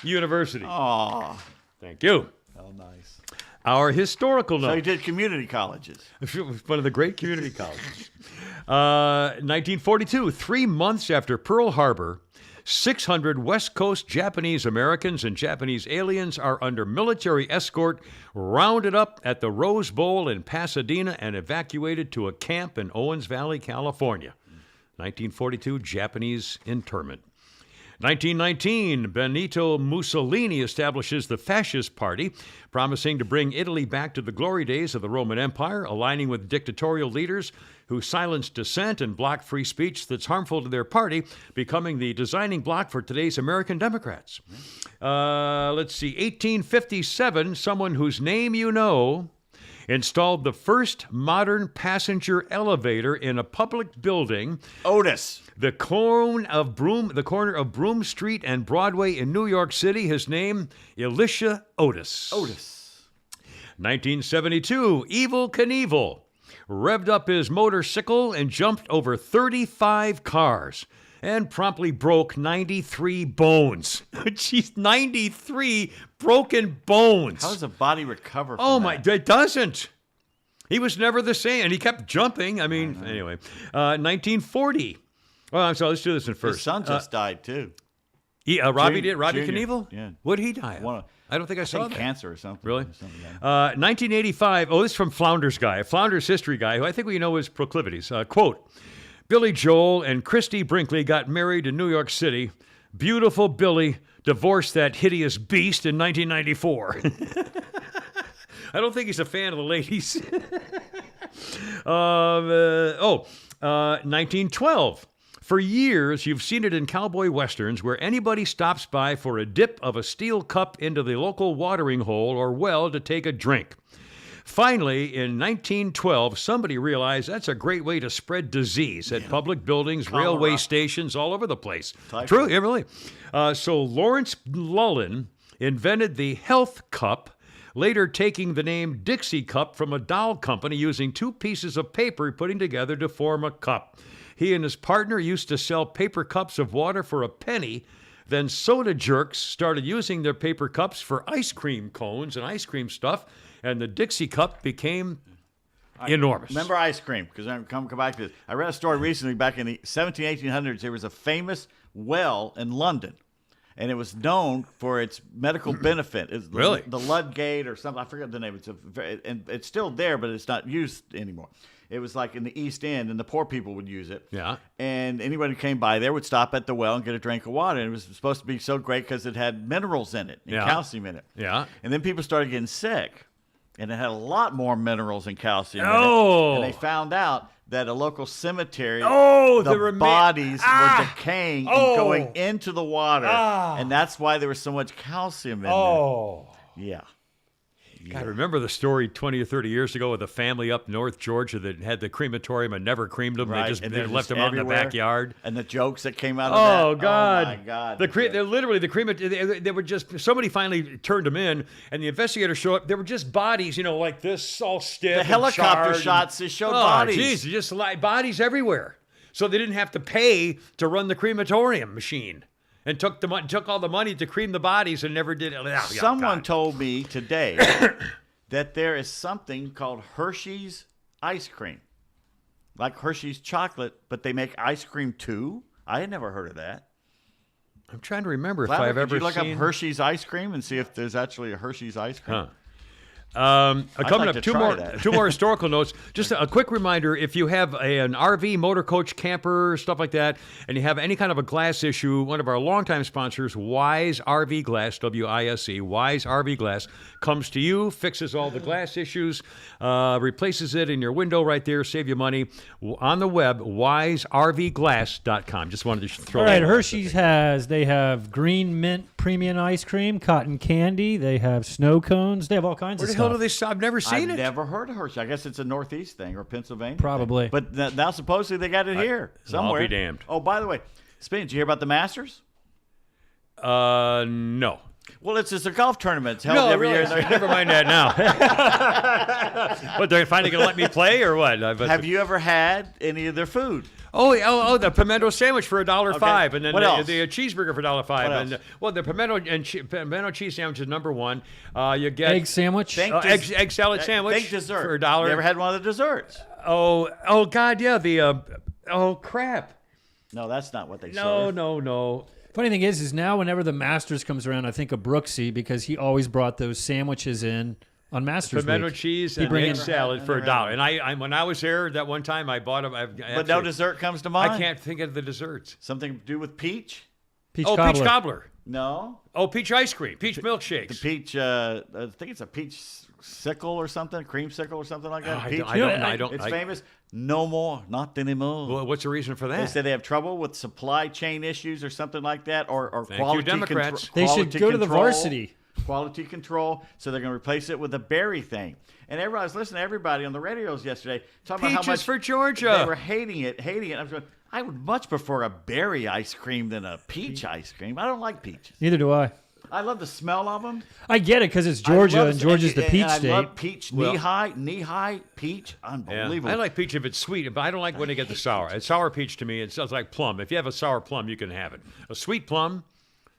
University. Oh, thank you. Oh, nice. Our historical note. So he did community colleges. One of the great community colleges. 1942, 3 months after Pearl Harbor, 600 West Coast Japanese Americans and Japanese aliens are under military escort rounded up at the Rose Bowl in Pasadena and evacuated to a camp in Owens Valley, California. 1942, Japanese internment. 1919, Benito Mussolini establishes the Fascist Party, promising to bring Italy back to the glory days of the Roman Empire, aligning with dictatorial leaders who silenced dissent and blocked free speech that's harmful to their party, becoming the designing bloc for today's American Democrats. Let's see, 1857, someone whose name you know installed the first modern passenger elevator in a public building. Otis. The corner of Broome Street and Broadway in New York City. His name, Elisha Otis. 1972, Evel Knievel revved up his motorcycle and jumped over 35 cars and promptly broke 93 bones. Jeez, 93 broken bones. How does a body recover from that? It doesn't. He was never the same, and he kept jumping. I mean, anyway. 1940. Well, I'm sorry, let's do this in first. His son just died, too. Robbie did? Robbie Junior. Knievel? Yeah. What did he die of? I don't think I saw that. Cancer or something. Really? Or something, yeah. 1985. Oh, this is from Flounders guy, a Flounders history guy, who I think we know his proclivities. Quote, Billy Joel and Christy Brinkley got married in New York City. Beautiful Billy divorced that hideous beast in 1994. I don't think he's a fan of the ladies. 1912. For years, you've seen it in cowboy westerns where anybody stops by for a dip of a steel cup into the local watering hole or well to take a drink. Finally, in 1912, somebody realized that's a great way to spread disease at public buildings, railway stations, all over the place. True, yeah, really. So Lawrence Lullin invented the health cup, later taking the name Dixie Cup from a doll company using 2 pieces of paper putting together to form a cup. He and his partner used to sell paper cups of water for a penny. Then soda jerks started using their paper cups for ice cream cones and ice cream stuff, and the Dixie Cup became enormous. Remember ice cream, because I'm come back to this. I read a story recently back in the 1800s. There was a famous well in London, and it was known for its medical benefit. It's Really? The Ludgate or something. I forget the name. And it's still there, but it's not used anymore. It was like in the East End, and the poor people would use it. Yeah. And anyone who came by there would stop at the well and get a drink of water. And it was supposed to be so great because it had minerals in it and calcium in it. Yeah. And then people started getting sick. and it had a lot more minerals and calcium in Oh. it. And they found out that a local cemetery, Oh, the bodies were decaying and going into the water. And that's why there was so much calcium in Oh. there. Yeah. God, remember the story 20 or 30 years ago with a family up North Georgia that had the crematorium and never creamed them. Right. They just And they they're left just them out in the everywhere. backyard. And the jokes that came out of that. Oh, God. Oh, my God. They're literally the crematorium. They were just, somebody finally turned them in, and the investigators showed up. They were just bodies, like this, all stiff. The and helicopter charred shots, they showed oh, bodies. Geez, just like bodies everywhere. So they didn't have to pay to run the crematorium machine. And took all the money to creme the bodies and never did it. Oh, Someone God. told me today that there is something called Hershey's ice cream. Like Hershey's chocolate, but they make ice cream too? I had never heard of that. I'm trying to remember if Flower, I've could ever you look seen. up Hershey's ice cream and see if there's actually a Hershey's ice cream? Huh. Coming like up, to two try more that. two more historical notes. Just a quick reminder: if you have an RV, motor coach, camper, stuff like that, and you have any kind of a glass issue, one of our longtime sponsors, Wise RV Glass, WISE, Wise RV Glass, comes to you, fixes all the glass issues, replaces it in your window right there, save you money on the web, wiservglass.com. Just wanted to throw All right, that. Hershey's they have green mint premium ice cream, cotton candy, they have snow cones, they have all kinds Where of the stuff. hell do they stop? I've never seen I've it. never heard of Hershey. I guess it's a Northeast thing or Pennsylvania. Probably. Thing. But now supposedly they got it here somewhere. I'll be damned. Oh, by the way, Spin, did you hear about the Masters? No. Well, it's just a golf tournament. It's held No, every really, year. never mind that now. What, they're finally going to let me play or what? Have you ever had any of their food? Oh, the pimento sandwich for $1.05, and then What else? the cheeseburger for $1.05. What And else? the pimento cheese sandwich is number one. You get Egg sandwich. egg salad sandwich Think dessert. for $1. You ever had one of the desserts? Oh God, yeah. Oh crap. No, that's not what they No, serve. no. Funny thing is now whenever the Masters comes around, I think of Brooksy because he always brought those sandwiches in on Masters Pimento week. cheese He and bring egg in- salad for never $1. And I when I was there that one time, I bought them. But no dessert comes to mind? I can't think of the desserts. Something to do with peach? peach Oh, cobbler. peach cobbler. No. Oh, peach ice cream, peach The milkshakes. peach, I think it's a peach sickle or something, creamsicle or something like that. I Peach. don't. It's famous. No more, not anymore. Well, what's the reason for They that? say they have trouble with supply chain issues or something like that, or Thank you, quality Democrats. contro- They should quality go to the control. varsity. Quality control, so they're going to replace it with a berry thing. And I was listening to everybody on the radios yesterday talking about Peaches how much for Georgia. they were hating it. I was going, I would much prefer a berry ice cream than a peach ice cream. I don't like peaches. Neither do I. I love the smell of them. I get it because it's Georgia, I love and Georgia's the peach I state. love peach, knee-high peach. Yeah. Unbelievable. I like peach if it's sweet, but I don't like when they get the sour. A sour peach to me, it sounds like plum. If you have a sour plum, you can have it. A sweet plum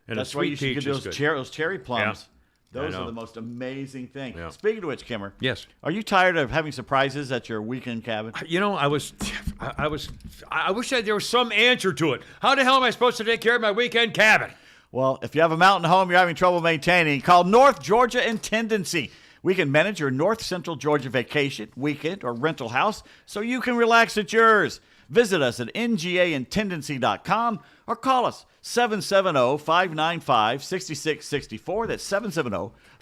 and That's a why you sweet should peach get is those, good. those cherry plums. Yeah. Those I are know. the most amazing thing. Yeah. Speaking of which, Kimmer, Yes. are you tired of having surprises at your weekend cabin? I wish that there was some answer to it. How the hell am I supposed to take care of my weekend cabin? Well, if you have a mountain home you're having trouble maintaining, call North Georgia Intendancy. We can manage your North Central Georgia vacation, weekend, or rental house so you can relax at yours. Visit us at ngaintendancy.com or call us 770-595-6664. That's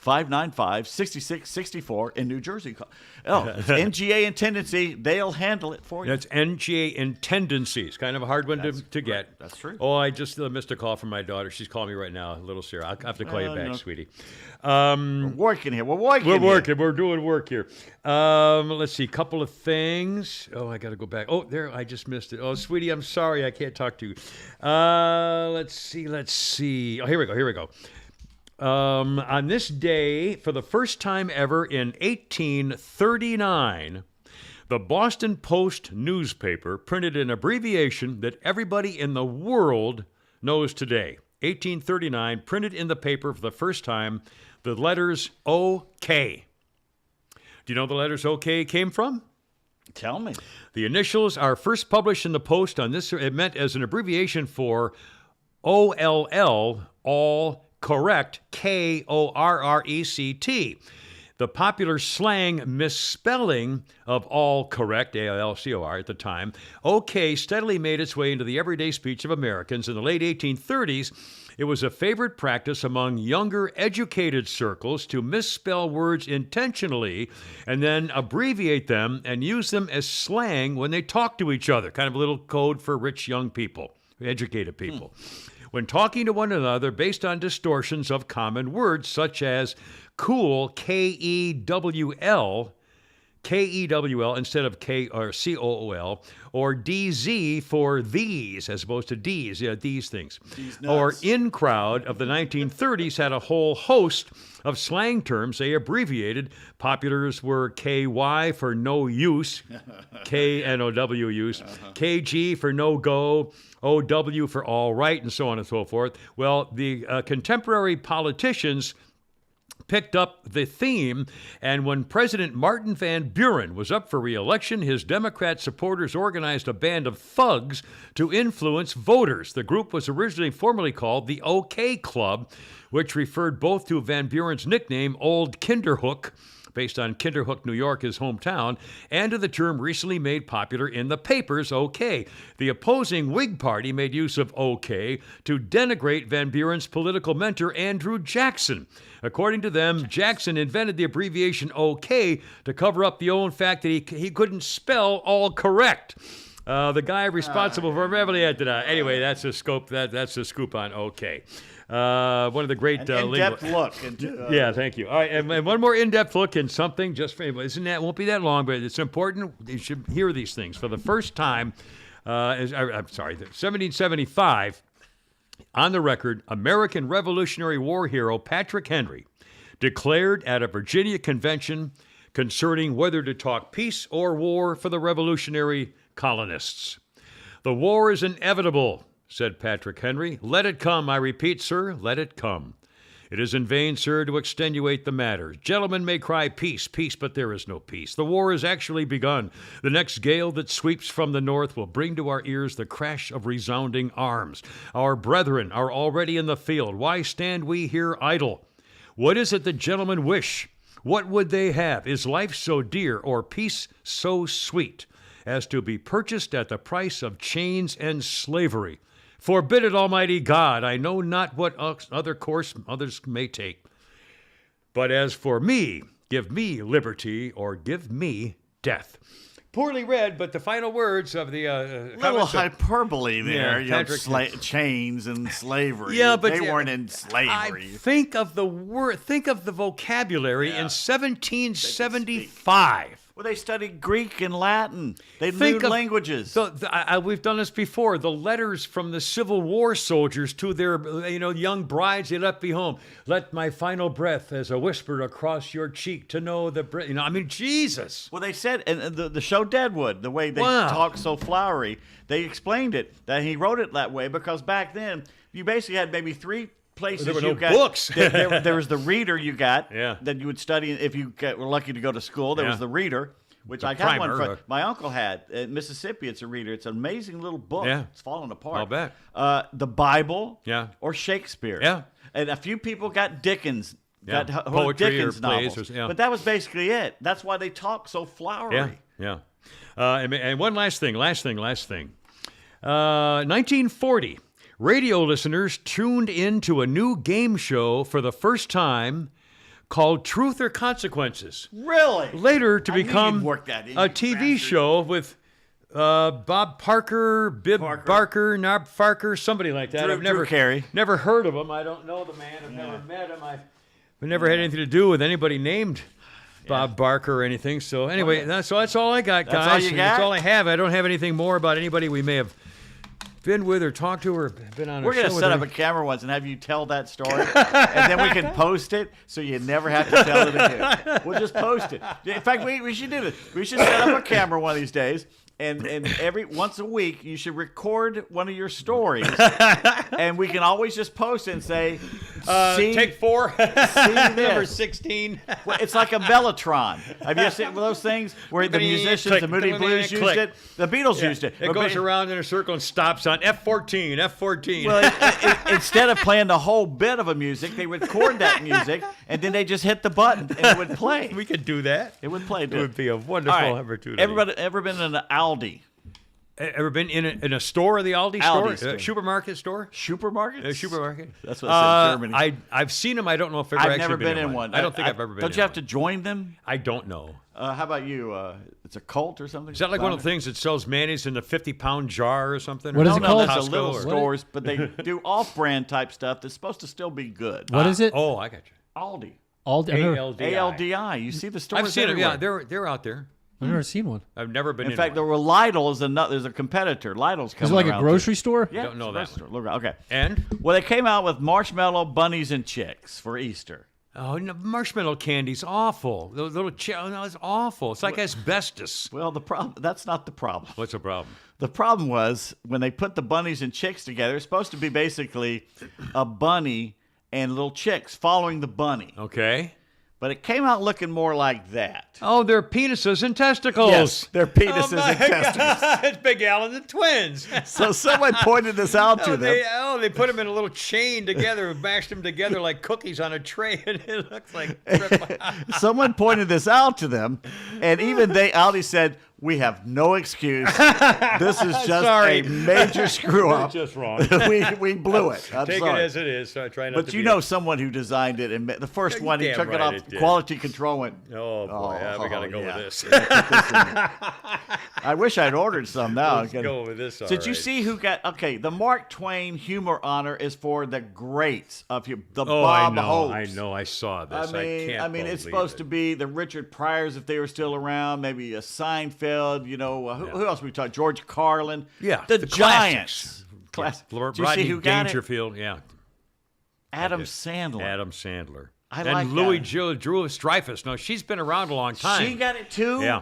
770-595-6664 in New Jersey. Oh, it's NGA Intendancy. They'll handle it for you. That's NGA Intendancies. Kind of a hard one to get. That's true. Oh, I just missed a call from my daughter. She's calling me right now, little Sarah. I'll have to call you Well, back, you know. sweetie. We're working here. We're working We're here. working. We're doing work here. Let's see. Couple of things. Oh, I got to go back. Oh, there. I just missed it. Oh, sweetie, I'm sorry. I can't talk to you. Let's see. Oh, here we go. On this day, for the first time ever in 1839, the Boston Post newspaper printed an abbreviation that everybody in the world knows today. 1839, printed in the paper for the first time, the letters OK. Do you know the letters OK came from? Tell me. The initials are first published in the Post on this. It meant as an abbreviation for OLL, all correct, KORRECT. the popular slang misspelling of all correct, A-L-C-O-R at the time, okay steadily made its way into the everyday speech of Americans. In the late 1830s, it was a favorite practice among younger, educated circles to misspell words intentionally and then abbreviate them and use them as slang when they talk to each other, kind of a little code for rich young people, educated people. When talking to one another based on distortions of common words such as cool, K-E-W-L, K-E-W-L instead of K or C-O-O-L, or D-Z for these as opposed to D's, these things. Or in crowd of the 1930s had a whole host of slang terms they abbreviated. Populars were KY for no use, K-N-O-W use, KG for no go, OW for all right, and so on and so forth. Well, the contemporary politicians picked up the theme, and when President Martin Van Buren was up for re-election, his Democrat supporters organized a band of thugs to influence voters. The group was originally formally called the OK Club, which referred both to Van Buren's nickname, Old Kinderhook, based on Kinderhook, New York, his hometown, and to the term recently made popular in the papers, OK. The opposing Whig Party made use of OK to denigrate Van Buren's political mentor, Andrew Jackson. According to them, Jackson invented the abbreviation OK to cover up the own fact that he couldn't spell all correct. The guy responsible for everybody had to. Anyway, that's the scope. That's the scoop on OK. One of the great in-depth look into. Yeah, thank you. All right, and one more in-depth look in something just for won't be that long, but it's important. You should hear these things for the first time. 1775. On the record, American Revolutionary War hero Patrick Henry declared at a Virginia convention concerning whether to talk peace or war for the revolutionary colonists. "The war is inevitable," said Patrick Henry. "Let it come, I repeat, sir, let it come. It is in vain, sir, to extenuate the matter. Gentlemen may cry peace, peace, but there is no peace. The war has actually begun. The next gale that sweeps from the north will bring to our ears the crash of resounding arms. Our brethren are already in the field. Why stand we here idle? What is it that gentlemen wish? What would they have? Is life so dear or peace so sweet as to be purchased at the price of chains and slavery? Forbid it, Almighty God. I know not what other course others may take. But as for me, give me liberty or give me death." Poorly read, but the final words of the little hyperbole there. Yeah, chains and slavery. Yeah, but they weren't in slavery. Think of the word. Think of the vocabulary in 1775. Well, they studied Greek and Latin. They knew languages. We've done this before. The letters from the Civil War soldiers to their, young brides they left behind. Let my final breath as a whisper across your cheek to know the Jesus. Well, they said, and the show Deadwood, the way they talk so flowery, they explained it, that he wrote it that way because back then, you basically had maybe three places there were you no got books. there was the reader you got that you would study if you were lucky to go to school. There was the reader, which I got one from my uncle had in Mississippi. It's a reader. It's an amazing little book. Yeah. It's falling apart. I'll bet. The Bible. Yeah. Or Shakespeare. Yeah. And a few people got Dickens. Yeah. Got Poetry Dickens or novels. plays. But that was basically it. That's why they talk so flowery. Yeah. And one last thing. 1940. Radio listeners tuned into a new game show for the first time called Truth or Consequences. Really? Later to become work that in, a TV show with Bob Parker, Bib Barker, Nob Farker, somebody like that. I've Drew Carey. never heard of him. I don't know the man. I've never met him. I've never had anything to do with anybody named Bob Barker or anything. So anyway, that's all I got, guys. That's all you got? That's all I have. I don't have anything more about anybody we may have been with or talked to or been on a show with. We're going to set up a camera once and have you tell that story, and then we can post it so you never have to tell it again. We'll just post it. In fact, we should do this. We should set up a camera one of these days And every once a week, you should record one of your stories, and we can always just post it and say, "See, take 4, see this." number 16. Well, it's like a Mellotron. Have you ever seen those things where the musicians, Click, the Moody Blues used click. it? The Beatles used it. It goes around in a circle and stops on F14, F14. Well, instead of playing the whole bit of a music, they would record that music, and then they just hit the button, and it would play. we could do that. It would play. It would be a wonderful All right. opportunity. Everybody ever been in an Aldi? Ever been in a store, the Aldi Aldi store? store. Supermarket store? Supermarkets? Supermarket. That's what I said in Germany. I've seen them. I don't know if I've I've actually never been in one. I don't think I've ever been Don't in you have one. to join them? I don't know. How about you? It's a cult or something? Is that like one of the things that sells mayonnaise in a 50-pound jar or something? What Or is it No, called? that's a Costco little or- stores, but they do off-brand type stuff that's supposed to still be good. What is it? Oh, I got you. Aldi. Aldi. ALDI. ALDI. You see the stores I've seen them. everywhere. Yeah, they're out there. I've never seen one. I've never been in In fact, there one. were Lidl is another. There's a competitor. Lidl's coming Is it like a around, grocery store? too. Yeah, Don't know it's a that grocery store. Okay. And Well, they came out with marshmallow bunnies and chicks for Easter. oh, no, marshmallow candy's awful. Those little no, it's awful. It's like asbestos. Well, that's not the problem. What's the problem? The problem was when they put the bunnies and chicks together, it's supposed to be basically a bunny and little chicks following the bunny. Okay. But it came out looking more like that. Oh, they're penises and testicles. Yes, they're penises Oh my and testicles. God, it's Big Al and the twins. So someone pointed this out to them. They put them in a little chain together, mashed them together like cookies on a tray, and it looks like. Someone pointed this out to them, and even Aldi said, "We have no excuse. This is just Sorry. a major screw up. Just wrong. we blew it. I'm Take sorry." it as it is. So I try not But to. you be know someone who designed it, and the first one, he damn took it right off it did. quality control. Went, Oh boy, yeah, we gotta go yeah. with this. I wish I'd ordered some now. Let's go with this. Did you see who got? Okay, the Mark Twain Humor Honor is for the greats of the Oh, Bob I Hopes. know. I saw this. I mean, it's supposed to be the Richard Pryors if they were still around. Maybe a Seinfeld. You know, who else we talked? George Carlin. Yeah, the the Giants. classics. Class. Yeah. Did you Rodney see who got it? Dangerfield. Yeah. Adam Sandler. Adam Sandler. I and like Louis that. Drew Dreyfus. No, she's been around a long time. She got it too. Yeah.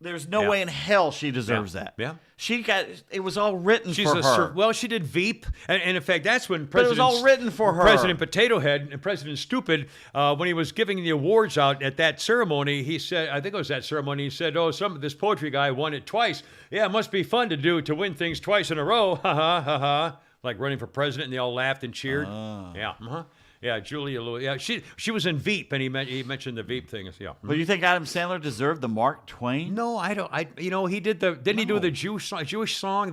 There's no Yeah. way in hell she deserves that. Yeah. She got it. Was all written She's for her. well, she did Veep, and in fact, that's when But it was President all written for her. President Potato Head and President Stupid, when he was giving the awards out at that ceremony, he said, I think it was that ceremony, he said, "Oh, this poetry guy won it twice. Yeah, it must be fun to win things twice in a row. Ha ha ha ha." Like running for president, and they all laughed and cheered. Yeah, yeah, Julia Louis. Yeah, she was in Veep, and he mentioned the Veep thing. Yeah. But you think Adam Sandler deserved the Mark Twain? No, I don't. He did didn't he do the Jewish song,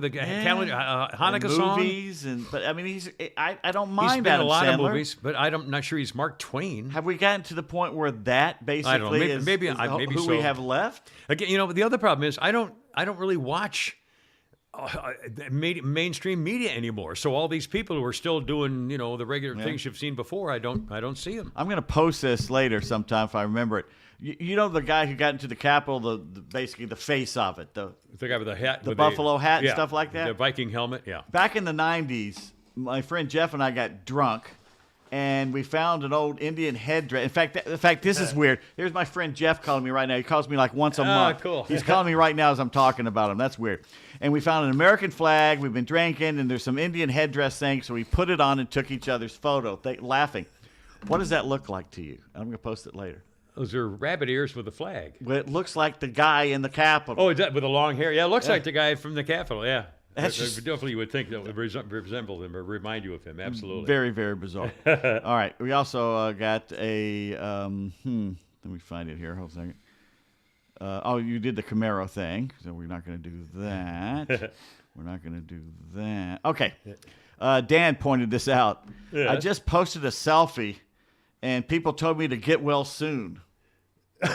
the calendar, Hanukkah And song? movies, but I mean, I don't He's mind been in Adam a lot Sandler. of movies, but I'm not sure he's Mark Twain. Have we gotten to the point where that basically I don't know. Maybe is maybe who so. we have left? Again, the other problem is I don't really watch mainstream media anymore. So all these people who are still doing, the regular things you've seen before, I don't see them. I'm going to post this later sometime if I remember it. You know the guy who got into the Capitol, basically the face of it, the guy with the hat, the buffalo hat and stuff like that? the Viking helmet. Yeah. Back in the 90s, my friend Jeff and I got drunk, and we found an old Indian headdress. In fact, this is weird. Here's my friend Jeff calling me right now. He calls me like once a month. Cool. He's calling me right now as I'm talking about him. That's weird. And we found an American flag. We've been drinking, and there's some Indian headdress thing, so we put it on and took each other's photo, laughing. What does that look like to you? I'm going to post it later. Those are rabbit ears with a flag. Well, it looks like the guy in the Capitol. Oh, is that with the long hair? Yeah, it looks like the guy from the Capitol. Yeah. That's just- definitely you would think that would resemble him or remind you of him. Absolutely. Very, very bizarre. All right. We also got a, let me find it here. Hold a second. You did the Camaro thing, so we're not going to do that. We're not going to do that. Okay. Dan pointed this out. Yeah. I just posted a selfie, and people told me to get well soon. We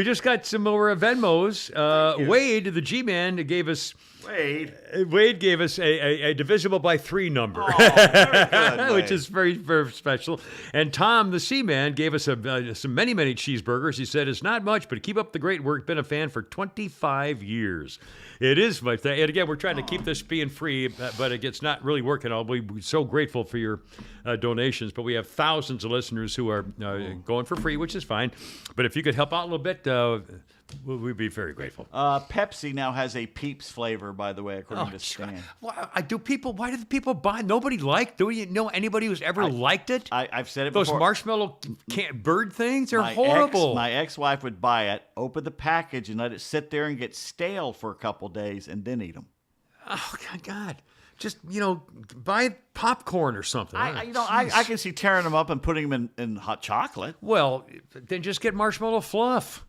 just got some more Venmos. Wade, the G-Man, gave us Wade gave us a divisible by 3 number, Oh, very good, which Wade. is very, very special. And Tom, the Seaman, gave us some many cheeseburgers. He said, it's not much, but keep up the great work. Been a fan for 25 years. It is much. And again, we're trying to keep this being free, but it's not really working. We're so grateful for your donations, but we have thousands of listeners who are going for free, which is fine. But if you could help out a little bit, we'd be very grateful. Pepsi now has a Peeps flavor, by the way, according to Stan. Why do the people buy? Nobody liked. Do you know anybody who's ever liked it? I've said it Those before. marshmallow bird things are horrible. My ex-wife would buy it, open the package, and let it sit there and get stale for a couple days, and then eat them. Oh God! Just buy popcorn or something. I can see tearing them up and putting them in hot chocolate. Well, then just get marshmallow fluff.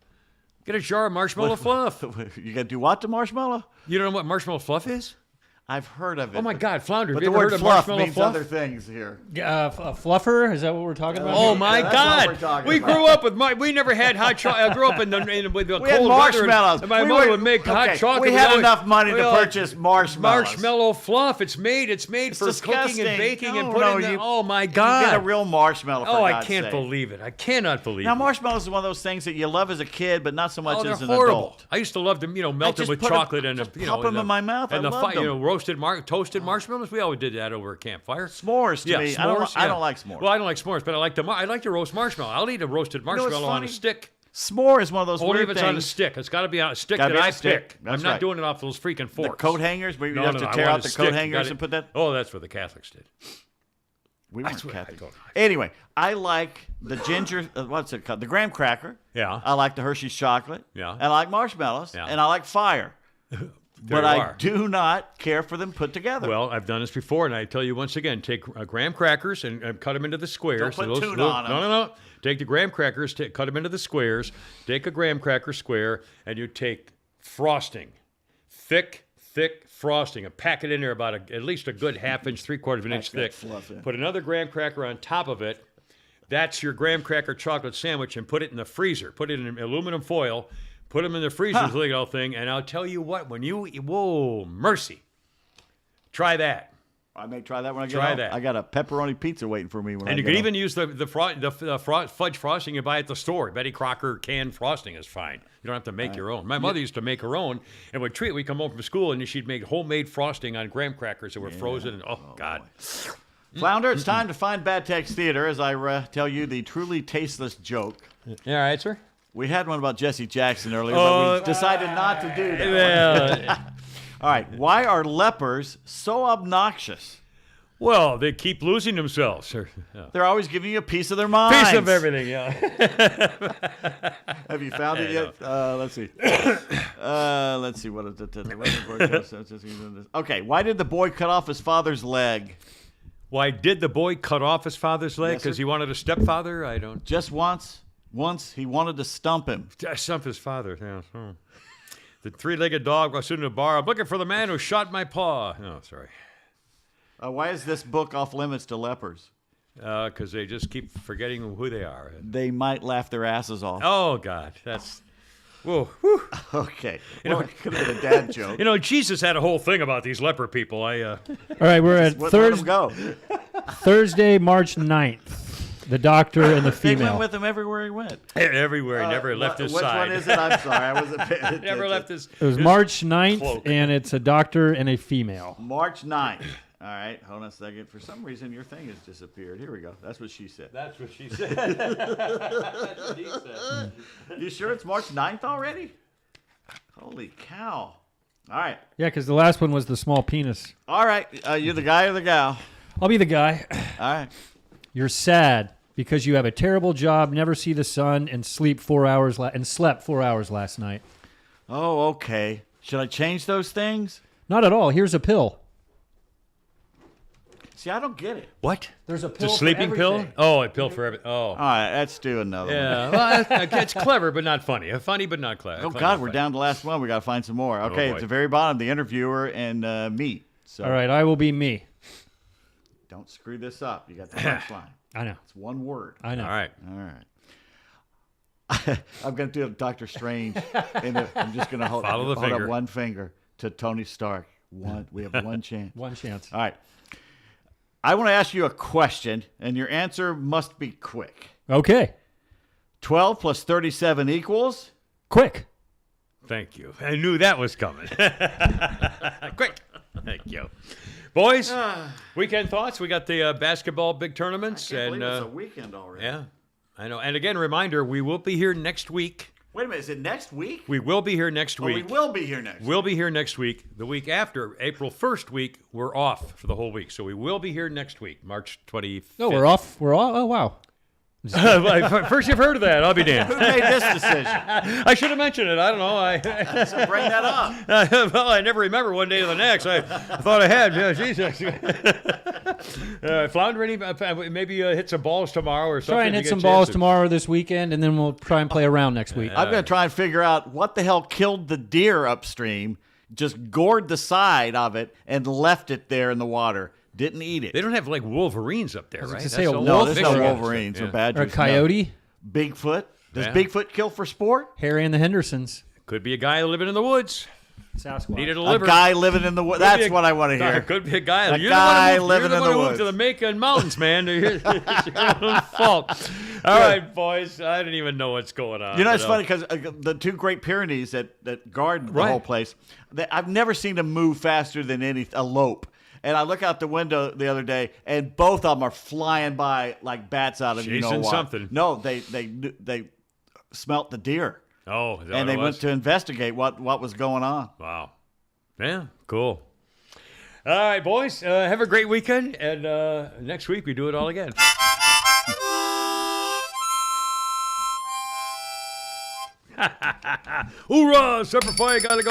Get a jar of marshmallow fluff. You got to do what to marshmallow? You don't know what marshmallow fluff is? I've heard of it. Oh my God, Flounder! But Have the you ever word heard of fluff marshmallow means fluff? other things here. A fluffer? Is that what we're talking about? Oh here? my that's what God! we're talking We about. grew up with we never had hot chocolate. I grew up with the We had cold marshmallows. weather, and my mother would make hot chocolate. We had always- enough money to we always- purchase marshmallows. Marshmallow fluff. It's made for disgusting. cooking and baking and No, putting. no, in the, you- oh my You God! get a real marshmallow. For Oh, I God's can't sake. believe it. I cannot believe Now, it. marshmallows is one of those things that you love as a kid, but not so much Oh, they're as an horrible. adult. I used to love them, melt them just with put chocolate and just pop them in my mouth. And I the loved them. roasted, toasted marshmallows. We always did that over a campfire. S'mores to Yeah, me. s'mores. I don't like s'mores. Well, I don't like s'mores, but I like the roast marshmallow. I'll eat a roasted what's marshmallow on a funny? stick. S'more is one of those Only weird if it's on a things. stick. It's got to be on a stick Gotta that be on I a stick. pick. That's I'm not right. doing it off those freaking The forks. coat hangers, where you No, have no, to no, I tear want out a the stick. coat You hangers gotta- and put that. Oh, that's what the Catholics did. We That's weren't what I Catholic. don't know. Anyway, I like the ginger. What's it called? The graham cracker. Yeah. I like the Hershey's chocolate. Yeah. And I like marshmallows. Yeah. And I like fire. But you I are. do not care for them put together. Well, I've done this before, and I tell you once again: take graham crackers and cut them into the squares. Don't put tuna on 'em. No. Take the graham crackers, cut them into the squares. Take a graham cracker square, and you take frosting, thick frosting, and pack it in there about at least a good half-inch, three-quarters of an inch thick. fluff in. Put another graham cracker on top of it. That's your graham cracker chocolate sandwich, and put it in the freezer. Put it in aluminum foil. Put them in the freezer, this little thing, and I'll tell you what, whoa, mercy. Try that. I may try that when I get Try home. that. I got a pepperoni pizza waiting for me when I And you get can home. even use the fudge frosting you buy at the store. Betty Crocker canned frosting is fine. You don't have to make your own. My mother used to make her own, and we'd come home from school, and she'd make homemade frosting on graham crackers that were frozen. And, oh God. Flounder, it's time to find Bad Text Theater as I tell you the truly tasteless joke. All right, sir. We had one about Jesse Jackson earlier, but we decided not to do that. All right. Why are lepers so obnoxious? Well, they keep losing themselves. They're always giving you a piece of their minds. Piece of everything, yeah. Have you found it yet? Let's see. Let's see. What is it? Okay. Why did the boy cut off his father's leg? Why did the boy cut off his father's leg? Yes, sir. Because he wanted a stepfather? I don't. Just once. Once he wanted to stump him. Stump his father. Yeah. Oh. The three-legged dog was sitting in a bar. I'm looking for the man who shot my paw. Oh, sorry. Why is this book off limits to lepers? Because they just keep forgetting who they are. They might laugh their asses off. Oh, God. That's... Whoa. Whew. Okay. Well, it could have been a dad joke. Jesus had a whole thing about these leper people. All right, we're at Let him go. Thursday, March 9th. The doctor and the They went female. with him everywhere he went. Everywhere. He never left his Which side. one is it? I'm sorry. I wasn't paying attention. Never left his... It was March 9th, cloak. and it's a doctor and a female. March 9th. All right. Hold on a second. For some reason, your thing has disappeared. Here we go. That's what she said. That's what she said. That's what he said. You sure it's March 9th already? Holy cow. All right. Yeah, because the last one was the small penis. All right. You're the guy or the gal? I'll be the guy. All right. You're sad because you have a terrible job, never see the sun, and slept 4 hours last night. Oh, okay. Should I change those things? Not at all. Here's a pill. See, I don't get it. What? There's a The pill. sleeping for pill? everything. Oh, a pill for everything. Oh. All right. Let's do another one. Yeah, well, it's clever, but not funny. Funny, but not clever. Oh, God. We're down to the last one. We got to find some more. Okay. boy. At the very bottom, the interviewer and me. So All right, I will be me. don't screw this up. You got the punchline. I know. It's one word. I know. All right. All right. I'm going to do a Doctor Strange. I'm just going to hold Follow the up finger. one finger. to Tony Stark. We have one chance. One chance. All right. I want to ask you a question, and your answer must be quick. Okay. 12 plus 37 equals? Quick. Thank you. I knew that was coming. Quick. Thank you. Boys, weekend thoughts. We got the basketball big tournaments. I can't and believe it's a weekend already. yeah, I know. And again, reminder, we will be here next week. Wait a minute. Is it next week? We will be here next Oh, week. we will be here next week. We'll be here next week. The week after, April 1st week, we're off for the whole week. So we will be here next week, March 25th. No, we're off. We're all. Oh, wow. First you've heard of that, I'll be damned. Who made this decision? I should have mentioned it. I don't know. So bring that up. Well, I never remember one day to the next. I thought I had. Yeah, Jesus. Flounder, maybe hit some balls tomorrow or something. Try and if hit you some get a balls chance. tomorrow this weekend, and then we'll try and play around next week. I'm going to try and figure out what the hell killed the deer upstream, just gored the side of it, and left it there in the water. Didn't eat it. They don't have like wolverines up there, was right? gonna say a the No, whole there's thing. no Wolf- wolverines or Yeah. badgers. Or a coyote. No. Bigfoot. Does Yeah. Bigfoot kill for sport? Harry and the Hendersons. Could be a guy living in the woods. Sasquatch. Needed a A liver. guy living in the woods. Could be That's a- what I want to hear. Could be a guy. A You're guy the one who, living you're in the one the who moved woods. to the Macon Mountains, man. It's your own fault. All right, boys. I didn't even know what's going on. You know, it's but, funny because the two Great Pyrenees that guard the Right. whole place, I've never seen them move faster than a lope. And I look out the window the other day, and both of them are flying by like bats out of you know Chasing what. something. No, they smelt the deer, Oh, is that and what they it went was? to investigate what was going on. Wow. Yeah, cool. All right, boys. Have a great weekend, and next week we do it all again. Hoorah! Semper Fi, gotta go.